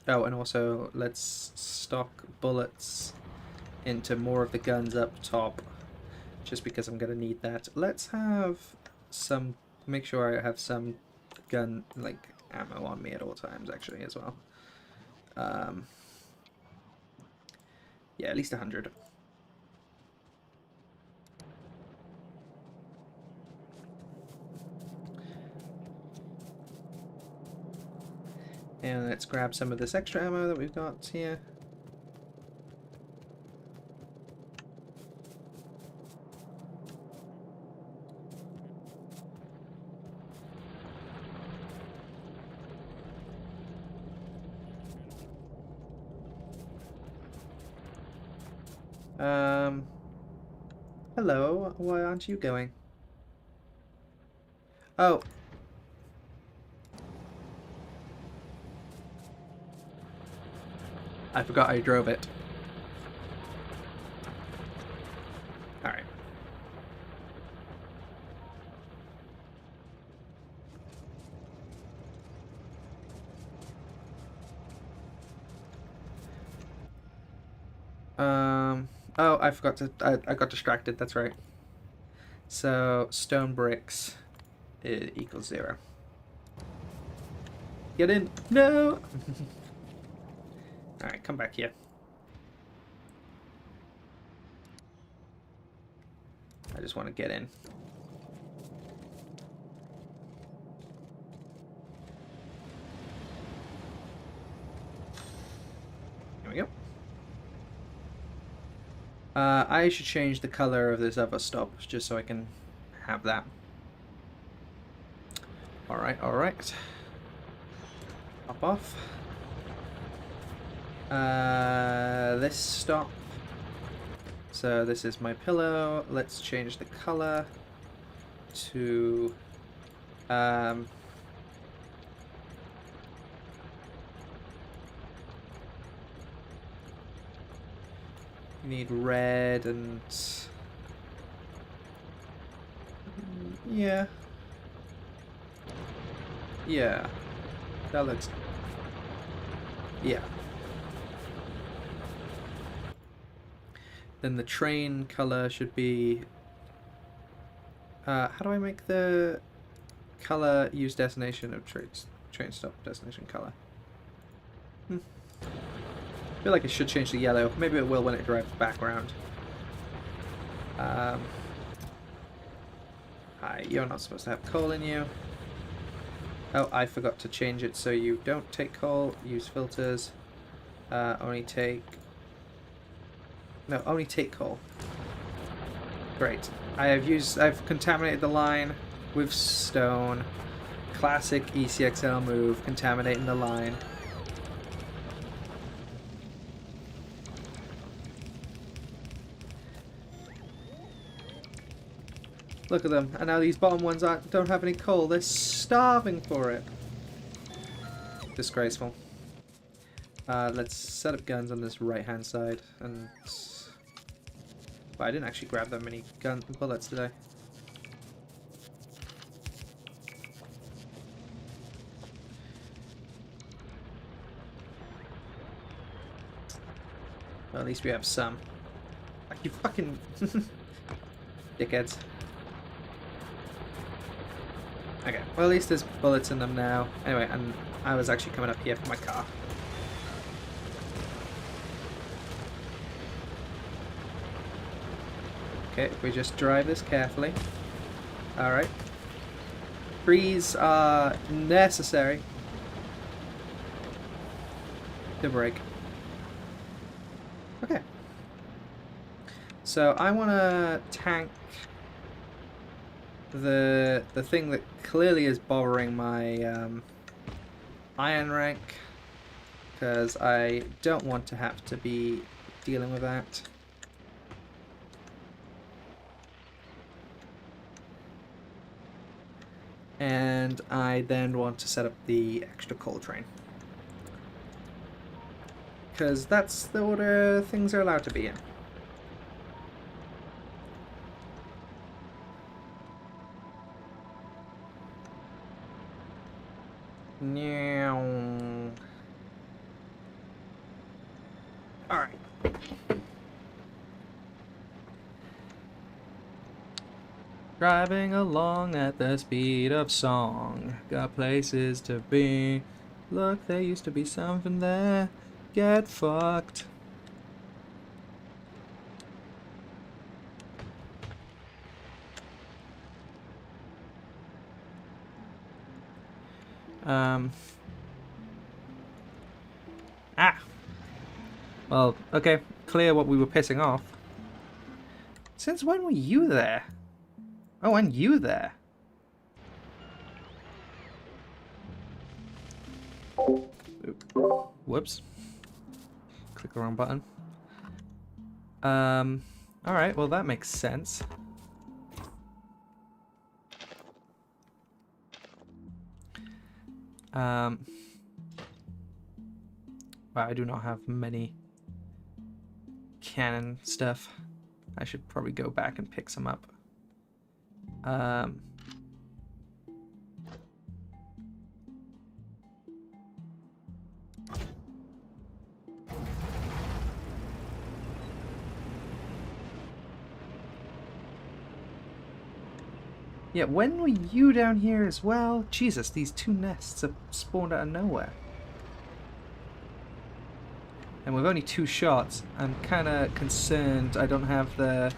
Oh, and also let's stock bullets into more of the guns up top, just because I'm gonna need that. Let's have some, make sure I have some gun, like, ammo on me at all times, actually, as well. Yeah, at least 100. And let's grab some of this extra ammo that we've got here. Hello, why aren't you going? Oh. I forgot I drove it. Alright. Oh, I forgot to, I got distracted, that's right. So, stone bricks equals 0. Get in! No! Alright, come back here. I just want to get in. Here we go. I should change the color of this other stop, just so I can have that. Alright, alright. Hop off. This stop. So this is my pillow. Let's change the color to... you need red and... yeah. Yeah. That looks... yeah. Then the train color should be... how do I make the color use destination of train stop destination color? I feel like it should change to yellow. Maybe it will when it drives background. Hi, you're not supposed to have coal in you. Oh, I forgot to change it so you don't take coal. Use filters. Only take... no, only take coal. Great. I've contaminated the line with stone. Classic ECXL move, contaminating the line. Look at them, and now these bottom ones don't have any coal. They're starving for it. Disgraceful. Let's set up guns on this right-hand side, and... well, I didn't actually grab that many bullets today. Well, at least we have some. Like, you fucking... dickheads. Okay, well at least there's bullets in them now. Anyway, and I was actually coming up here for my car. Okay, we just drive this carefully. Alright. Freeze are necessary to brake. Okay. So I want to tank the thing that clearly is bothering my iron rank, because I don't want to have to be dealing with that. And I then want to set up the extra coal train, because that's the order things are allowed to be in. Meow. Alright. Driving along at the speed of song. Got places to be. Look, there used to be something there. Get fucked. Ah! Well, okay. Clear what we were pissing off. Since when were you there? Oh, and you there. Whoops. Click the wrong button. Alright, well that makes sense. Wow, I do not have many cannon stuff. I should probably go back and pick some up. Yeah, when were you down here as well? Jesus, these two nests have spawned out of nowhere. And with only 2 shots, I'm kind of concerned I don't have the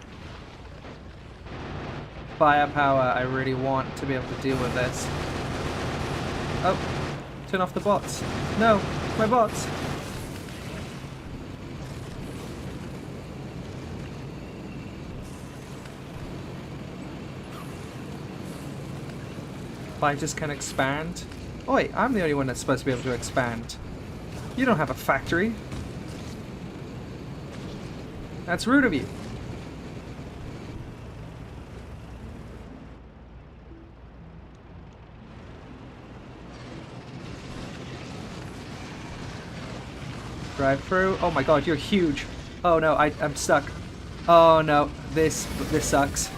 firepower I really want to be able to deal with this. Oh, turn off the bots. No, my bots. If I just can expand. Oi, I'm the only one that's supposed to be able to expand. You don't have a factory. That's rude of you. Drive through. Oh my god, you're huge. Oh no, I'm stuck. Oh no, this sucks.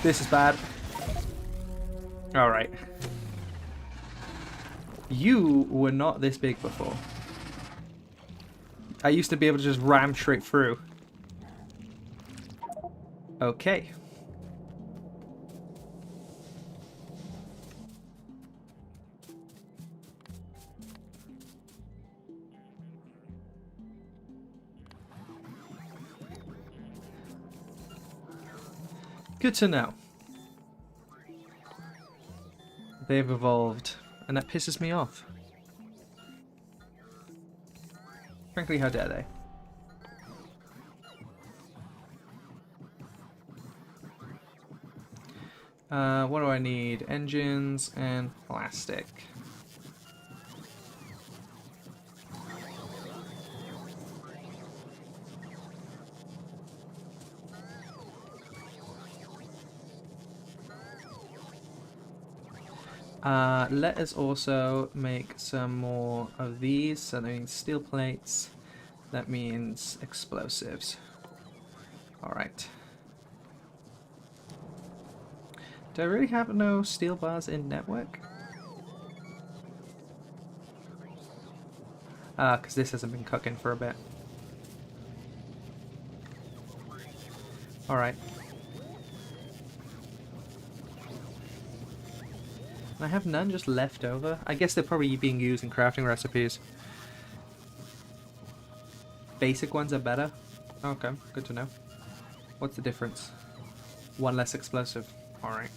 This is bad. Alright. You were not this big before. I used to be able to just ram straight through. Okay. Good to know. They've evolved, and that pisses me off. Frankly, how dare they? What do I need? Engines and plastic. Let us also make some more of these. So that means steel plates. That means explosives. Alright. Do I really have no steel bars in network? Because this hasn't been cooking for a bit. Alright. And I have none just left over. I guess they're probably being used in crafting recipes. Basic ones are better. Okay, good to know. What's the difference? One less explosive. Alright.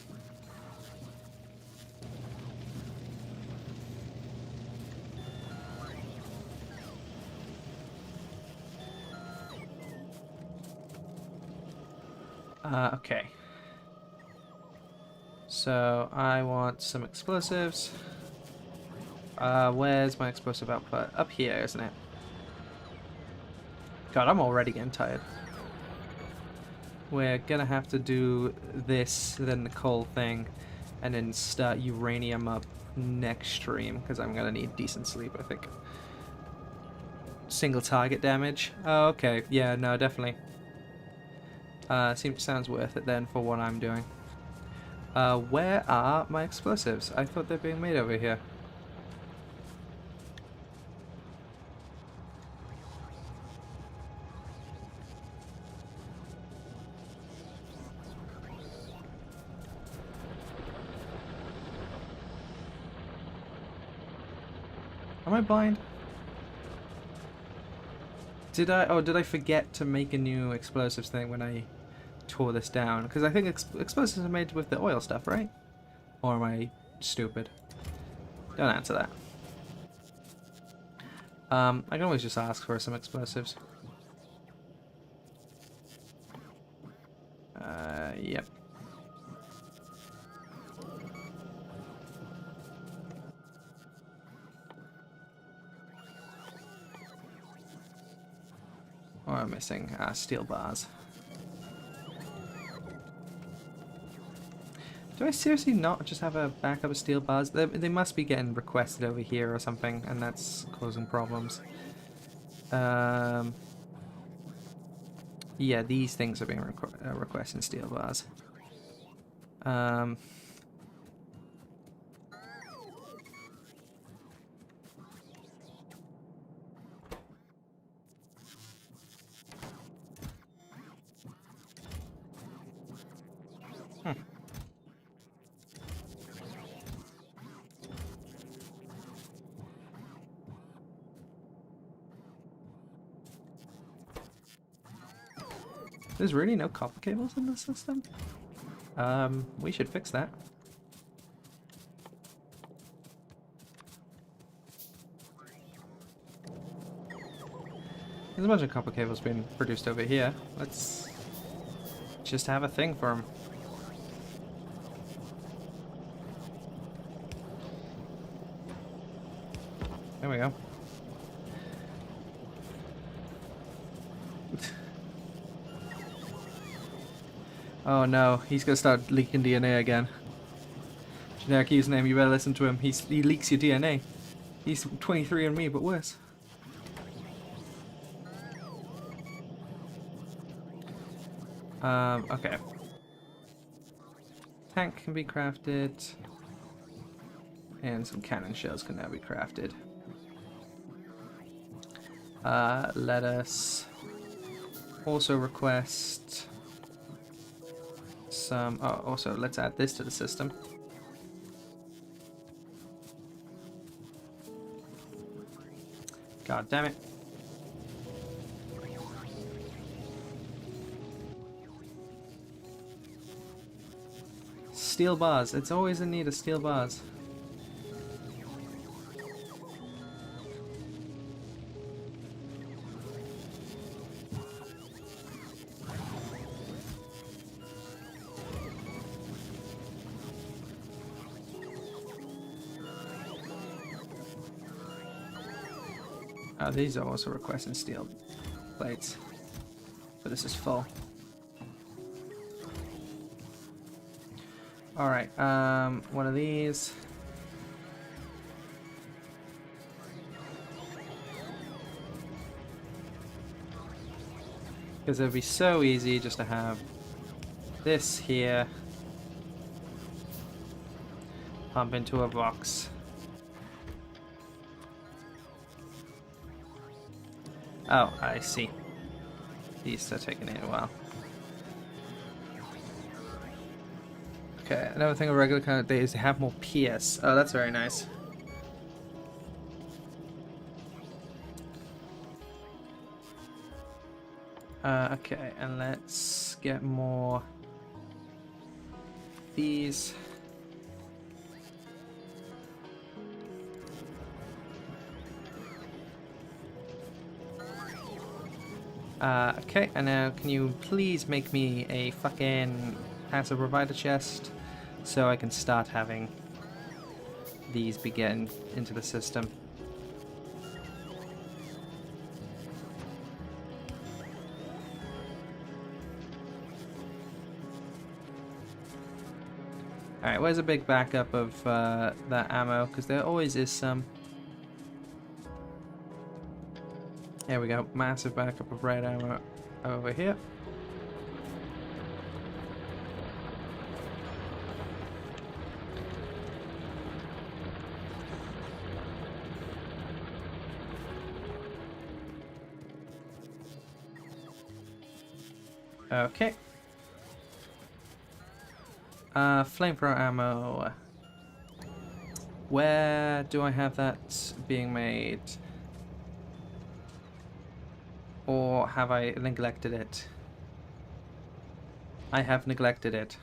Okay. So, I want some explosives. Where's my explosive output? Up here, isn't it? God, I'm already getting tired. We're gonna have to do this, then the coal thing, and then start uranium up next stream, because I'm gonna need decent sleep, I think. Single target damage. Oh, okay. Yeah, no, definitely. Sounds worth it then for what I'm doing. Where are my explosives? I thought they're being made over here. Am I blind? Did I forget to make a new explosives thing when I tore this down? Because I think explosives are made with the oil stuff, right? Or am I stupid? Don't answer that. I can always just ask for some explosives. Yep. Or I'm missing steel bars. Do I seriously not just have a backup of steel bars? They must be getting requested over here or something, and that's causing problems. Yeah, these things are being requesting steel bars. Hmm. There's really no copper cables in the system? We should fix that. There's a bunch of copper cables being produced over here. Let's just have a thing for them. There we go. Oh no, he's gonna start leaking DNA again. Generic username, you better listen to him. He leaks your DNA. He's 23andMe, but worse. Okay. Tank can be crafted. And some cannon shells can now be crafted. Let us also request some... Oh, also, let's add this to the system. God damn it. Steel bars. It's always in need of steel bars. These are also requesting steel plates, but this is full. Alright, one of these. Because it would be so easy just to have this here, pump into a box. Oh, I see. These are taking a while. Okay, another thing of regular kind of day is to have more PS. Oh, that's very nice. Okay, and let's get more these. Okay, and now can you please make me a fucking passive provider chest so I can start having these begin into the system. Alright, where's a big backup of that ammo? Because there always is some. There we go, massive backup of red ammo over here. Okay. Flamethrower ammo. Where do I have that being made? Or have I neglected it? I have neglected it.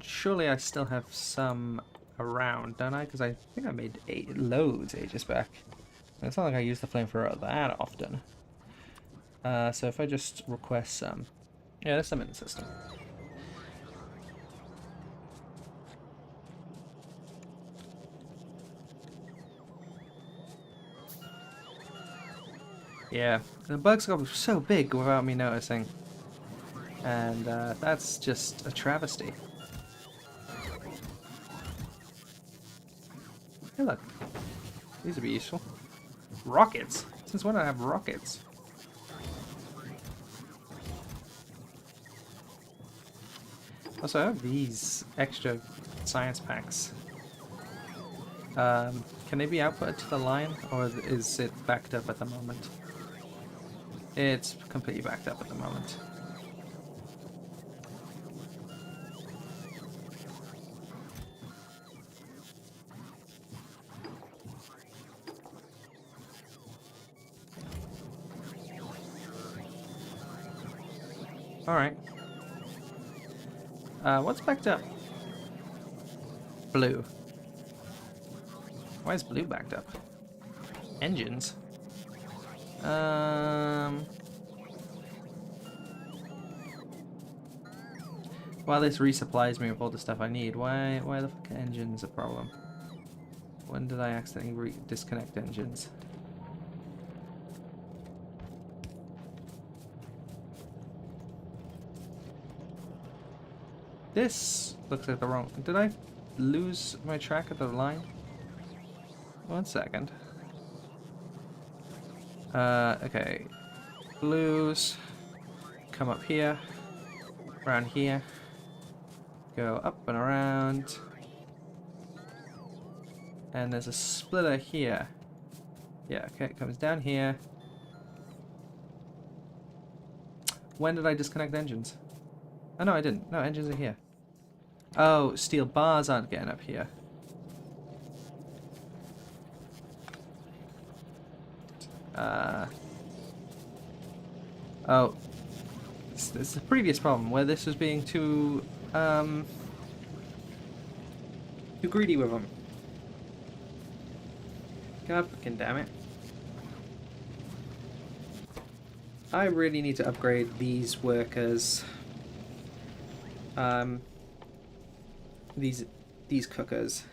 Surely I still have some around, don't I? Because I think I made loads ages back. It's not like I use the flamethrower that often. So if I just request some... Yeah, there's some in the system. Yeah, the bug scope was so big without me noticing. And that's just a travesty. Hey look, these would be useful. Rockets? Since when do I have rockets? Also, I have these extra science packs. Can they be outputted to the line, or is it backed up at the moment? It's completely backed up at the moment. Alright. What's backed up? Blue. Why is blue backed up? Engines? While this resupplies me with all the stuff I need, why the fuck are engines a problem? When did I accidentally disconnect engines? This looks like the wrong... Did I lose my track of the line? 1 second. Okay. Blues. Come up here. Around here. Go up and around. And there's a splitter here. Yeah, okay, it comes down here. When did I disconnect engines? Oh, no, I didn't. No, engines are here. Oh, steel bars aren't getting up here. Oh. It's the previous problem, where this was being too greedy with them. God fucking damn it. I really need to upgrade these workers. These cookers,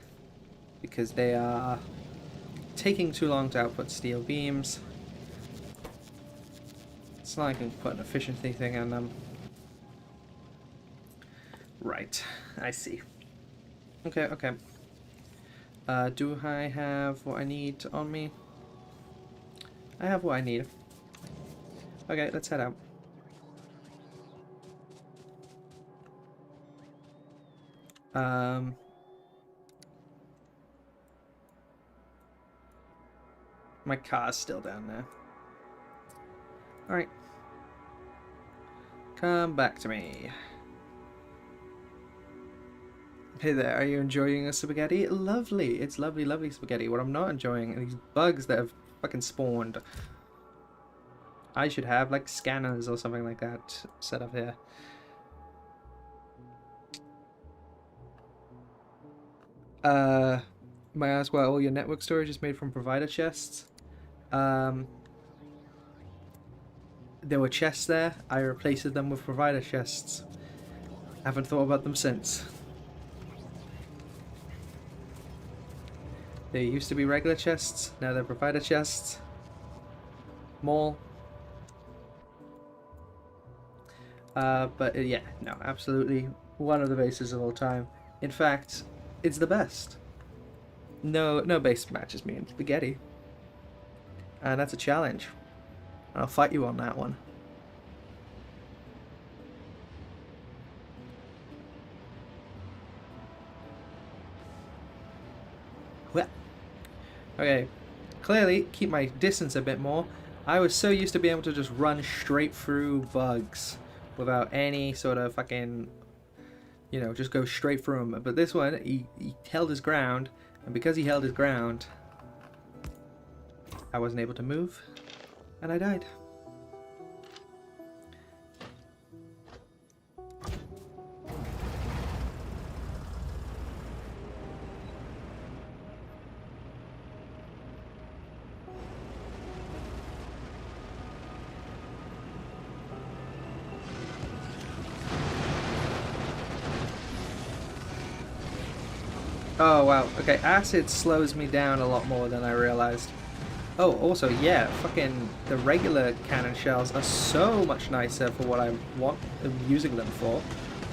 because they are taking too long to output steel beams. It's not like I can put an efficiency thing on them. Right, I see. Okay, okay. Do I have what I need on me? I have what I need. Okay, let's head out. My car's still down there. Alright. Come back to me. Hey there, are you enjoying a spaghetti? Lovely, it's lovely, lovely spaghetti. What I'm not enjoying are these bugs that have fucking spawned. I should have like scanners or something like that set up here. May I ask why all your network storage is made from provider chests? There were chests there. I replaced them with provider chests. Haven't thought about them since. They used to be regular chests. Now they're provider chests. Mall. But yeah, no, absolutely one of the bases of all time. In fact, it's the best. No base matches me in spaghetti. And that's a challenge. I'll fight you on that one. Okay, clearly keep my distance a bit more. I was so used to being able to just run straight through bugs without any sort of fucking, you know, just go straight through them. But this one, he held his ground, and because he held his ground, I wasn't able to move, and I died. Oh wow, okay, acid slows me down a lot more than I realized. Oh, also, yeah, fucking the regular cannon shells are so much nicer for what I want I'm using them for.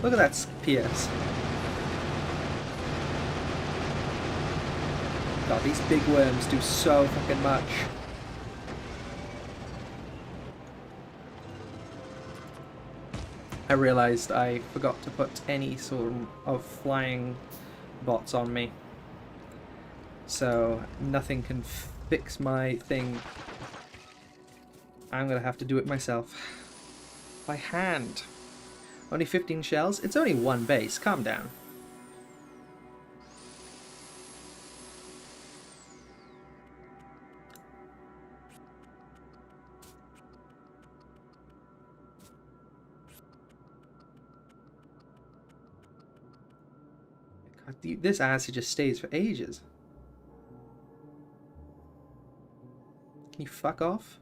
Look at that PS. God, these big worms do so fucking much. I realized I forgot to put any sort of flying bots on me, so nothing can fix my thing. I'm gonna have to do it myself by hand. Only 15 shells? It's only one base, calm down. God, this acid just stays for ages. Can you fuck off?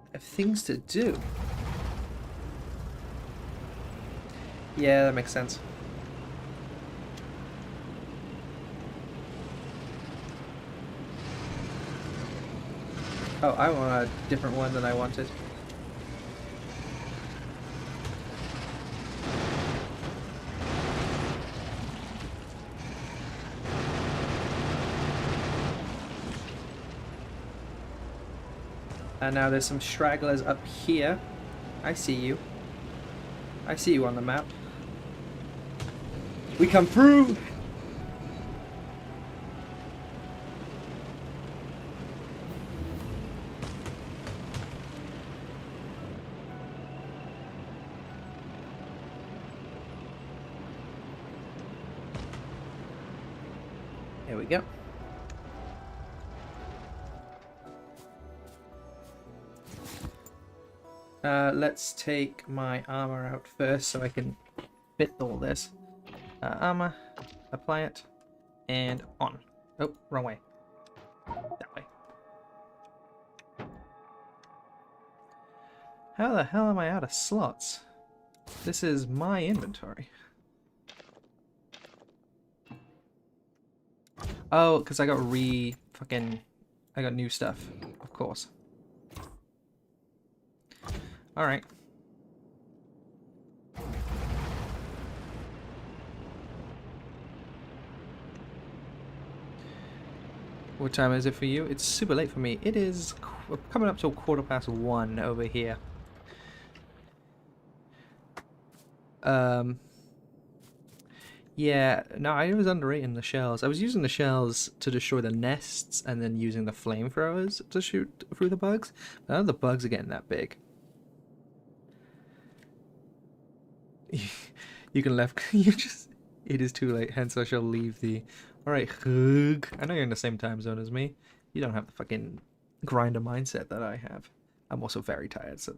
I have things to do. Yeah, that makes sense. Oh, I want a different one than I wanted. And now there's some stragglers up here. I see you. I see you on the map. We come through! Here we go. Let's take my armor out first so I can fit all this. Armor, apply it, and on. Oh, wrong way. That way. How the hell am I out of slots? This is my inventory. Oh, because I got I got new stuff, of course. Alright. What time is it for you? It's super late for me. It is coming up to 1:15 over here. Yeah, no, I was underrating the shells. I was using the shells to destroy the nests and then using the flamethrowers to shoot through the bugs. But now the bugs are getting that big. You can left. You just. It is too late, hence I shall leave the. Alright, Hug. I know you're in the same time zone as me. You don't have the fucking grinder mindset that I have. I'm also very tired, so.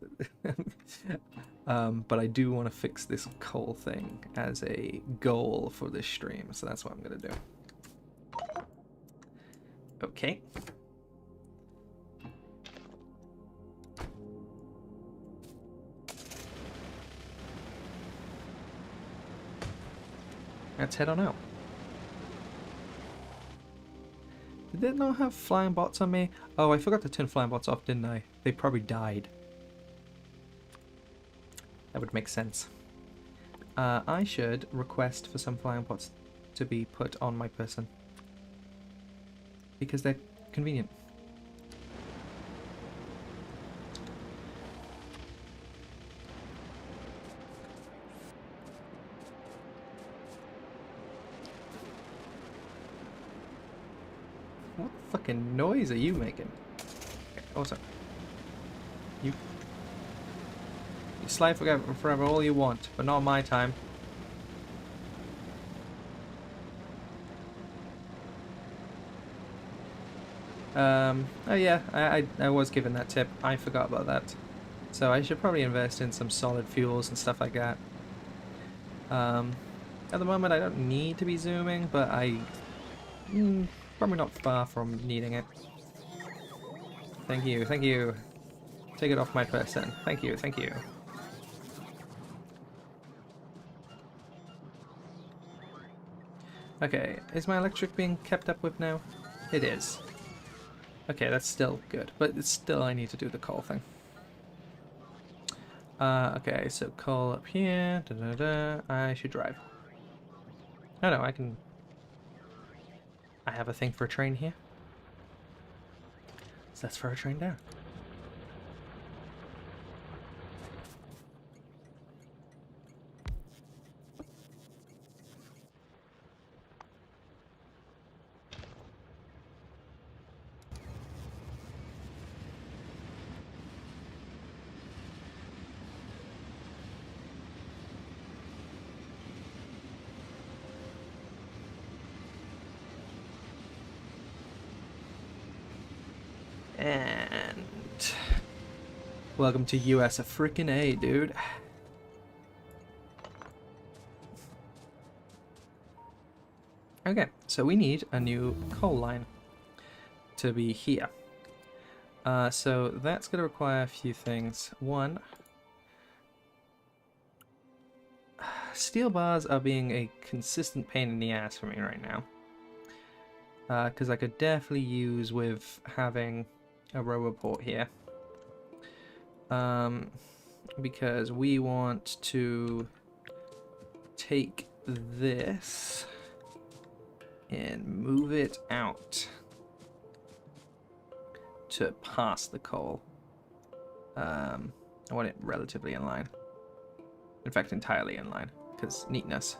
But I do want to fix this coal thing as a goal for this stream, so that's what I'm gonna do. Okay. Let's head on out. Did they not have flying bots on me? Oh, I forgot to turn flying bots off, didn't I? They probably died. That would make sense. I should request for some flying bots to be put on my person. Because they're convenient. What fucking noise are you making? Okay, also, you slide forever all you want, but not my time. Oh yeah, I was given that tip. I forgot about that. So I should probably invest in some solid fuels and stuff like that. At the moment I don't need to be zooming, but probably not far from needing it. Thank you, thank you. Take it off my person. Thank you, thank you. Okay, is my electric being kept up with now? It is. Okay, that's still good, but it's still I need to do the coal thing. Okay, so coal up here. Da, da, da. I should drive. No, no, I can. I have a thing for a train here. So that's for a train down. And welcome to US a frickin' A, dude. Okay, so we need a new coal line to be here. So that's going to require a few things. One, steel bars are being a consistent pain in the ass for me right now. Because I could definitely use with having a roboport here. Because we want to take this and move it out to pass the coal. I want it relatively in line. In fact, entirely in line, because neatness.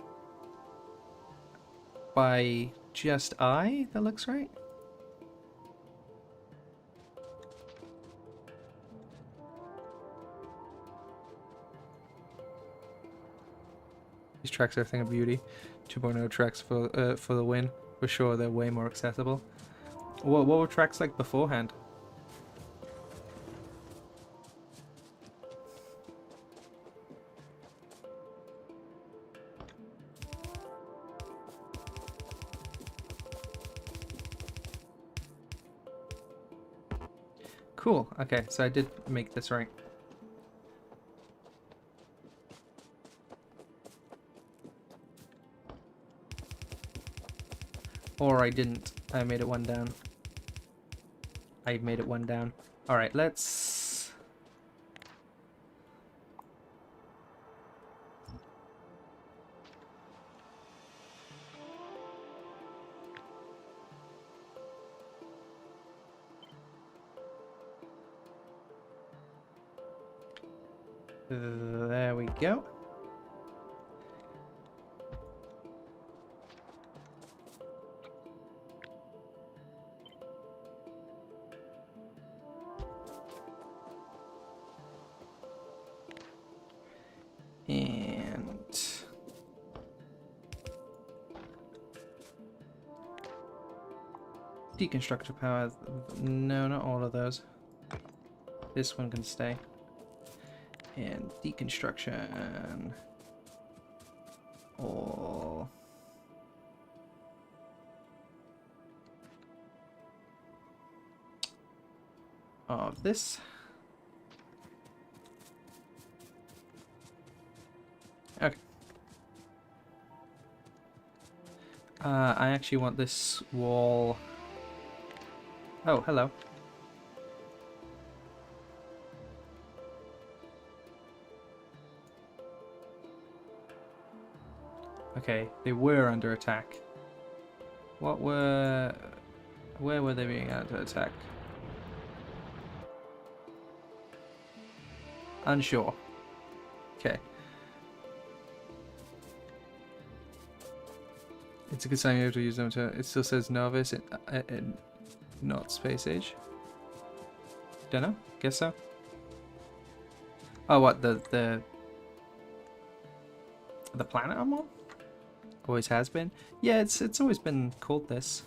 By just eye, that looks right. These tracks are a thing of beauty. 2.0 tracks for the win. For sure, they're way more accessible. What were tracks like beforehand? Cool. Okay, so I did make this right. Or I didn't. I made it one down. I made it one down. Alright, let's... There we go. Deconstructor power. No, not all of those. This one can stay. And deconstruction. All. Of this. Okay. I actually want this wall. Oh, hello. Okay, they were under attack. What were... Where were they being under attack? Unsure. Okay. It's a good sign you have to use them to... It still says novice and not space age. Don't know. Guess so. Oh, what? The planet I'm on? Always has been? Yeah, it's always been called this.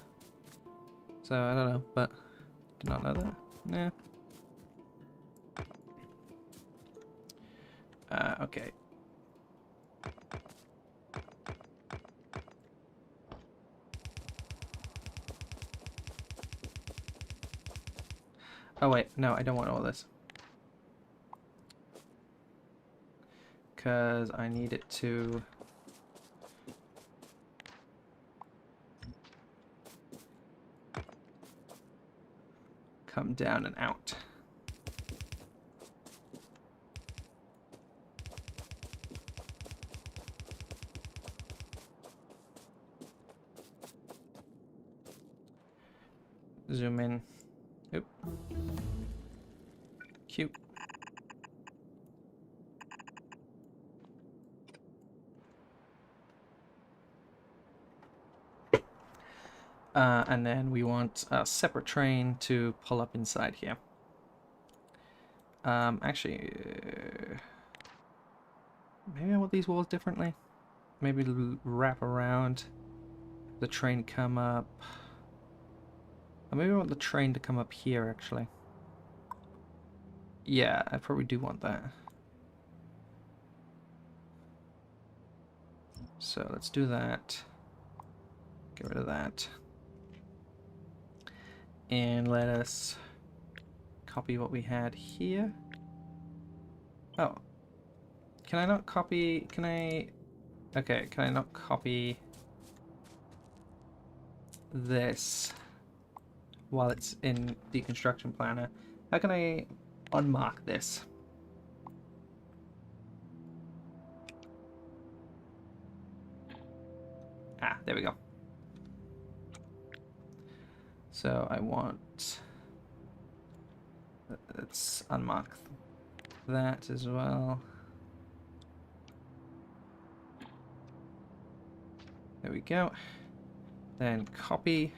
So, I don't know, but... Did not know that. Nah. Okay. Oh wait, no, I don't want all this. Because I need it to... come down and out. Zoom in. Oop. Cute. And then we want a separate train to pull up inside here. Actually, maybe I want these walls differently. Maybe wrap around the train come up. Or maybe I want the train to come up here, actually. Yeah, I probably do want that. So let's do that. Get rid of that. And let us copy what we had here. Oh. Can I not copy... Can I... Okay, can I not copy this while it's in Deconstruction Planner? How can I unmark this? Ah, there we go. So I want... Let's unmark that as well. There we go. Then copy.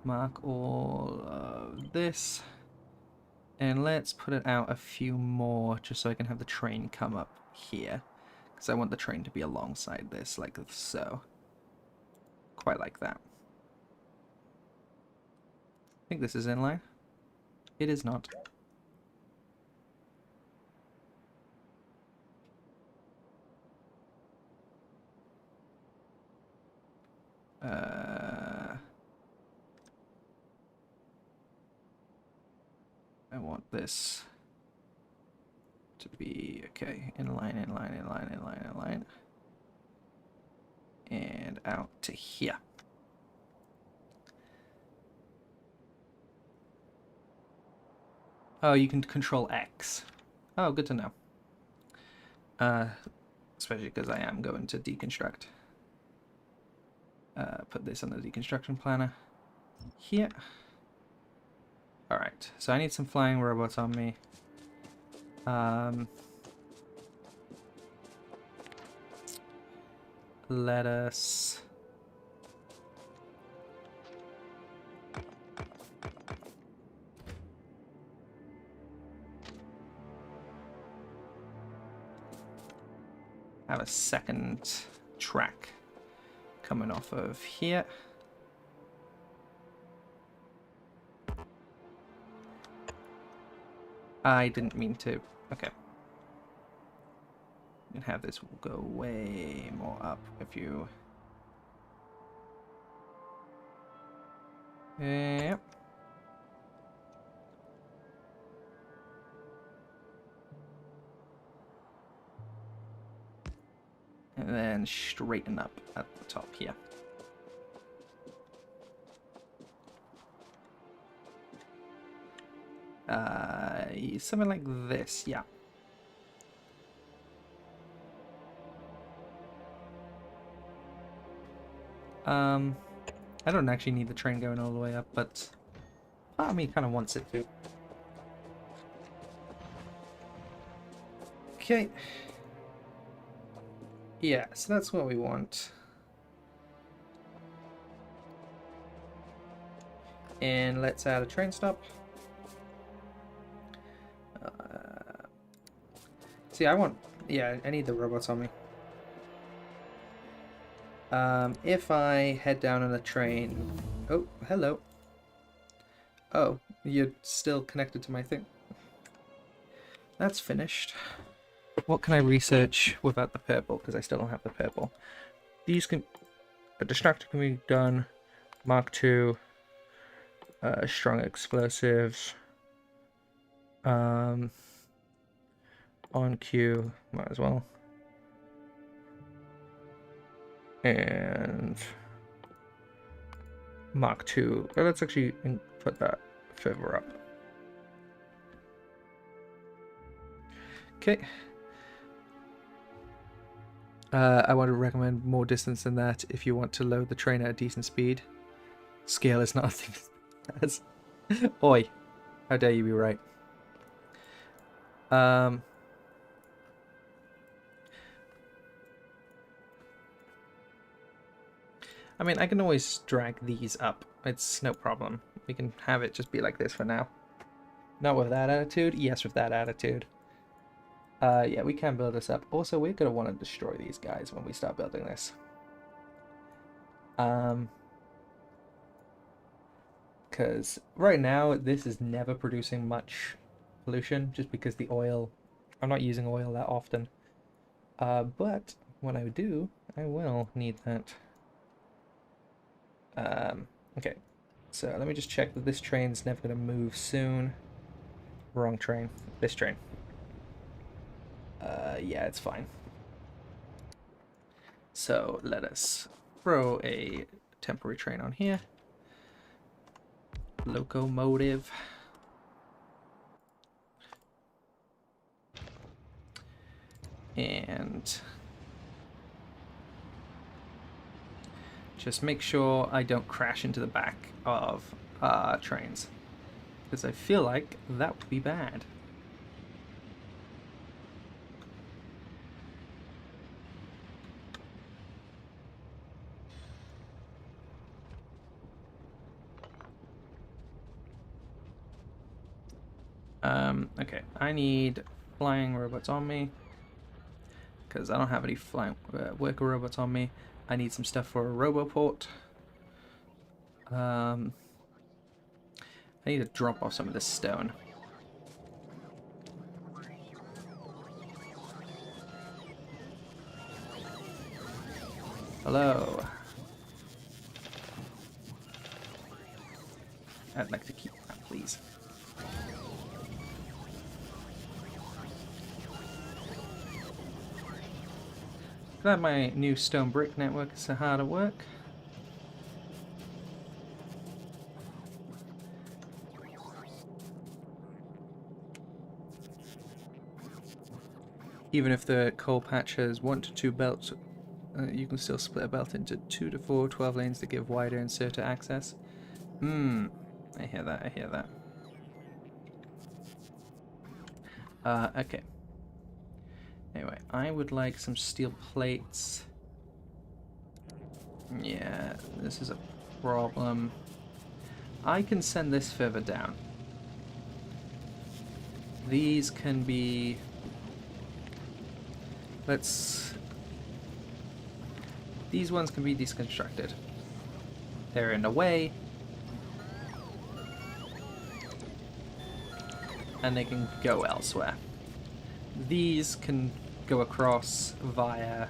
Mark all of this. And let's put it out a few more just so I can have the train come up here. Because I want the train to be alongside this, like so. Quite like that. I think this is in line. It is not. I want this to be, okay, in line, in line, in line, in line, in line. And out to here. Oh, you can control X. Oh, good to know. Especially because I am going to deconstruct. Put this on the deconstruction planner. Here. Alright, so I need some flying robots on me. Let us... have a second track coming off of here. I didn't mean to. Okay. You can have this go way more up if you... Yep. And then straighten up at the top here. Something like this, yeah. I don't actually need the train going all the way up, but part of me kind of wants it to. Okay. Yeah, so that's what we want. And let's add a train stop. See, yeah, I need the robots on me. If I head down on a train... Oh, hello. Oh, you're still connected to my thing. That's finished. What can I research without the purple? Because I still don't have the purple. These can... A distractor can be done. Mark II. Strong explosives. On cue. Might as well. And... Mark II. Oh, let's actually put that further up. Okay. I want to recommend more distance than that if you want to load the train at a decent speed. Scale is not a thing. As oi, how dare you be right? I mean, I can always drag these up. It's no problem. We can have it just be like this for now. Not with that attitude. Yes, with that attitude. Yeah, we can build this up. Also, we're going to want to destroy these guys when we start building this. Because right now, this is never producing much pollution, just because the oil... I'm not using oil that often. But when I do, I will need that. Okay, so let me just check that this train's never going to move soon. Wrong train. This train. Yeah, it's fine. So let us throw a temporary train on here. Locomotive. And just make sure I don't crash into the back of trains, because I feel like that would be bad. Okay, I need flying robots on me, because I don't have any flying worker robots on me. I need some stuff for a roboport. I need to drop off some of this stone. Hello. I'd like to keep that, please. Glad my new stone brick network is so hard at work. Even if the coal patch has 1 to 2 belts, you can still split a belt into 2 to 4 12 lanes to give wider inserter access. I hear that, I hear that. Okay. Anyway, I would like some steel plates. Yeah, this is a problem. I can send this further down. These can be... These ones can be deconstructed. They're in the way. and they can go elsewhere. These can go across via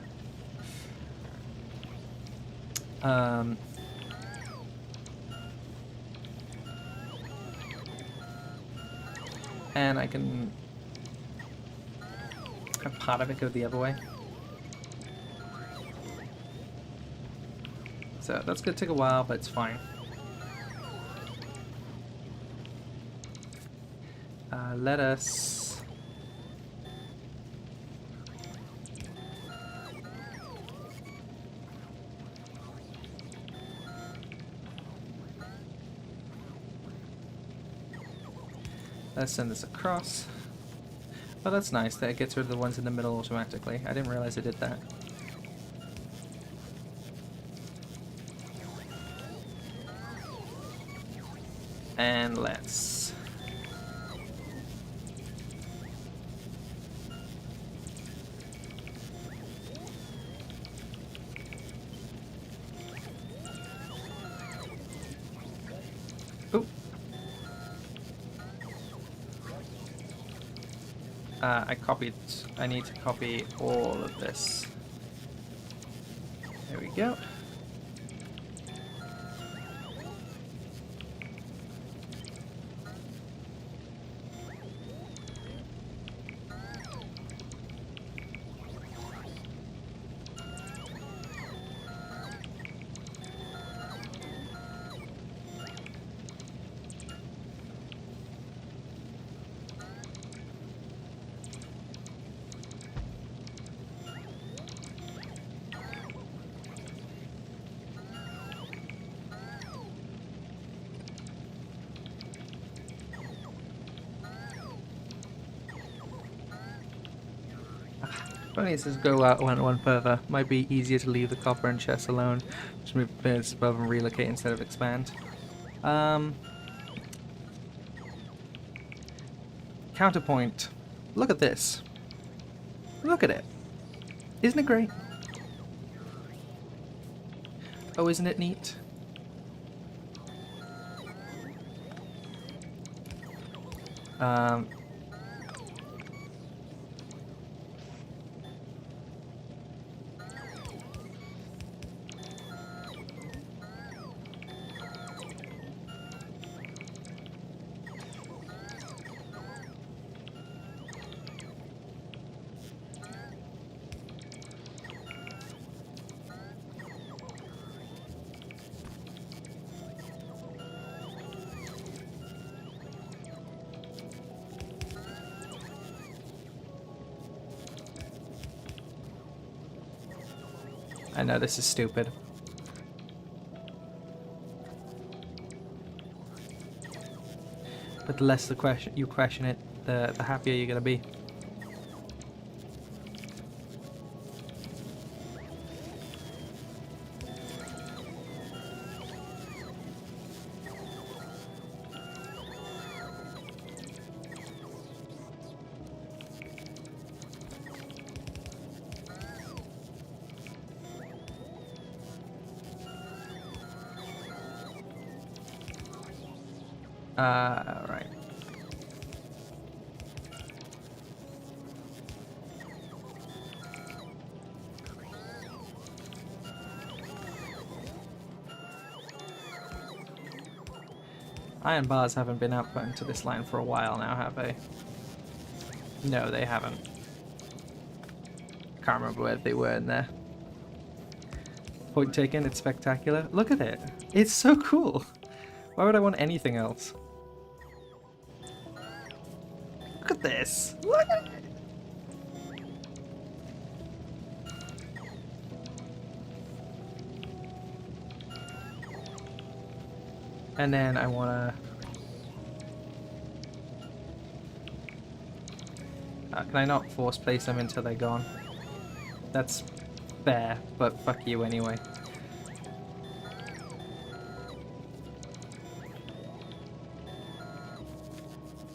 and I can have part of it go the other way. So that's gonna take a while, but it's fine. Let us let's send this across. Oh, that's nice. That gets rid of the ones in the middle automatically. I didn't realize it did that. And let's oop. I need to copy all of this. There we go. Funny it says go out one further. Might be easier to leave the copper and chests alone. Just move bits above and relocate instead of expand. Counterpoint. Look at this. Look at it. Isn't it great? Oh, isn't it neat? I know this is stupid. But the less you question it, the happier you're gonna be. Right. Iron bars haven't been output into this line for a while now, have they? No, they haven't. Can't remember where they were in there. Point taken, it's spectacular. Look at it. It's so cool. Why would I want anything else? Look at this. Look at it. And then I want to... can I not force place them until they're gone? That's fair, but fuck you anyway.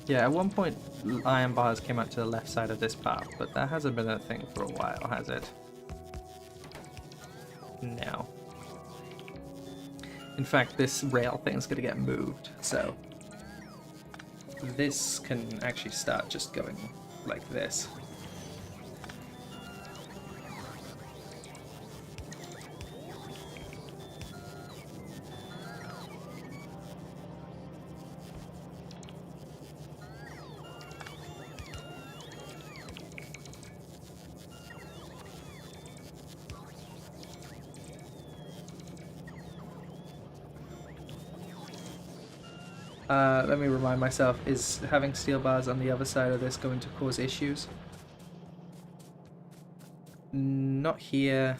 Yeah, at one point iron bars came out to the left side of this path, but that hasn't been a thing for a while, has it? No. In fact, this rail thing's gonna get moved, so... this can actually start just going like this. Let me remind myself, is having steel bars on the other side of this going to cause issues? Not here.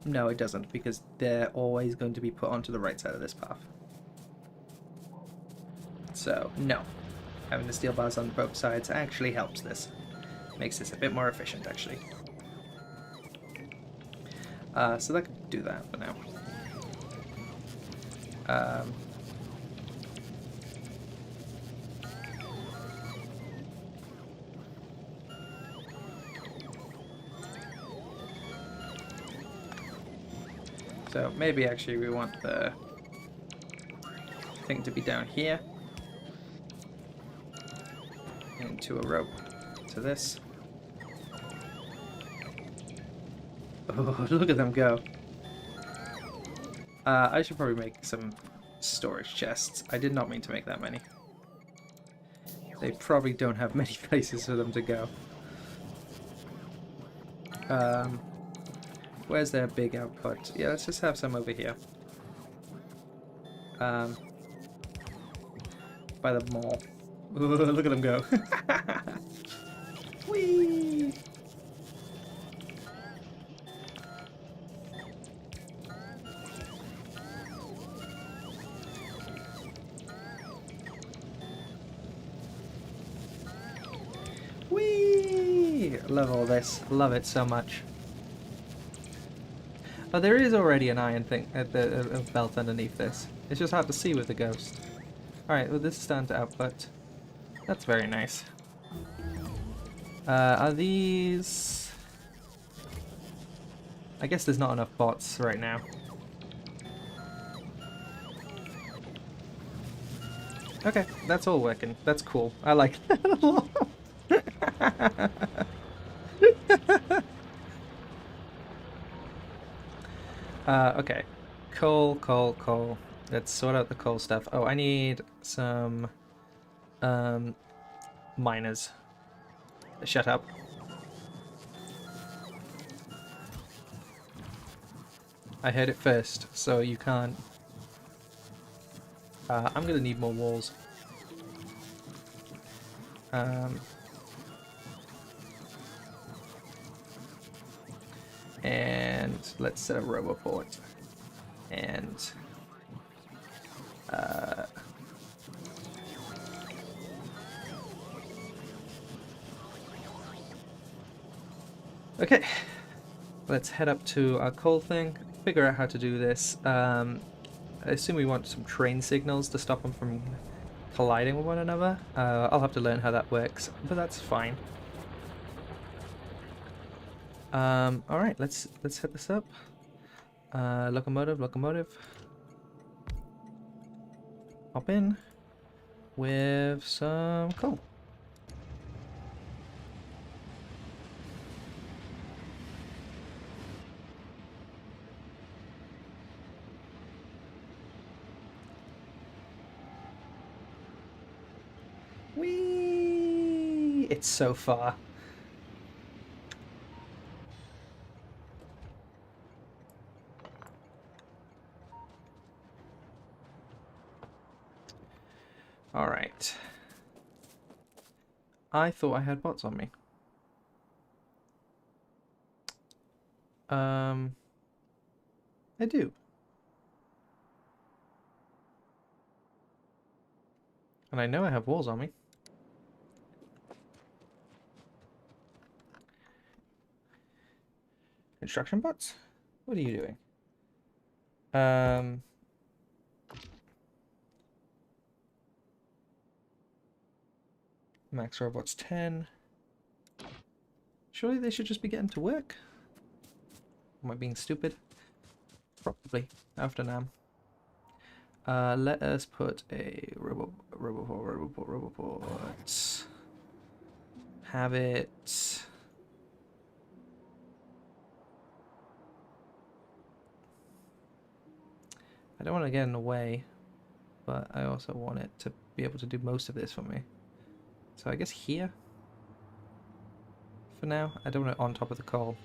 No, it doesn't, because they're always going to be put onto the right side of this path. So, no. Having the steel bars on both sides actually helps this. Makes this a bit more efficient, actually. So that could do that for now. So maybe actually we want the thing to be down here. Into a rope to this. Oh, look at them go. I should probably make some storage chests. I did not mean to make that many. They probably don't have many places for them to go. Where's their big output? Yeah, let's just have some over here. By the mall. Ooh, look at them go. Whee! Whee! Love all this. Love it so much. Oh, there is already an iron thing at a belt underneath this. It's just hard to see with the ghost. Alright, well this is down to output. That's very nice. Are these... I guess there's not enough bots right now. Okay, that's all working. That's cool. I like that a lot. Okay. Coal, coal, coal. Let's sort out the coal stuff. Oh, I need some miners. Shut up. I heard it first, so you can't. I'm gonna need more walls. And let's set a roboport. And okay, let's head up to our coal thing, figure out how to do this. I assume we want some train signals to stop them from colliding with one another. I'll have to learn how that works, but that's fine. Alright, let's hit this up. Locomotive. Hop in with some coal. Whee! It's so far. Alright. I thought I had bots on me. I do. And I know I have walls on me. Construction bots? What are you doing? Max robots 10. Surely they should just be getting to work? Am I being stupid? Probably. After Nam. Let us put a roboport. Have it. I don't want to get in the way, but I also want it to be able to do most of this for me. So I guess here for now. I don't want it on top of the coal.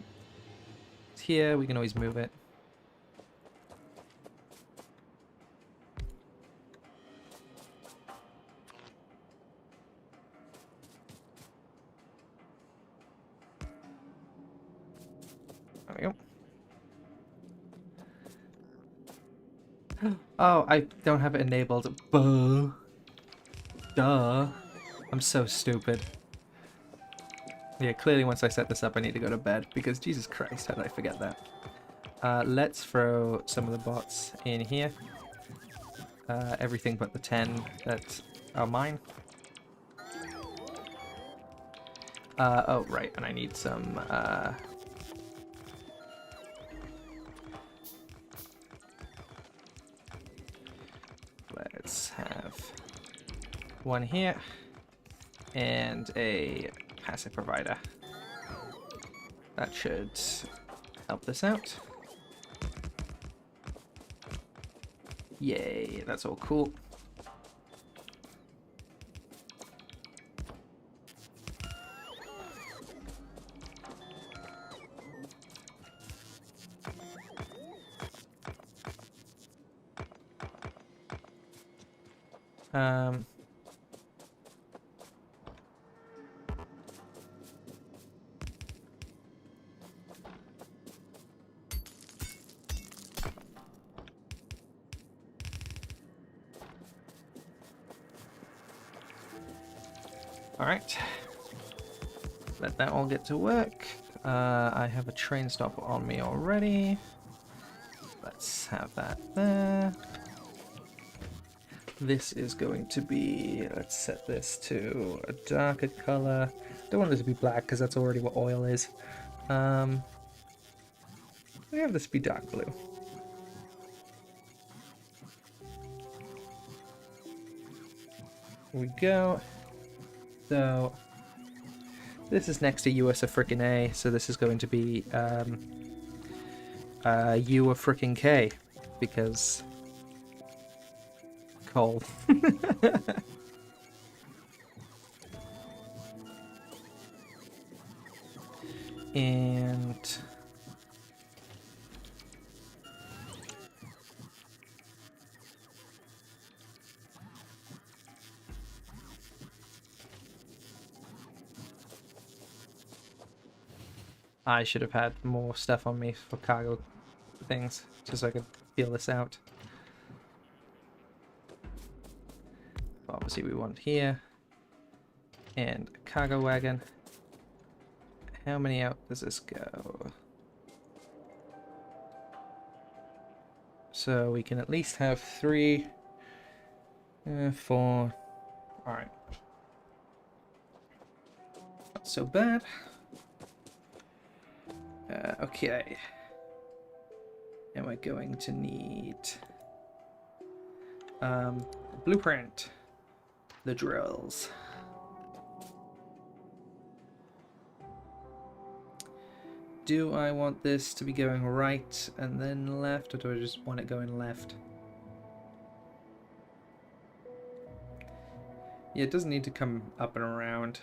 It's here, we can always move it. There we go. Oh, I don't have it enabled. Duh. I'm so stupid. Yeah, clearly once I set this up I need to go to bed, because Jesus Christ, how did I forget that? Let's throw some of the bots in here. Everything but the 10 that are mine. Oh, right, and I need some, let's have one here, and a passive provider. That should help this out. Yay, that's all cool. Alright, let that all get to work. I have a train stop on me already. Let's have that there. This is going to be, let's set this to a darker color. Don't want this to be black because that's already what oil is. We have this be dark blue. Here we go. So this is next to US of frickin' A, so this is going to be U of frickin' K, because coal. And I should have had more stuff on me for cargo things, just so I could feel this out. Obviously we want here, and a cargo wagon. How many out does this go? So we can at least have 3, 4. Alright. Not so bad. Okay. And we're going to need blueprint, the drills. Do I want this to be going right and then left, or do I just want it going left? Yeah, it doesn't need to come up and around.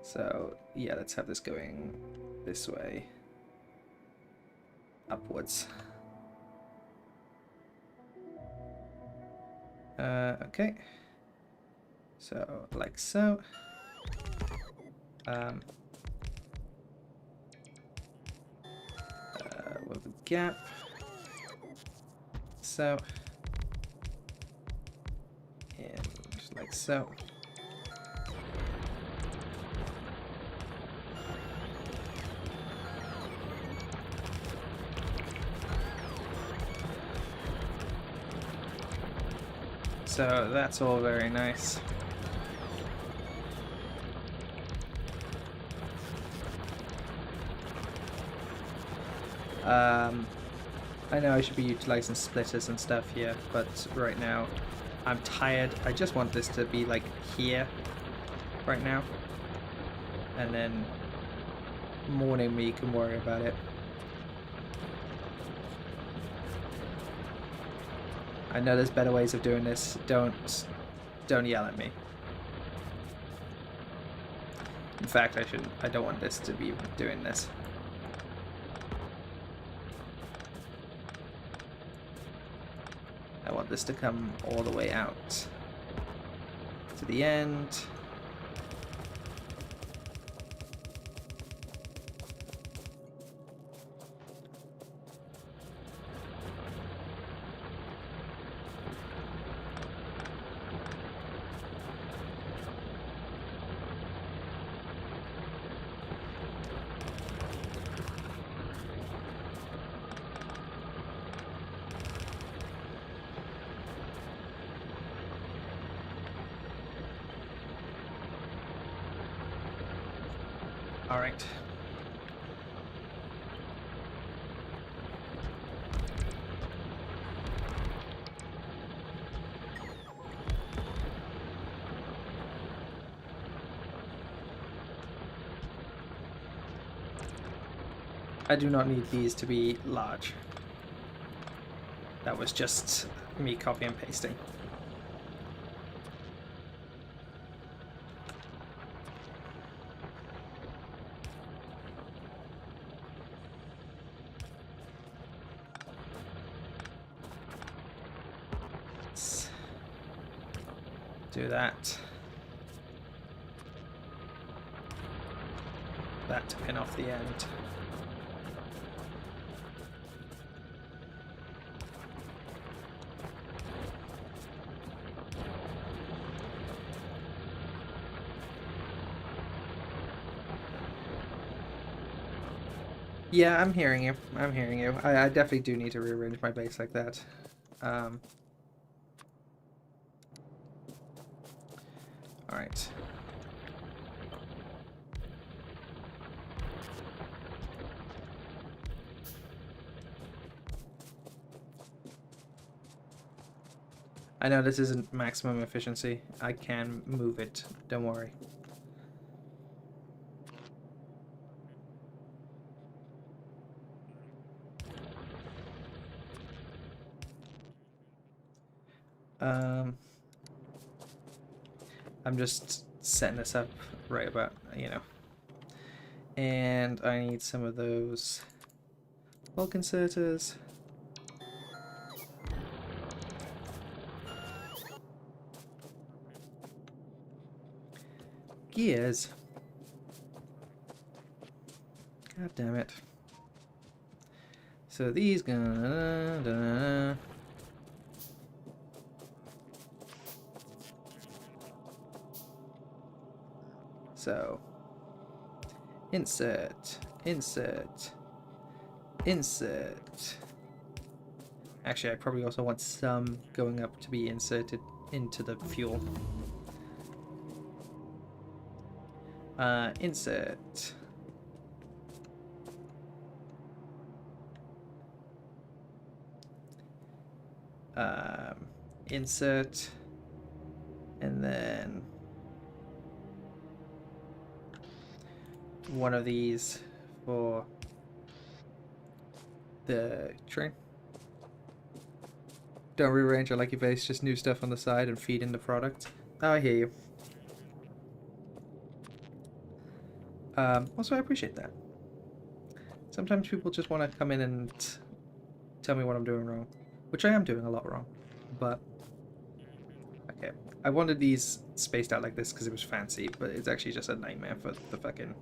So, yeah, let's have this going this way. Upwards. Okay. So, like so. With a gap. So. And like so. So that's all very nice. I know I should be utilizing splitters and stuff here, but right now I'm tired. I just want this to be like here right now. And then morning we can worry about it. I know there's better ways of doing this. Don't yell at me. In fact, I don't want this to be doing this. I want this to come all the way out to the end. All right. I do not need these to be large. That was just me copy and pasting. Let's do that. That to pin off the end. Yeah, I'm hearing you. I'm hearing you. I definitely do need to rearrange my base like that. Alright. I know this isn't maximum efficiency. I can move it. Don't worry. I'm just setting this up right about, you know. And I need some of those bulk inserters. Gears. God damn it. So these gonna... So, insert, insert, insert. Actually, I probably also want some going up to be inserted into the fuel. Insert. Insert. And then one of these for the train. Don't rearrange, I like your base, just new stuff on the side and feed in the product. Oh, I hear you. Also, I appreciate that. Sometimes people just want to come in and tell me what I'm doing wrong, which I am doing a lot wrong, but okay. I wanted these spaced out like this because it was fancy, but it's actually just a nightmare for the fucking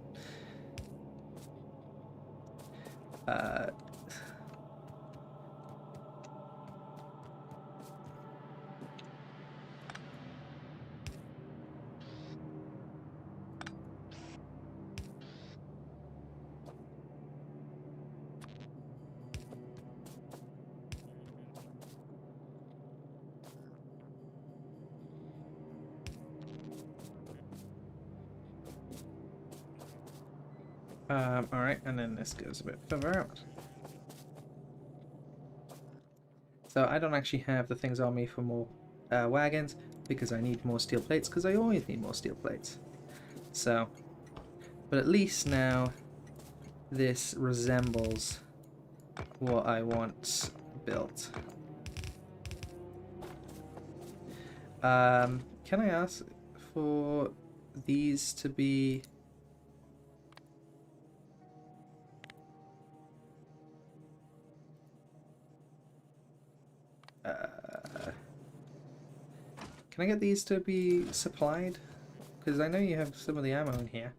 alright, and then this goes a bit further out. So I don't actually have the things on me for more wagons because I need more steel plates because I always need more steel plates. So, but at least now this resembles what I want built. Can I ask for these to be... can I get these to be supplied? Because I know you have some of the ammo in here.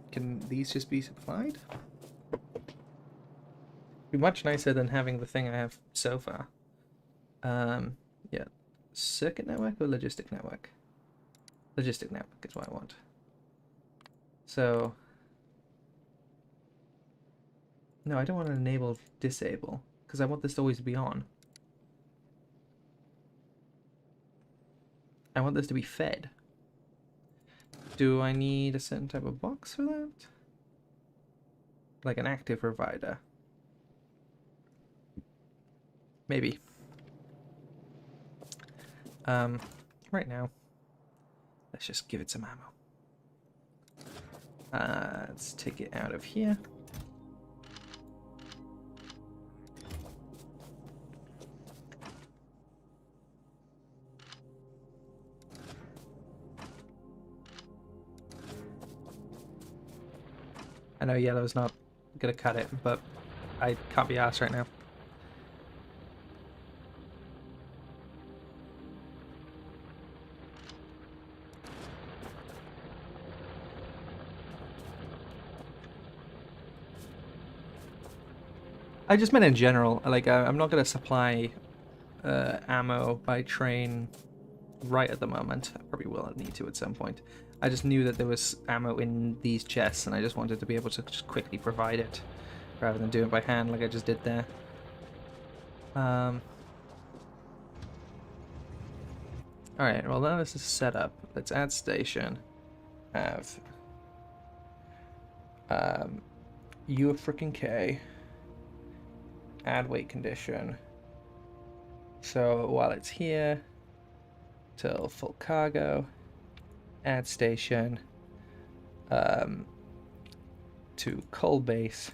Can these just be supplied? Be much nicer than having the thing I have so far. Yeah. Circuit network or logistic network? Logistic network is what I want. So... no, I don't want to enable disable, because I want this to always be on. I want this to be fed. Do I need a certain type of box for that? Like an active provider? Maybe. Right now, let's just give it some ammo. Let's take it out of here. I know yellow's not gonna cut it, but I can't be arsed right now. I just meant in general, like I'm not gonna supply ammo by train right at the moment. I probably will need to at some point. I just knew that there was ammo in these chests and I just wanted to be able to just quickly provide it rather than doing it by hand like I just did there. Alright, well now this is set up. Let's add station. Have U of frickin' K. Add weight condition. So while it's here, till full cargo, add station to coal base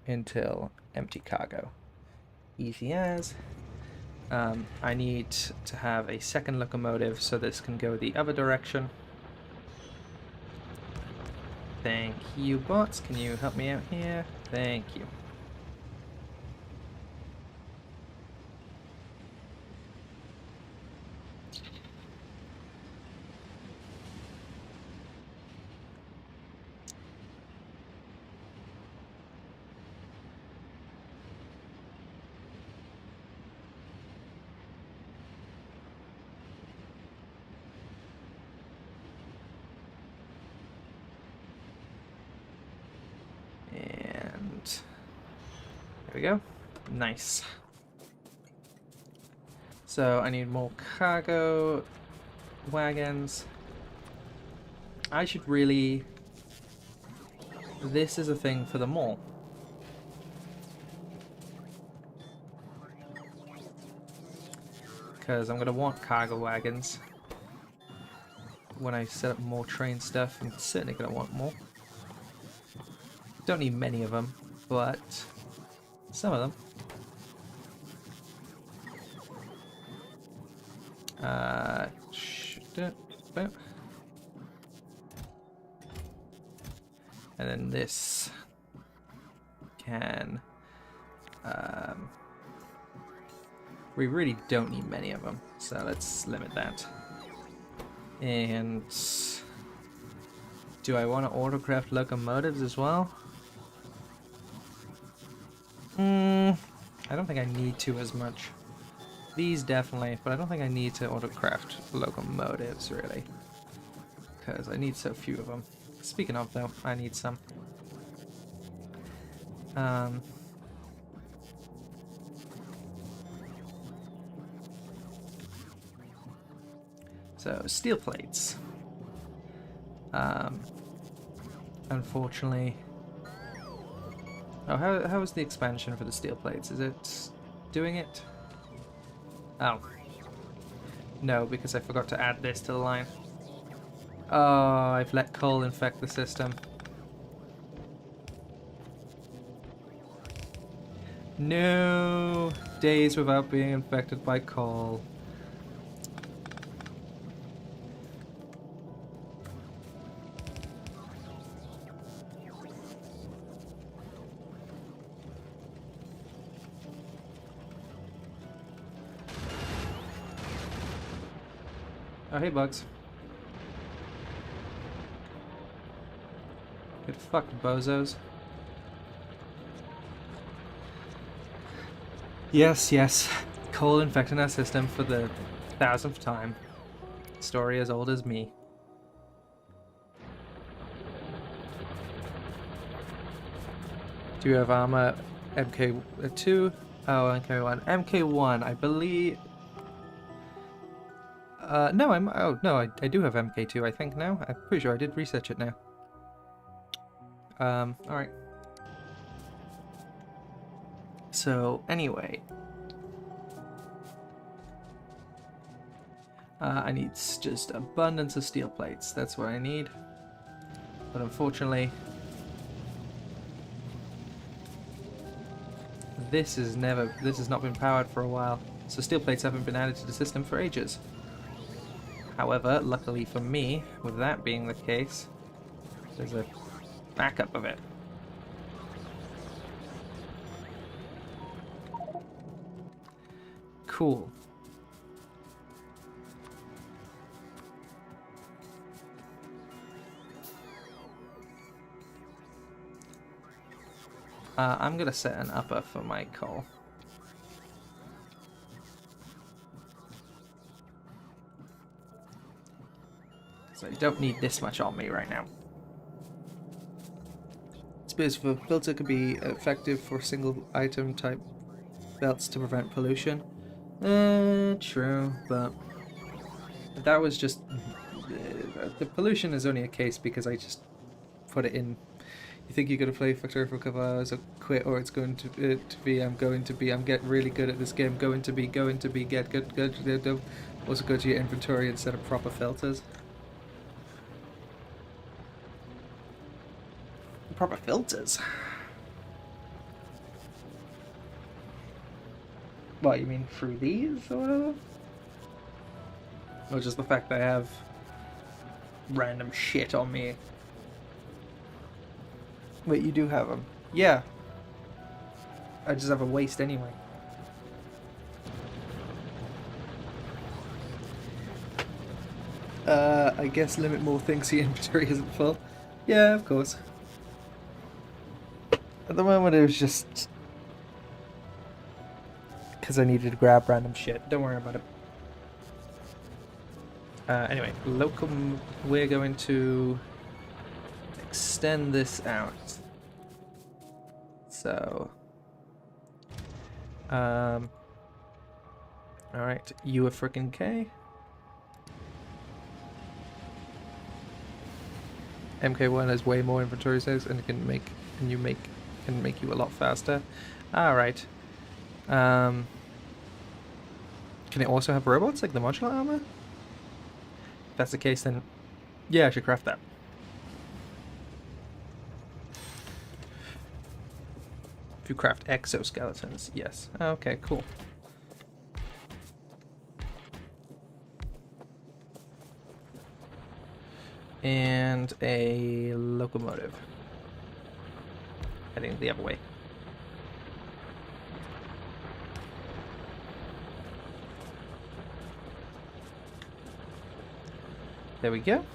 until empty cargo. Easy as. I need to have a second locomotive so this can go the other direction. Thank you, bots. Can you help me out here? Thank you. There we go. Nice. So I need more cargo wagons. I should really... this is a thing for the mall. Because I'm going to want cargo wagons when I set up more train stuff. I'm certainly going to want more. Don't need many of them, but some of them. And then this can... we really don't need many of them, so let's limit that. And do I want to autocraft locomotives as well? I don't think I need to as much. These definitely, but I don't think I need to autocraft locomotives really, because I need so few of them. Speaking of though, I need some. So steel plates. Unfortunately. Oh, how is the expansion for the steel plates? Is it doing it? Oh. No, because I forgot to add this to the line. Oh, I've let coal infect the system. No! Days without being infected by coal. Oh, hey, bugs. Get fucked, bozos. Yes, yes. Coal infecting our system for the 1000th time. Story as old as me. Do you have armor? MK2? Oh, MK1. MK1, I believe... no, I do have MK2, I think, now. I'm pretty sure I did research it now. Alright. So, anyway. I need just abundance of steel plates. That's what I need. But unfortunately... This has not been powered for a while. So steel plates haven't been added to the system for ages. However, luckily for me, with that being the case, there's a backup of it. Cool. I'm gonna set an upper for my coal. So I don't need this much on me right now. Space for filter could be effective for single item type belts to prevent pollution. True, but that was just... the pollution is only a case because I just put it in. You think you're going to play Factorio for a couple hours or quit, or it's going to be, I'm getting really good at this game, get good. Also go to your inventory and set up proper filters. Proper filters? What, you mean through these or whatever? Or just the fact that I have random shit on me? Wait, you do have them? Yeah. I just have a waste anyway. I guess limit more things so your inventory isn't full. Yeah, of course. At the moment it was just... because I needed to grab random shit. Don't worry about it. Anyway, we're going to extend this out. So... alright, you a frickin' K. MK1 has way more inventory space and can make you a lot faster. Alright. Can it also have robots like the modular armor? If that's the case, then yeah, I should craft that. If you craft exoskeletons, yes. Okay, cool. And a locomotive. Heading the other way. There we go.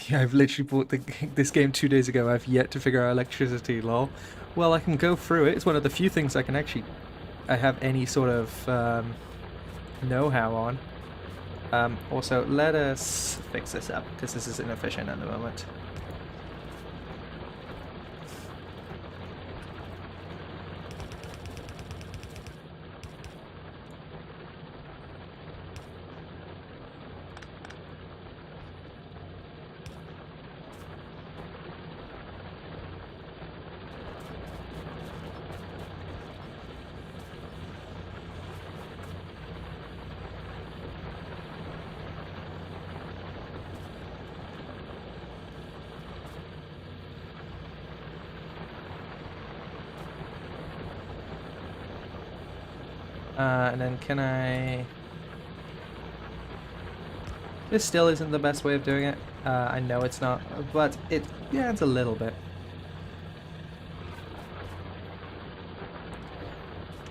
Yeah, I've literally bought this game 2 days ago. I've yet to figure out electricity, lol. Well, I can go through it. It's one of the few things I have any sort of know-how on. Also, let us fix this up, because this is inefficient at the moment. And then can I... This still isn't the best way of doing it. I know it's not, but it adds a little bit.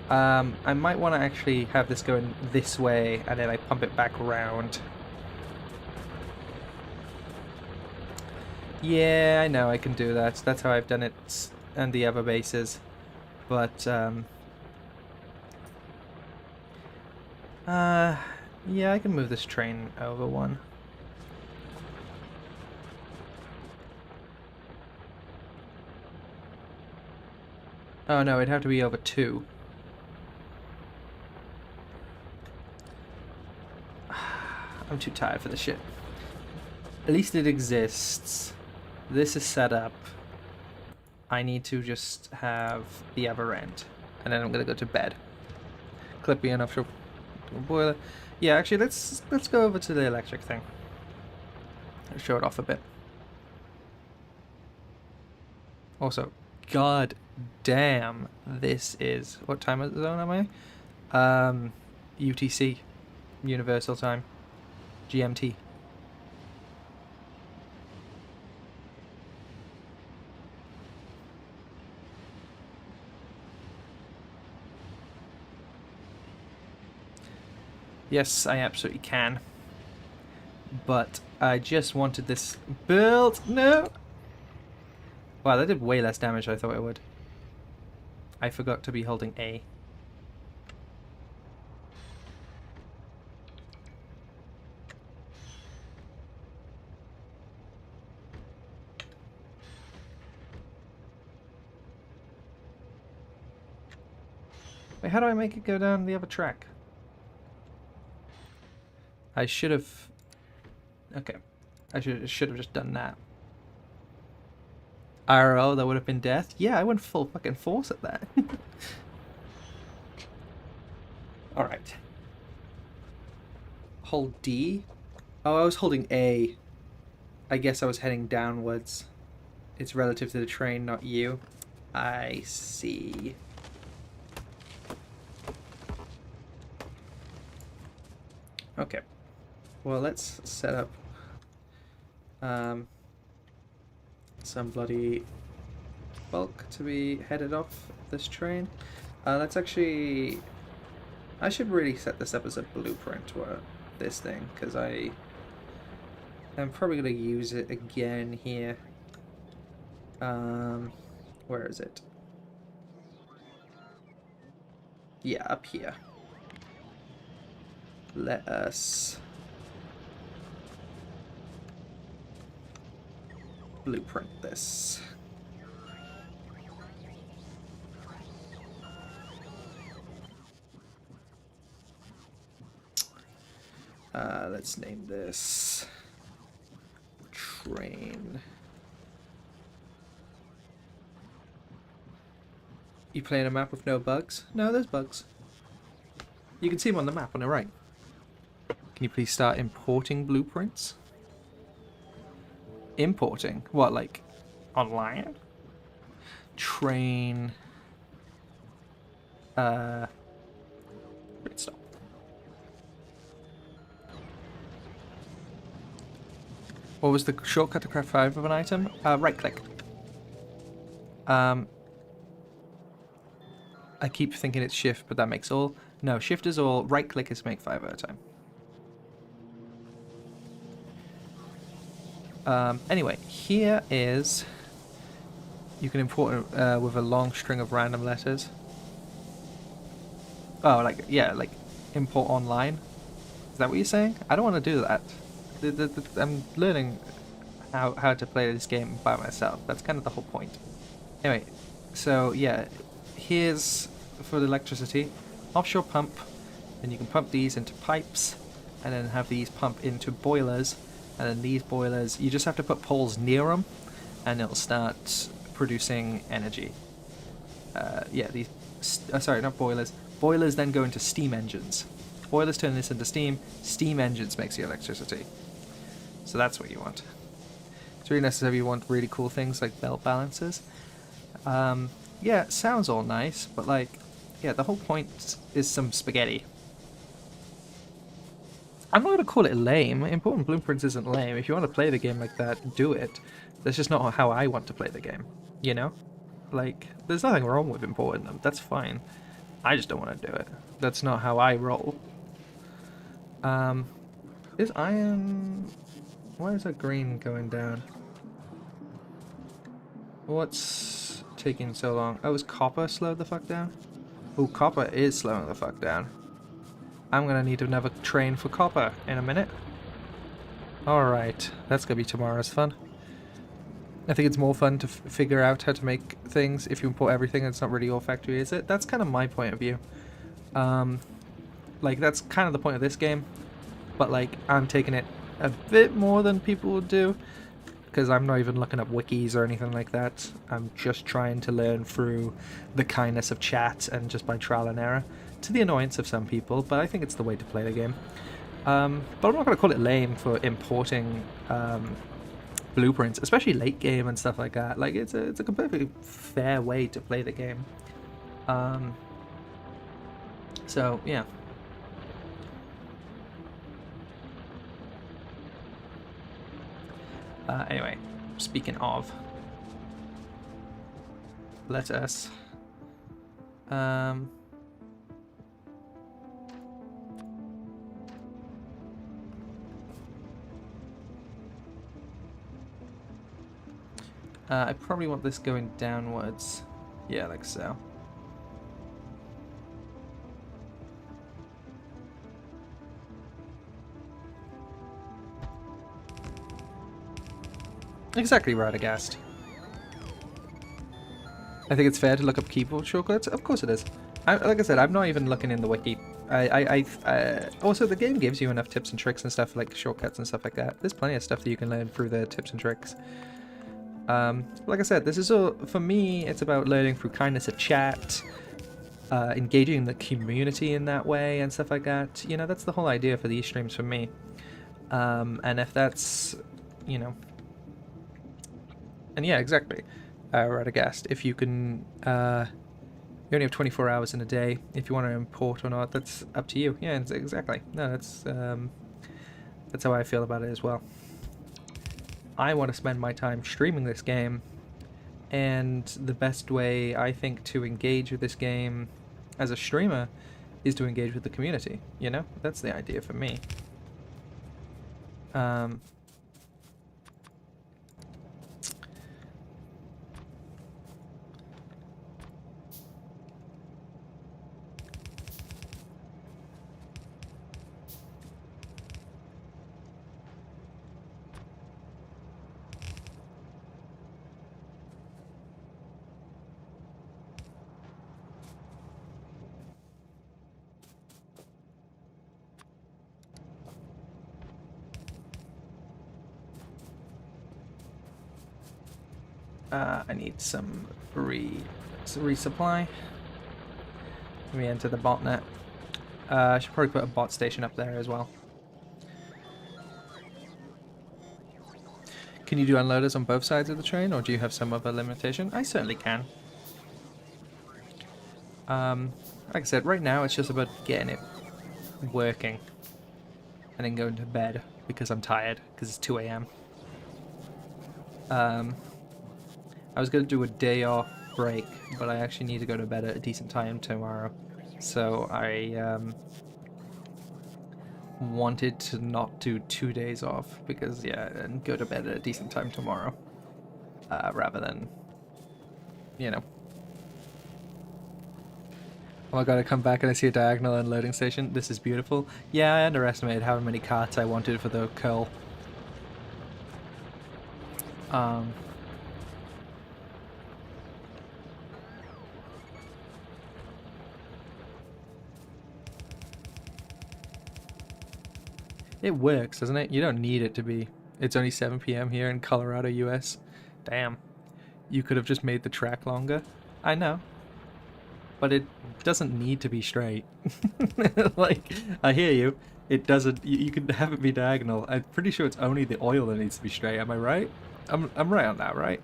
I might want to actually have this going this way, and then I pump it back around. Yeah, I know I can do that. That's how I've done it on the other bases. But, yeah, I can move this train over one. Oh no, it'd have to be over two. I'm too tired for this shit. At least it exists. This is set up. I need to just have the other end. And then I'm gonna go to bed. Clippy enough to boiler. Yeah, actually let's go over to the electric thing. Let's show it off a bit. Also, god damn, this is... What time of the zone am I? UTC. Universal Time. GMT. Yes, I absolutely can. But I just wanted this built. No! Wow, that did way less damage than I thought it would. I forgot to be holding A. Wait, how do I make it go down the other track? I should have... Okay. I should have just done that. IRL, that would have been death? Yeah, I went full fucking force at that. Alright. Hold D? Oh, I was holding A. I guess I was heading downwards. It's relative to the train, not you. I see. Okay. Well, let's set up some bloody bulk to be headed off this train. Let's actually... I should really set this up as a blueprint for this thing, because I'm probably going to use it again here. Where is it? Yeah, up here. Let us blueprint this. Let's name this train. You playing a map with no bugs? No, there's bugs. You can see them on the map on the right. Can you please start importing blueprints? Importing? What, like online? Train. Great stop. What was the shortcut to craft 5 of an item? Right click. I keep thinking it's shift, but that makes all. No, shift is all. Right click is make 5 at a time. Anyway, here is... You can import it with a long string of random letters. Oh, like, yeah, like import online. Is that what you're saying? I don't want to do that. I'm learning how to play this game by myself. That's kind of the whole point. Anyway, so yeah, here's for the electricity. Offshore pump, and you can pump these into pipes, and then have these pump into boilers, and then these boilers, you just have to put poles near them, and it'll start producing energy. Yeah, these, sorry, not boilers. Boilers then go into steam engines. Boilers turn this into steam. Steam engines makes the electricity. So that's what you want. It's really necessary. You want really cool things like belt balancers. Yeah, it sounds all nice, but like, yeah, the whole point is some spaghetti. I'm not going to call it lame. Important Blueprints isn't lame. If you want to play the game like that, do it. That's just not how I want to play the game. You know? Like, there's nothing wrong with importing them. That's fine. I just don't want to do it. That's not how I roll. Is iron... Why is that green going down? What's taking so long? Oh, is copper slowed the fuck down? Oh, copper is slowing the fuck down. I'm gonna need another train for copper in a minute. Alright, that's gonna be tomorrow's fun. I think it's more fun to figure out how to make things if you import everything. It's not really your factory, is it? That's kind of my point of view. Like, that's kind of the point of this game. But, like, I'm taking it a bit more than people would do. Because I'm not even looking up wikis or anything like that. I'm just trying to learn through the kindness of chat and just by trial and error. To the annoyance of some people, but I think it's the way to play the game. But I'm not going to call it lame for importing blueprints, especially late game and stuff like that. Like, it's a completely fair way to play the game. So, yeah. Anyway, speaking of, let us I probably want this going downwards. Yeah, like so. Exactly right, Agast. I think it's fair to look up keyboard shortcuts. Of course it is. Like I said, I'm not even looking in the wiki. Also, the game gives you enough tips and tricks and stuff, like shortcuts and stuff like that. There's plenty of stuff that you can learn through the tips and tricks. Like I said, this is all, for me, it's about learning through kindness of chat, engaging the community in that way and stuff like that. You know, that's the whole idea for these streams for me. And if that's, you know... And yeah, exactly. Radagast, if you can... you only have 24 hours in a day. If you want to import or not, that's up to you. Yeah, exactly. No, that's how I feel about it as well. I want to spend my time streaming this game, and the best way, I think, to engage with this game as a streamer is to engage with the community, you know? That's the idea for me. I need some resupply. Let me enter the botnet. I should probably put a bot station up there as well. Can you do unloaders on both sides of the train, or do you have some other limitation? I certainly can. Like I said, right now it's just about getting it working. And then going to bed, because I'm tired, because it's 2 AM. I was going to do a day off break, but I actually need to go to bed at a decent time tomorrow. So I wanted to not do 2 days off, because, yeah, and go to bed at a decent time tomorrow. Rather than, you know. Oh my god, I come back and I see a diagonal unloading station. This is beautiful. Yeah, I underestimated how many carts I wanted for the curl. It works, doesn't it? You don't need it to be. It's only 7 PM here in Colorado, US. Damn. You could have just made the track longer. I know. But it doesn't need to be straight. Like, I hear you. It doesn't... You can have it be diagonal. I'm pretty sure it's only the oil that needs to be straight. Am I right? I'm right on that, right?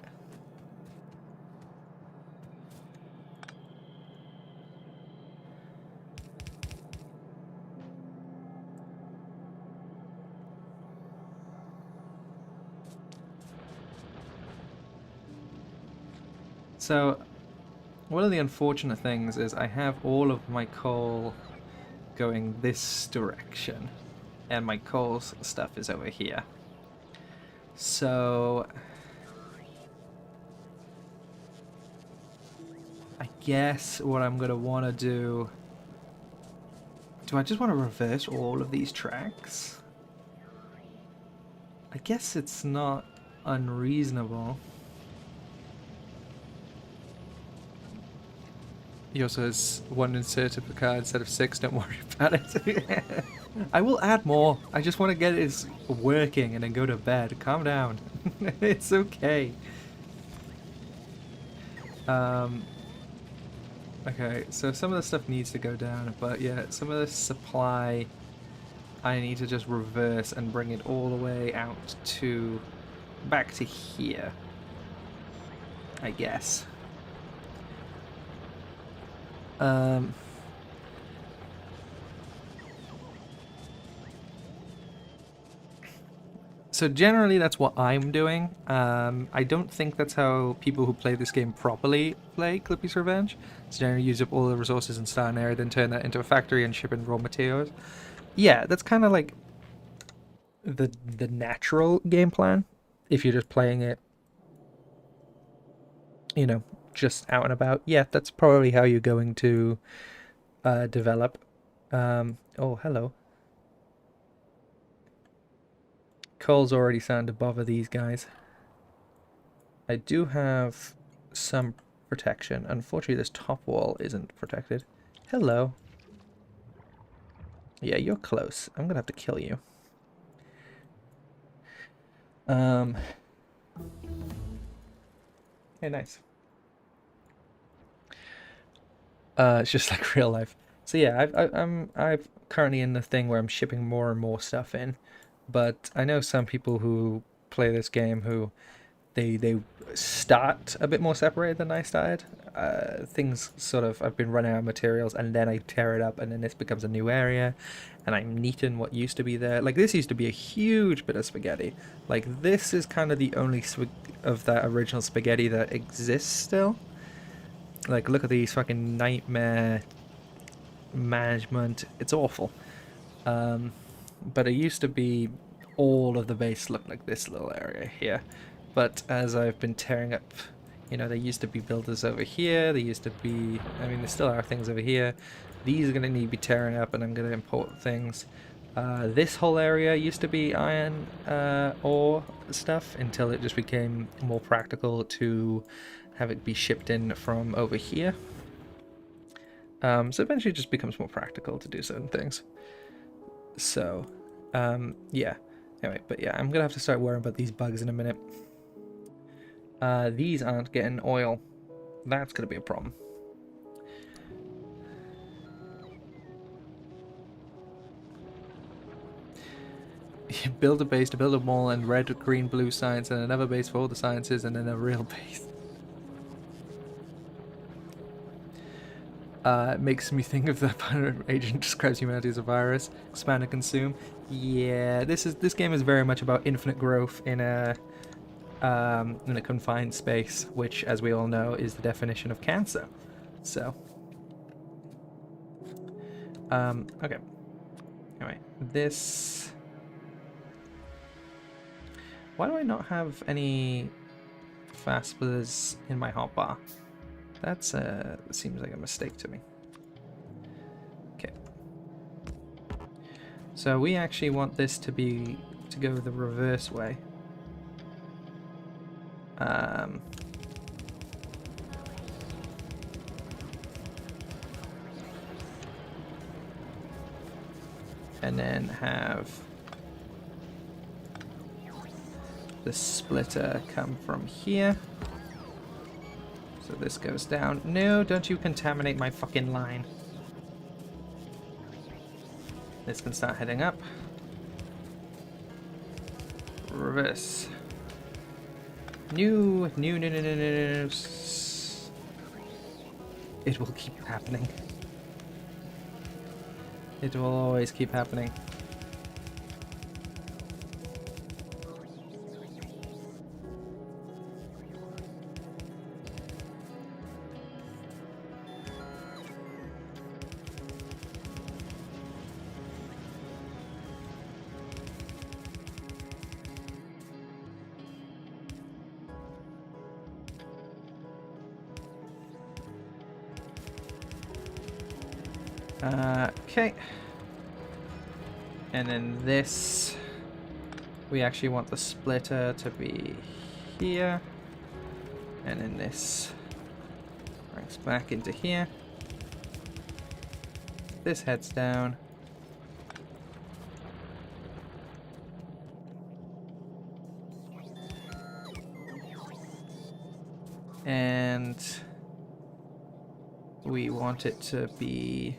So, one of the unfortunate things is I have all of my coal going this direction, and my coal stuff is over here. So, I guess what I'm going to want to do... Do I just want to reverse all of these tracks? I guess it's not unreasonable. He also has one inserted per card instead of 6, don't worry about it. I will add more. I just want to get it working and then go to bed. Calm down. It's okay. Okay, so some of the stuff needs to go down, but yeah, some of the supply I need to just reverse and bring it all the way out to back to here, I guess. So generally that's what I'm doing. I don't think that's how people who play this game properly play Clippy's Revenge. So generally use up all the resources and start an area, then turn that into a factory and ship in raw materials. Yeah, that's kind of like the natural game plan if you're just playing it, you know, just out and about. Yeah, that's probably how you're going to develop. Oh, hello. Cole's already starting to bother these guys. I do have some protection. Unfortunately, this top wall isn't protected. Hello. Yeah, you're close. I'm gonna have to kill you. Hey, nice. It's just like real life. So yeah, I'm currently in the thing where I'm shipping more and more stuff in, but I know some people who play this game who they start a bit more separated than I started. Things sort of, I've been running out of materials and then I tear it up and then this becomes a new area and I'm neating what used to be there. Like this used to be a huge bit of spaghetti. Like this is kind of the only of that original spaghetti that exists still. Like look at these fucking nightmare management. It's awful. But it used to be all of the base looked like this little area here. But as I've been tearing up, you know, there used to be builders over here. There used to be, I mean, there still are things over here. These are going to need to be tearing up and I'm going to import things. This whole area used to be iron ore stuff until it just became more practical to have it be shipped in from over here. So eventually it just becomes more practical to do certain things. So, yeah. Anyway, but yeah, I'm gonna have to start worrying about these bugs in a minute. These aren't getting oil. That's gonna be a problem. You build a base to build a mall and red, green, blue science, and another base for all the sciences, and then a real base. It makes me think of the agent describes humanity as a virus, expand and consume. Yeah, this game is very much about infinite growth in a confined space, which, as we all know, is the definition of cancer. So, okay. Anyway, this. Why do I not have any fast splitters in my hotbar? That's seems like a mistake to me. Okay. So we actually want this to go the reverse way. And then have the splitter come from here. So this goes down. No, don't you contaminate my fucking line. This can start heading up. Reverse. No. It will keep happening. It will always keep happening. Okay. And then this, we actually want the splitter to be here. And then this brings back into here. This heads down. And we want it to be...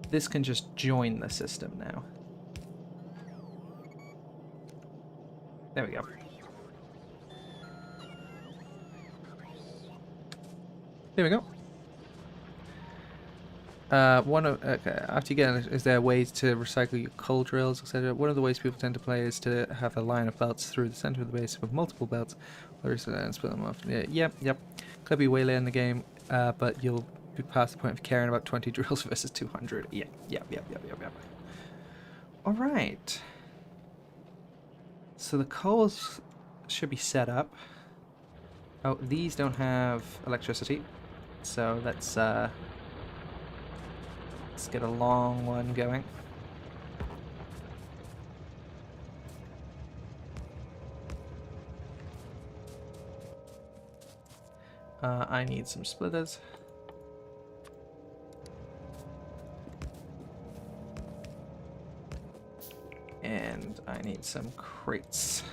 This can just join the system now. There we go. There we go. After you get in, is there ways to recycle your coal drills, etc.? One of the ways people tend to play is to have a line of belts through the center of the base with multiple belts, and split them off. Yeah, yep. Could be way later in the game, but you'll be past the point of caring about 20 drills versus 200. Yep. All right. So the coals should be set up. Oh, these don't have electricity, so let's get a long one going. I need some splitters. And I need some crates.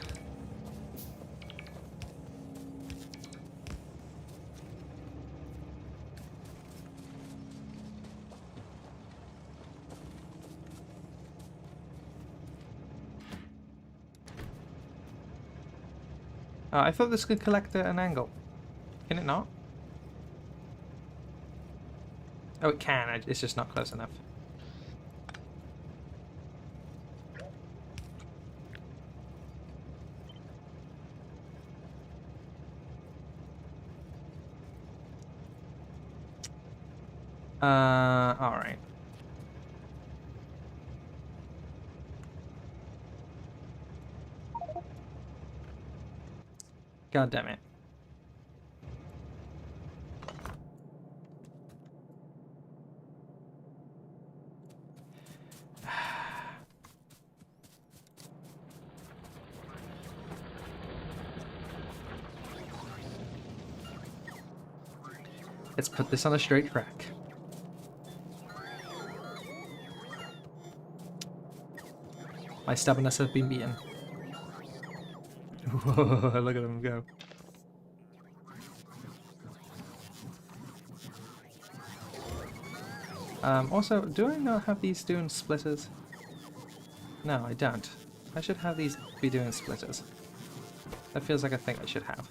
I thought this could collect an angle. Can it not? Oh, it can. It's just not close enough. Alright. God damn it. Let's put this on a straight track. My stubbornness has been beaten. Whoa, look at him go. Also, do I not have these doing splitters? No, I don't. I should have these be doing splitters. That feels like a thing I should have.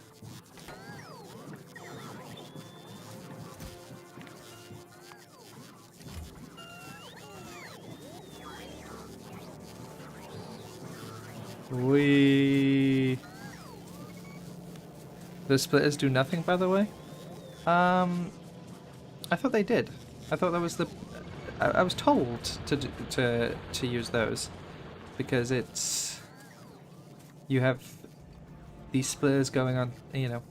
The splitters do nothing, by the way? I thought they did. I thought that was the... I was told to use those. Because it's... You have these splitters going on, you know...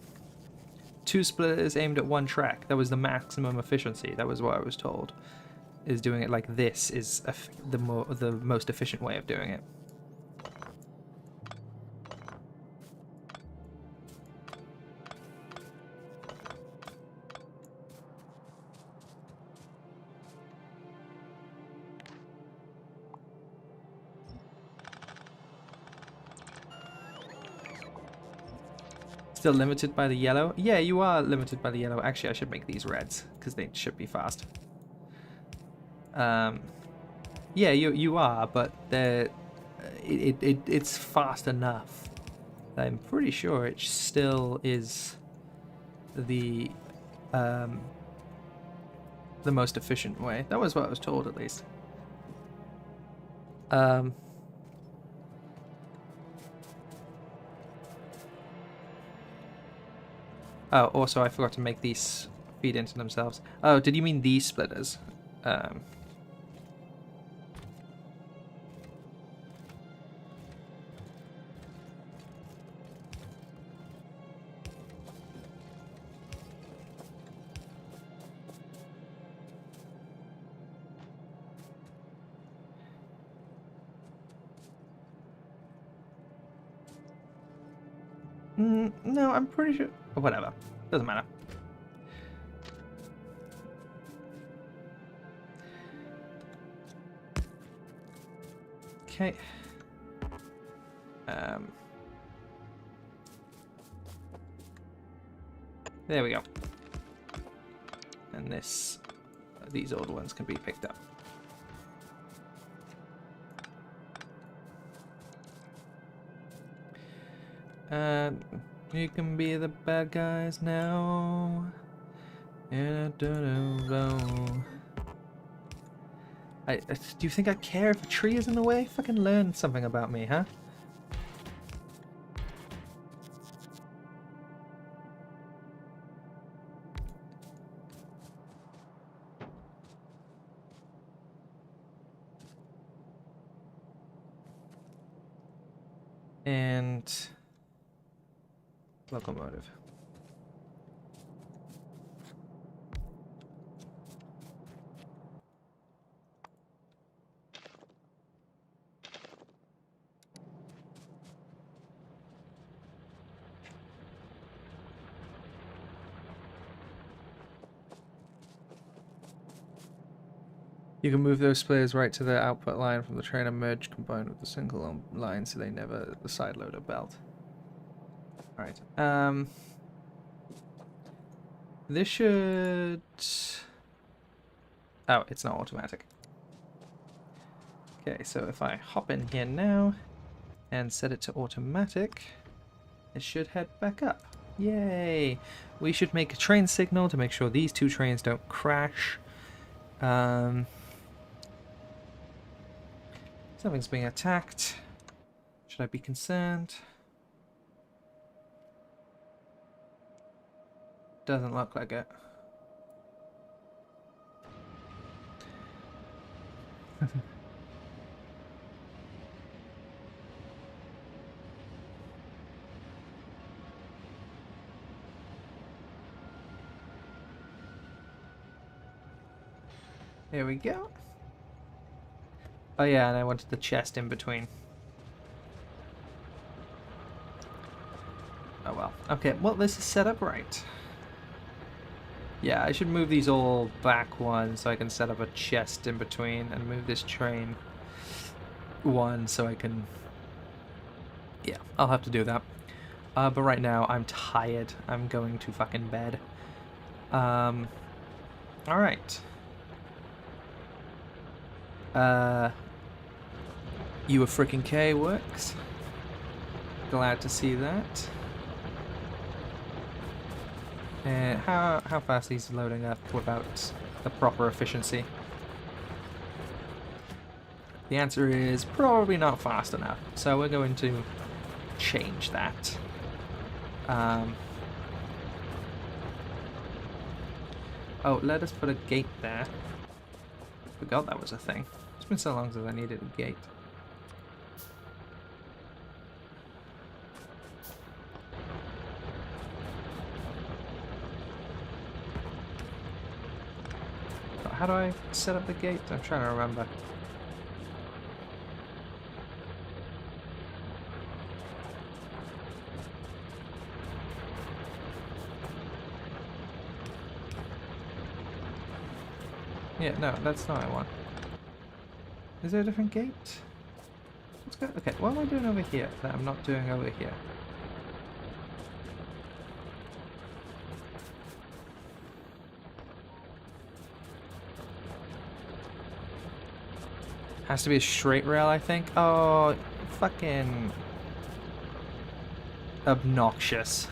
2 splitters aimed at 1 track. That was the maximum efficiency. That was what I was told. Is doing it like this is the most efficient way of doing it. Still limited by the yellow? Yeah, you are limited by the yellow. Actually, I should make these reds, because they should be fast. Yeah, you are, but it's fast enough. I'm pretty sure it still is the most efficient way. That was what I was told, at least. Oh, also I forgot to make these feed into themselves. Oh, did you mean these splitters? No, I'm pretty sure. Whatever. Doesn't matter. Okay. There we go. And these old ones can be picked up. You can be the bad guys now. And I don't know. Do you think I care if a tree is in the way? Fucking learn something about me, huh? And locomotive. You can move those players right to the output line from the train and merge combined with the single line so they never the side loader belt. Alright. This should... Oh, it's not automatic. Okay, so if I hop in here now and set it to automatic, it should head back up. Yay! We should make a train signal to make sure these two trains don't crash. Something's being attacked. Should I be concerned? Doesn't look like it. There we go. Oh yeah, and I wanted the chest in between. Oh well. Okay, well this is set up right. Yeah, I should move these all back one so I can set up a chest in between and move this train one so I can... Yeah, I'll have to do that. But right now I'm tired. I'm going to fucking bed. Alright. You a freaking K works. Glad to see that. And how fast he's loading up without the proper efficiency? The answer is probably not fast enough. So we're going to change that. Oh, let us put a gate there. Forgot that was a thing. It's been so long since I needed a gate. How do I set up the gate? I'm trying to remember. Yeah, no, that's not what I want. Is there a different gate? Let's go. Okay, what am I doing over here that I'm not doing over here? Has to be a straight rail, I think. Oh, fucking obnoxious.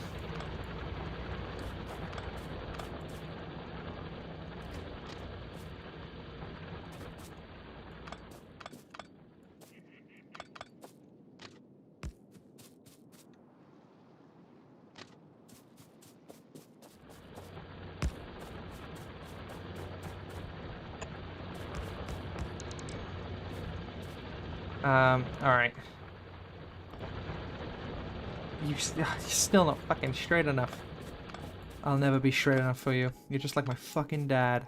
Alright. You're still not fucking straight enough. I'll never be straight enough for you. You're just like my fucking dad.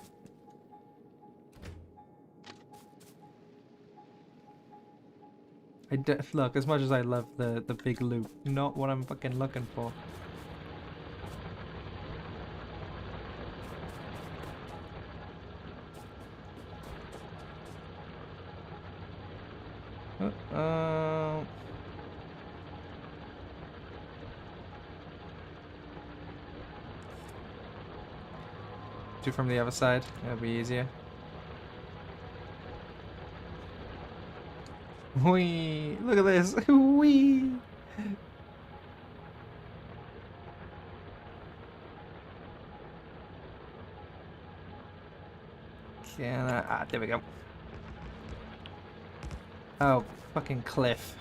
Look, as much as I love the big loot, not what I'm fucking looking for. Uh, do from the other side. It'll be easier. Whee! Look at this! Whee! Can I... Ah, there we go. Oh, fucking cliff.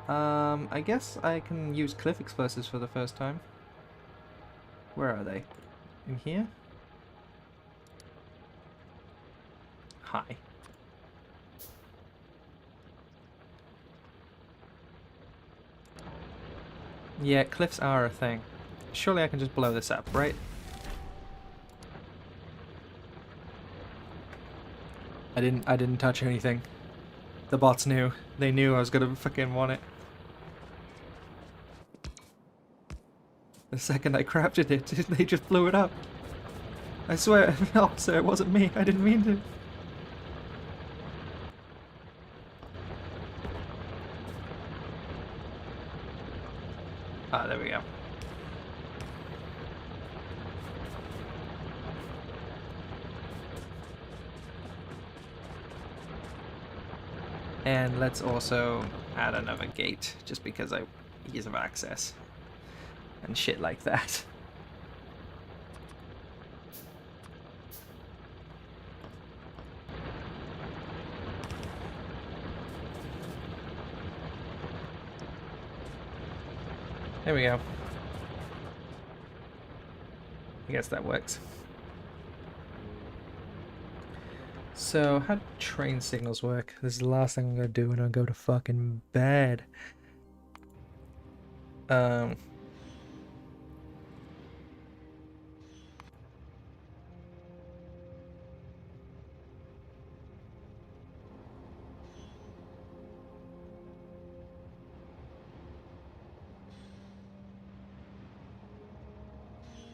I guess I can use cliff explosives for the first time. Where are they? In here? Hi. Yeah, cliffs are a thing. Surely I can just blow this up, right? I didn't touch anything. The bots knew. They knew I was gonna fucking want it. The second I crafted it, they just blew it up. I swear, no, sir, it wasn't me. I didn't mean to. Ah, there we go. And let's also add another gate, just because ease of access and shit like that. There we go. I guess that works. So, how do train signals work? This is the last thing I'm gonna do when I go to fucking bed.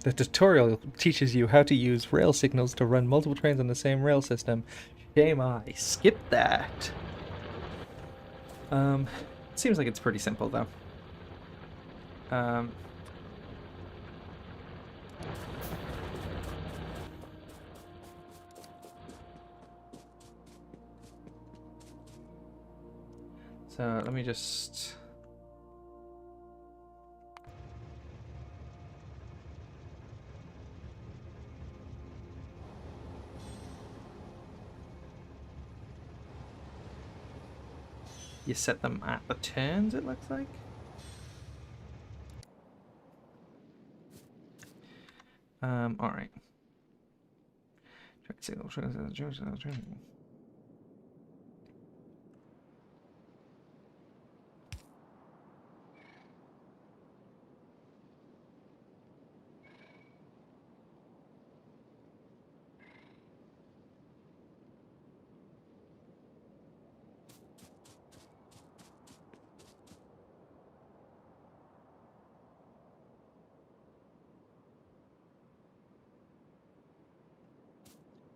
The tutorial teaches you how to use rail signals to run multiple trains on the same rail system. Shame I skipped that. Seems like it's pretty simple though. So let me just... You set them at the turns, it looks like. Alright.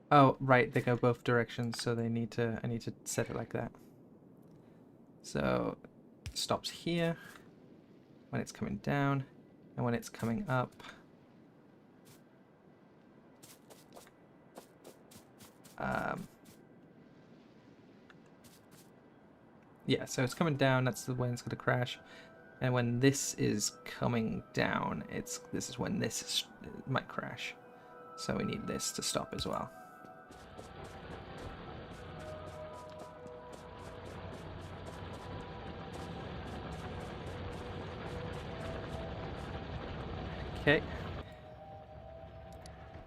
Oh, right, they go both directions, so I need to set it like that. So, it stops here when it's coming down, and when it's coming up. Yeah, so it's coming down, that's when it's going to crash. And when this is coming down, this is when it might crash. So we need this to stop as well. Okay.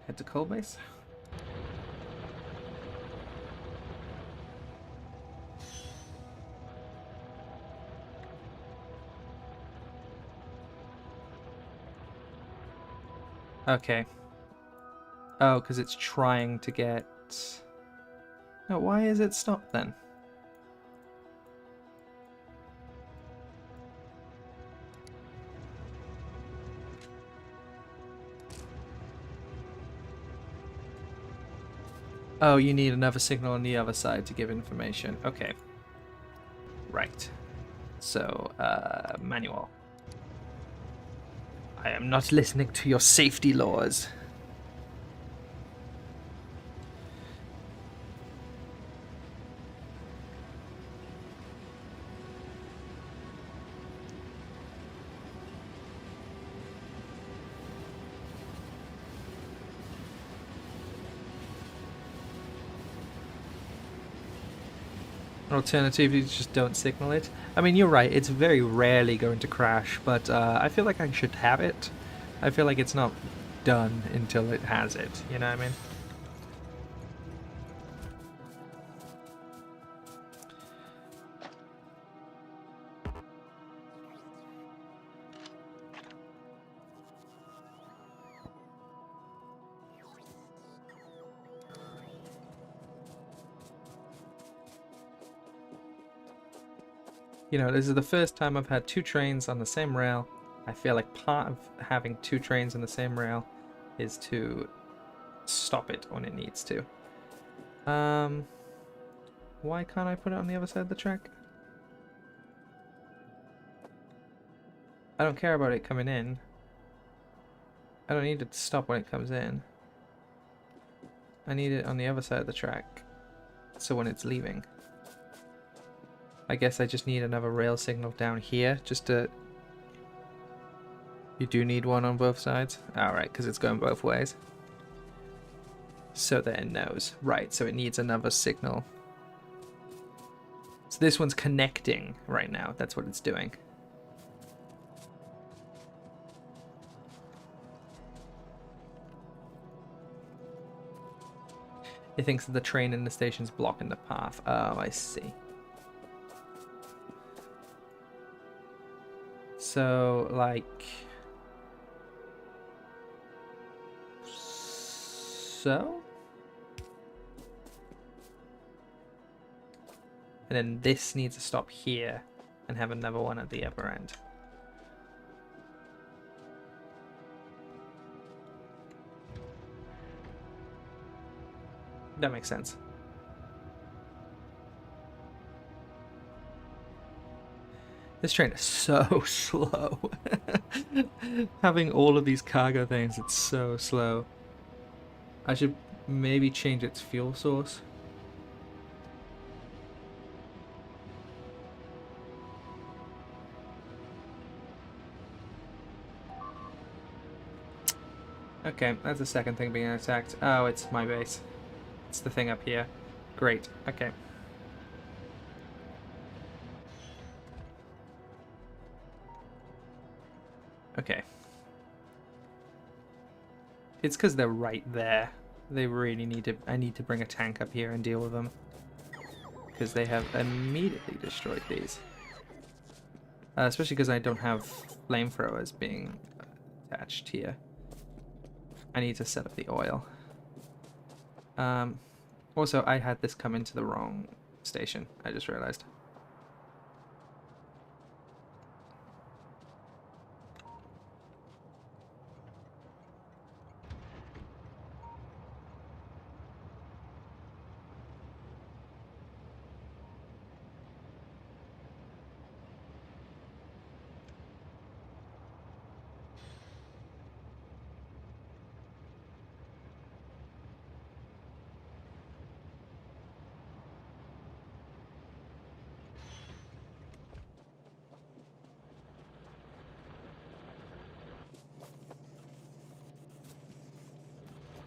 Head to coal base. Okay. Oh, because it's trying to get... No, why is it stopped then? Oh, you need another signal on the other side to give information. Okay. Right. So, manual. I am not listening to your safety laws. Alternatively, just don't signal it. I mean, you're right, it's very rarely going to crash, but I feel like I should have it. I feel like it's not done until it has it, you know what I mean? You know, this is the first time I've had two trains on the same rail. I feel like part of having two trains on the same rail is to stop it when it needs to. Why can't I put it on the other side of the track? I don't care about it coming in. I don't need it to stop when it comes in. I need it on the other side of the track, so when it's leaving. I guess I just need another rail signal down here, just to... You do need one on both sides? Alright, because it's going both ways. So that it knows. Right, so it needs another signal. So this one's connecting right now, that's what it's doing. It thinks that the train in the station's blocking the path. Oh, I see. So, like... So? And then this needs to stop here and have another one at the other end. That makes sense. This train is so slow. Having all of these cargo things, it's so slow. I should maybe change its fuel source. Okay, that's the second thing being attacked. Oh, it's my base. It's the thing up here. Great, okay. Okay. It's because they're right there. They really need to... I need to bring a tank up here and deal with them. Because they have immediately destroyed these. Especially because I don't have flamethrowers being attached here. I need to set up the oil. Also, I had this come into the wrong station. I just realized.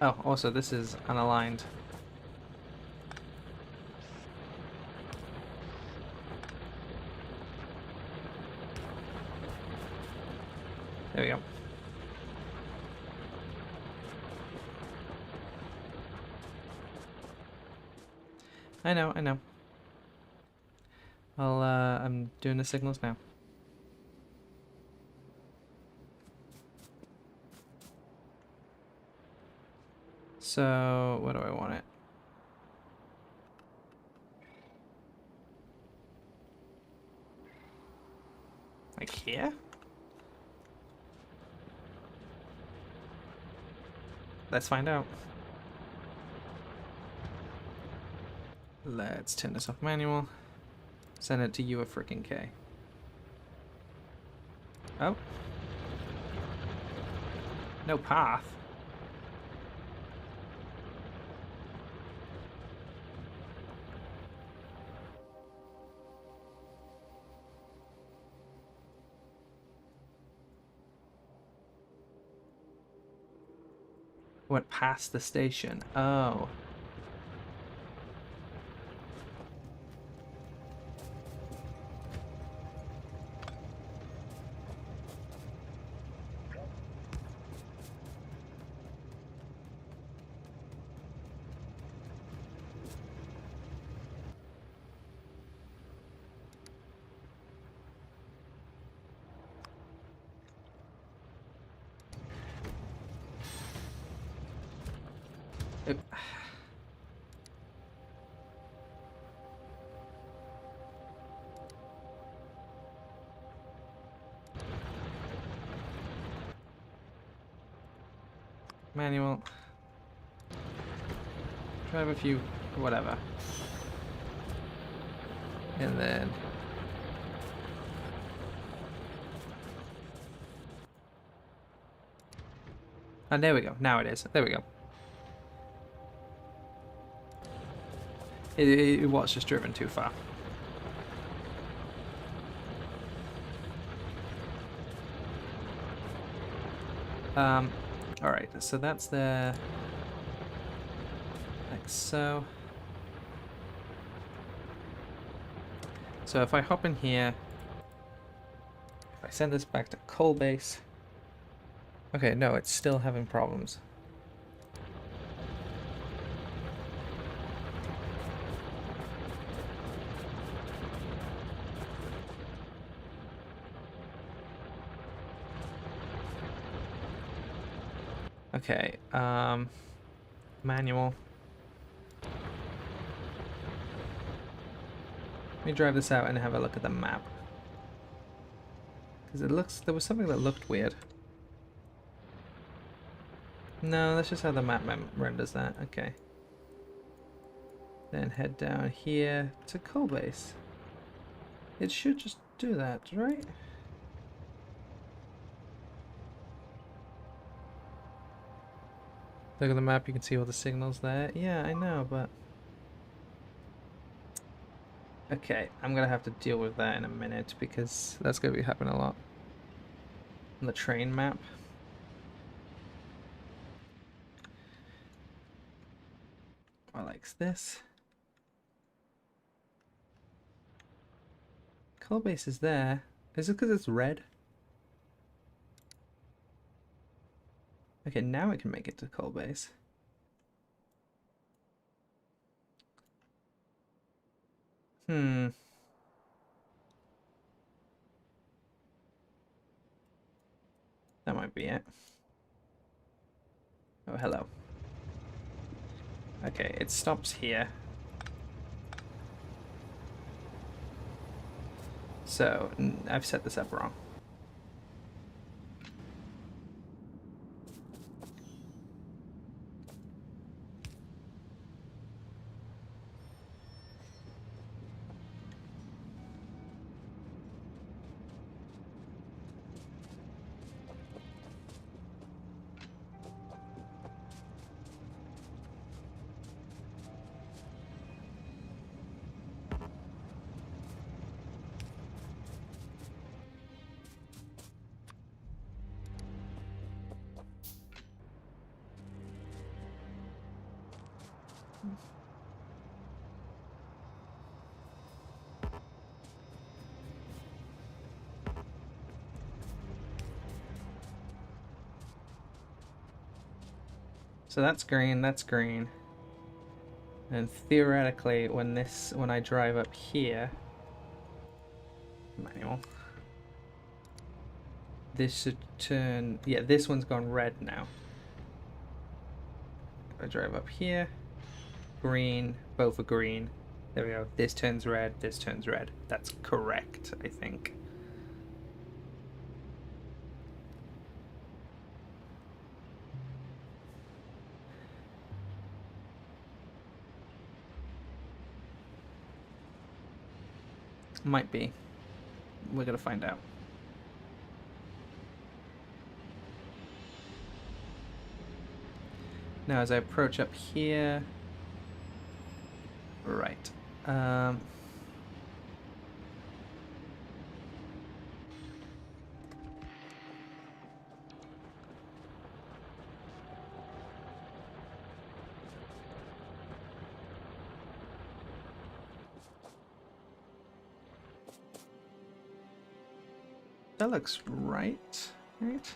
Oh, also this is unaligned. There we go. I know, I know. I'm doing the signals now. So, what do I want it? Like here? Let's find out. Let's turn this off manual. Send it to you a freaking K. Oh. No path. Went past the station. Oh. It... Manual. Drive a few, whatever. And then... And there we go. Now it is. There we go. It was just driven too far. Alright, so that's there. Like so. So if I hop in here, if I send this back to coal base. Okay, no, it's still having problems. Okay, manual. Let me drive this out and have a look at the map. Because it looks, there was something that looked weird. No, that's just how the map renders that. Okay. Then head down here to coal base. It should just do that, right? Look at the map, you can see all the signals there. Yeah, I know, but... Okay, I'm gonna have to deal with that in a minute because that's gonna be happening a lot. On the train map. I like this. Coal base is there. Is it because it's red? Okay, now I can make it to coal base. That might be it. Oh, hello. Okay, it stops here. So, I've set this up wrong. So that's green, that's green. And theoretically, when I drive up here, manual, this should turn, yeah, this one's gone red now. If I drive up here, green, both are green. There we go. This turns red, this turns red. That's correct, I think. Might be. We're gonna find out. Now, as I approach up here, right. That looks right, right?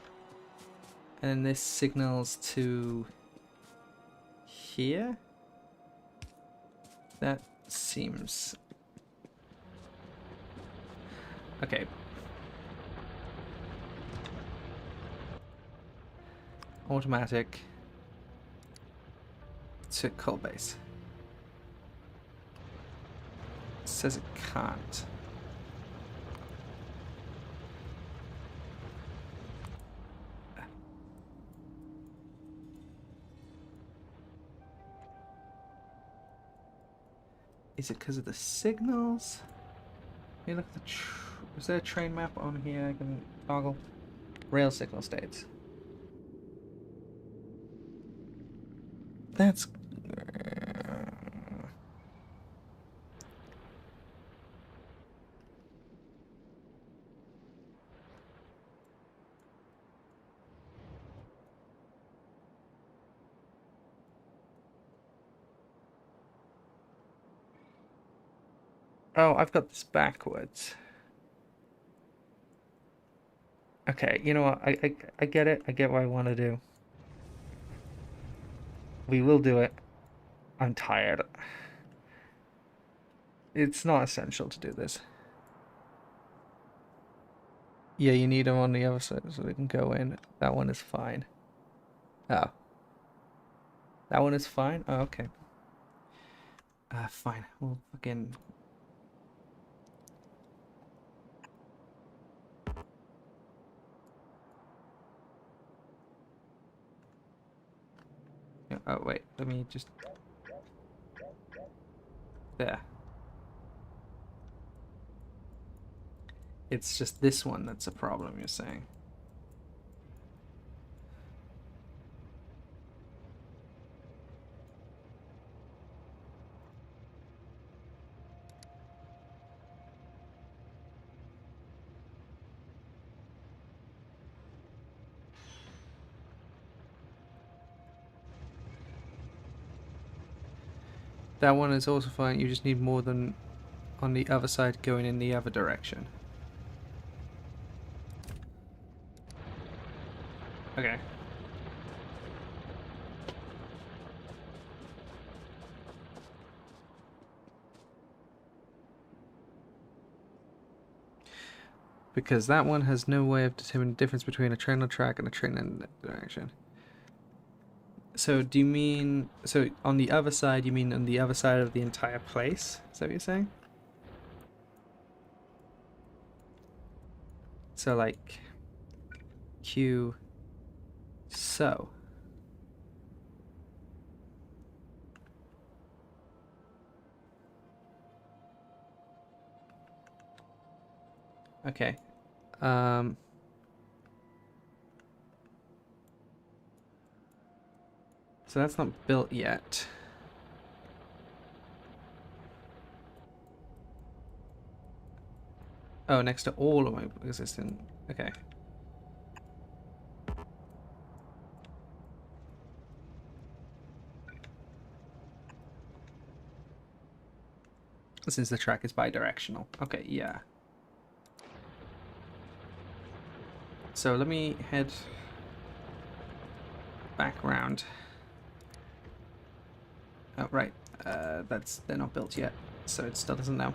And then this signals to here. That seems okay. Automatic to coal base. It says it can't. Is it because of the signals? Hey, look at the. Is there a train map on here I can toggle? Rail signal states. That's. Oh, I've got this backwards. Okay, you know what? I get it. I get what I want to do. We will do it. I'm tired. It's not essential to do this. Yeah, you need them on the other side so they can go in. That one is fine. Oh. That one is fine? Oh, okay. Fine. We'll fucking... Oh, wait. Let me just... There. It's just this one that's a problem, you're saying. That one is also fine. You just need more than on the other side going in the other direction. Okay. Because that one has no way of determining the difference between a train on track and a train in that direction. So do you mean... So on the other side, you mean on the other side of the entire place? Is that what you're saying? So like... Q... So... Okay. So that's not built yet. Oh, next to all of my existing... Okay. Since the track is bi-directional. Okay, yeah. So let me head back round. Oh, right. They're not built yet, so it still doesn't know.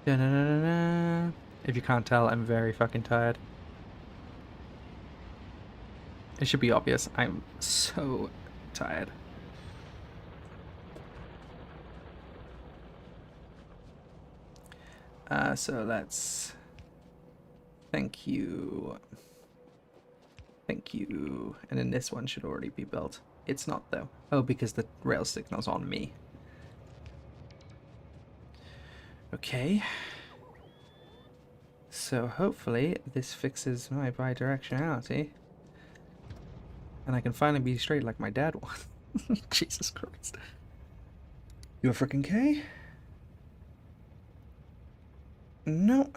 Da-na-na-na-na. If you can't tell, I'm very fucking tired. It should be obvious. I'm so tired. So that's... Thank you. Thank you. And then this one should already be built. It's not though. Oh, because the rail signal's on me. Okay. So hopefully this fixes my bidirectionality. And I can finally be straight like my dad was. Jesus Christ. You a freaking K? No.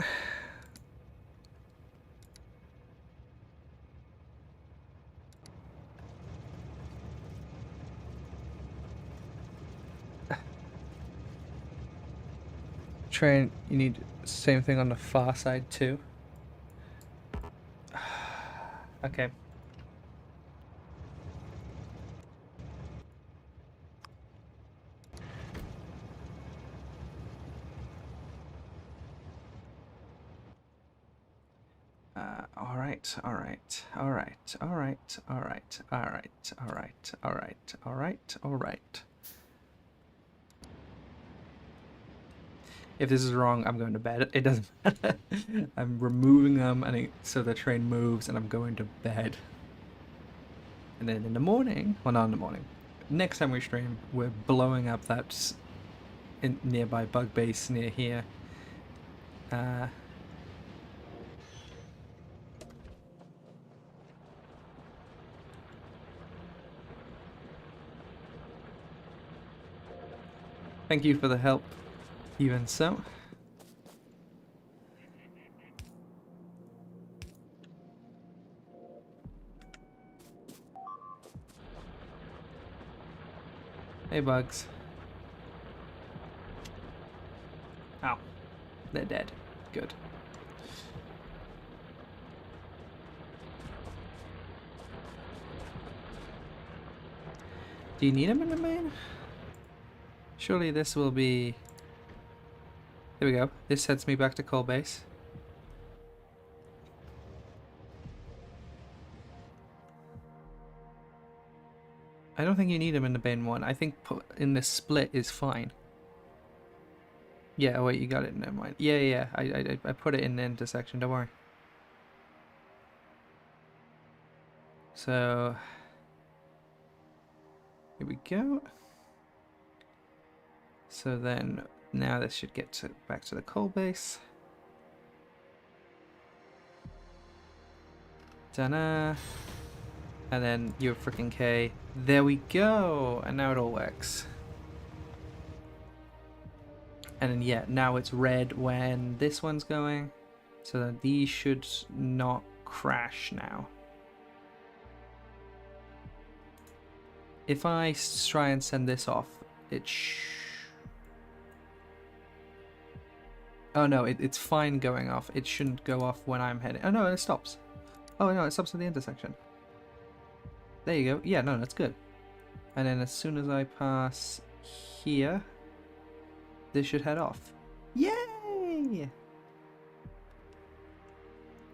Train, you need same thing on the far side too. Okay. Alright, alright, alright, alright, alright, alright, alright, alright, alright, alright. If this is wrong, I'm going to bed. It doesn't matter. I'm removing them so the train moves and I'm going to bed. And then in the morning, well, not in the morning, next time we stream, we're blowing up that nearby bug base near here. Thank you for the help, even so. Hey, bugs. Ow. They're dead. Good. Do you need them in the main? Surely this will be... There we go. This sends me back to coal base. I don't think you need them in the main one. I think in the split is fine. Yeah, oh wait, you got it. Never mind. Yeah. I put it in the intersection. Don't worry. So here we go. So then now this should get back to the coal base. Ta-da. And then you're freaking K. There we go. And now it all works. And then yeah, now it's red when this one's going. So that these should not crash now. If I try and send this off, it oh no, it's fine going off. It shouldn't go off when I'm heading. Oh no, it stops. Oh no, it stops at the intersection. There you go. Yeah, no, that's good. And then as soon as I pass here, this should head off. Yay!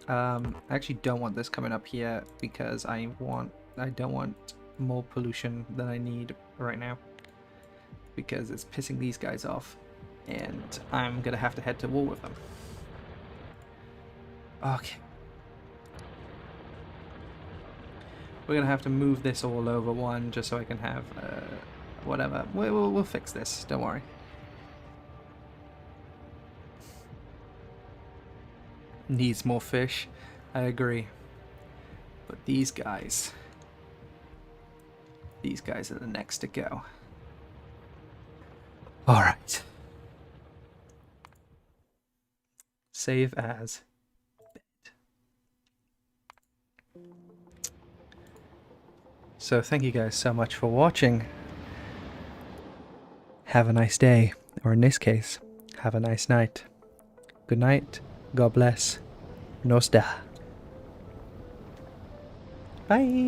I actually don't want this coming up here because I don't want more pollution than I need right now, because it's pissing these guys off and I'm gonna have to head to war with them. Okay. We're gonna have to move this all over one just so I can have whatever. We'll fix this, don't worry. Needs more fish, I agree. But these guys are the next to go. Alright. Save as bed. So thank you guys so much for watching. Have a nice day, or in this case, have a nice night. Good night, God bless, Nos da. Bye!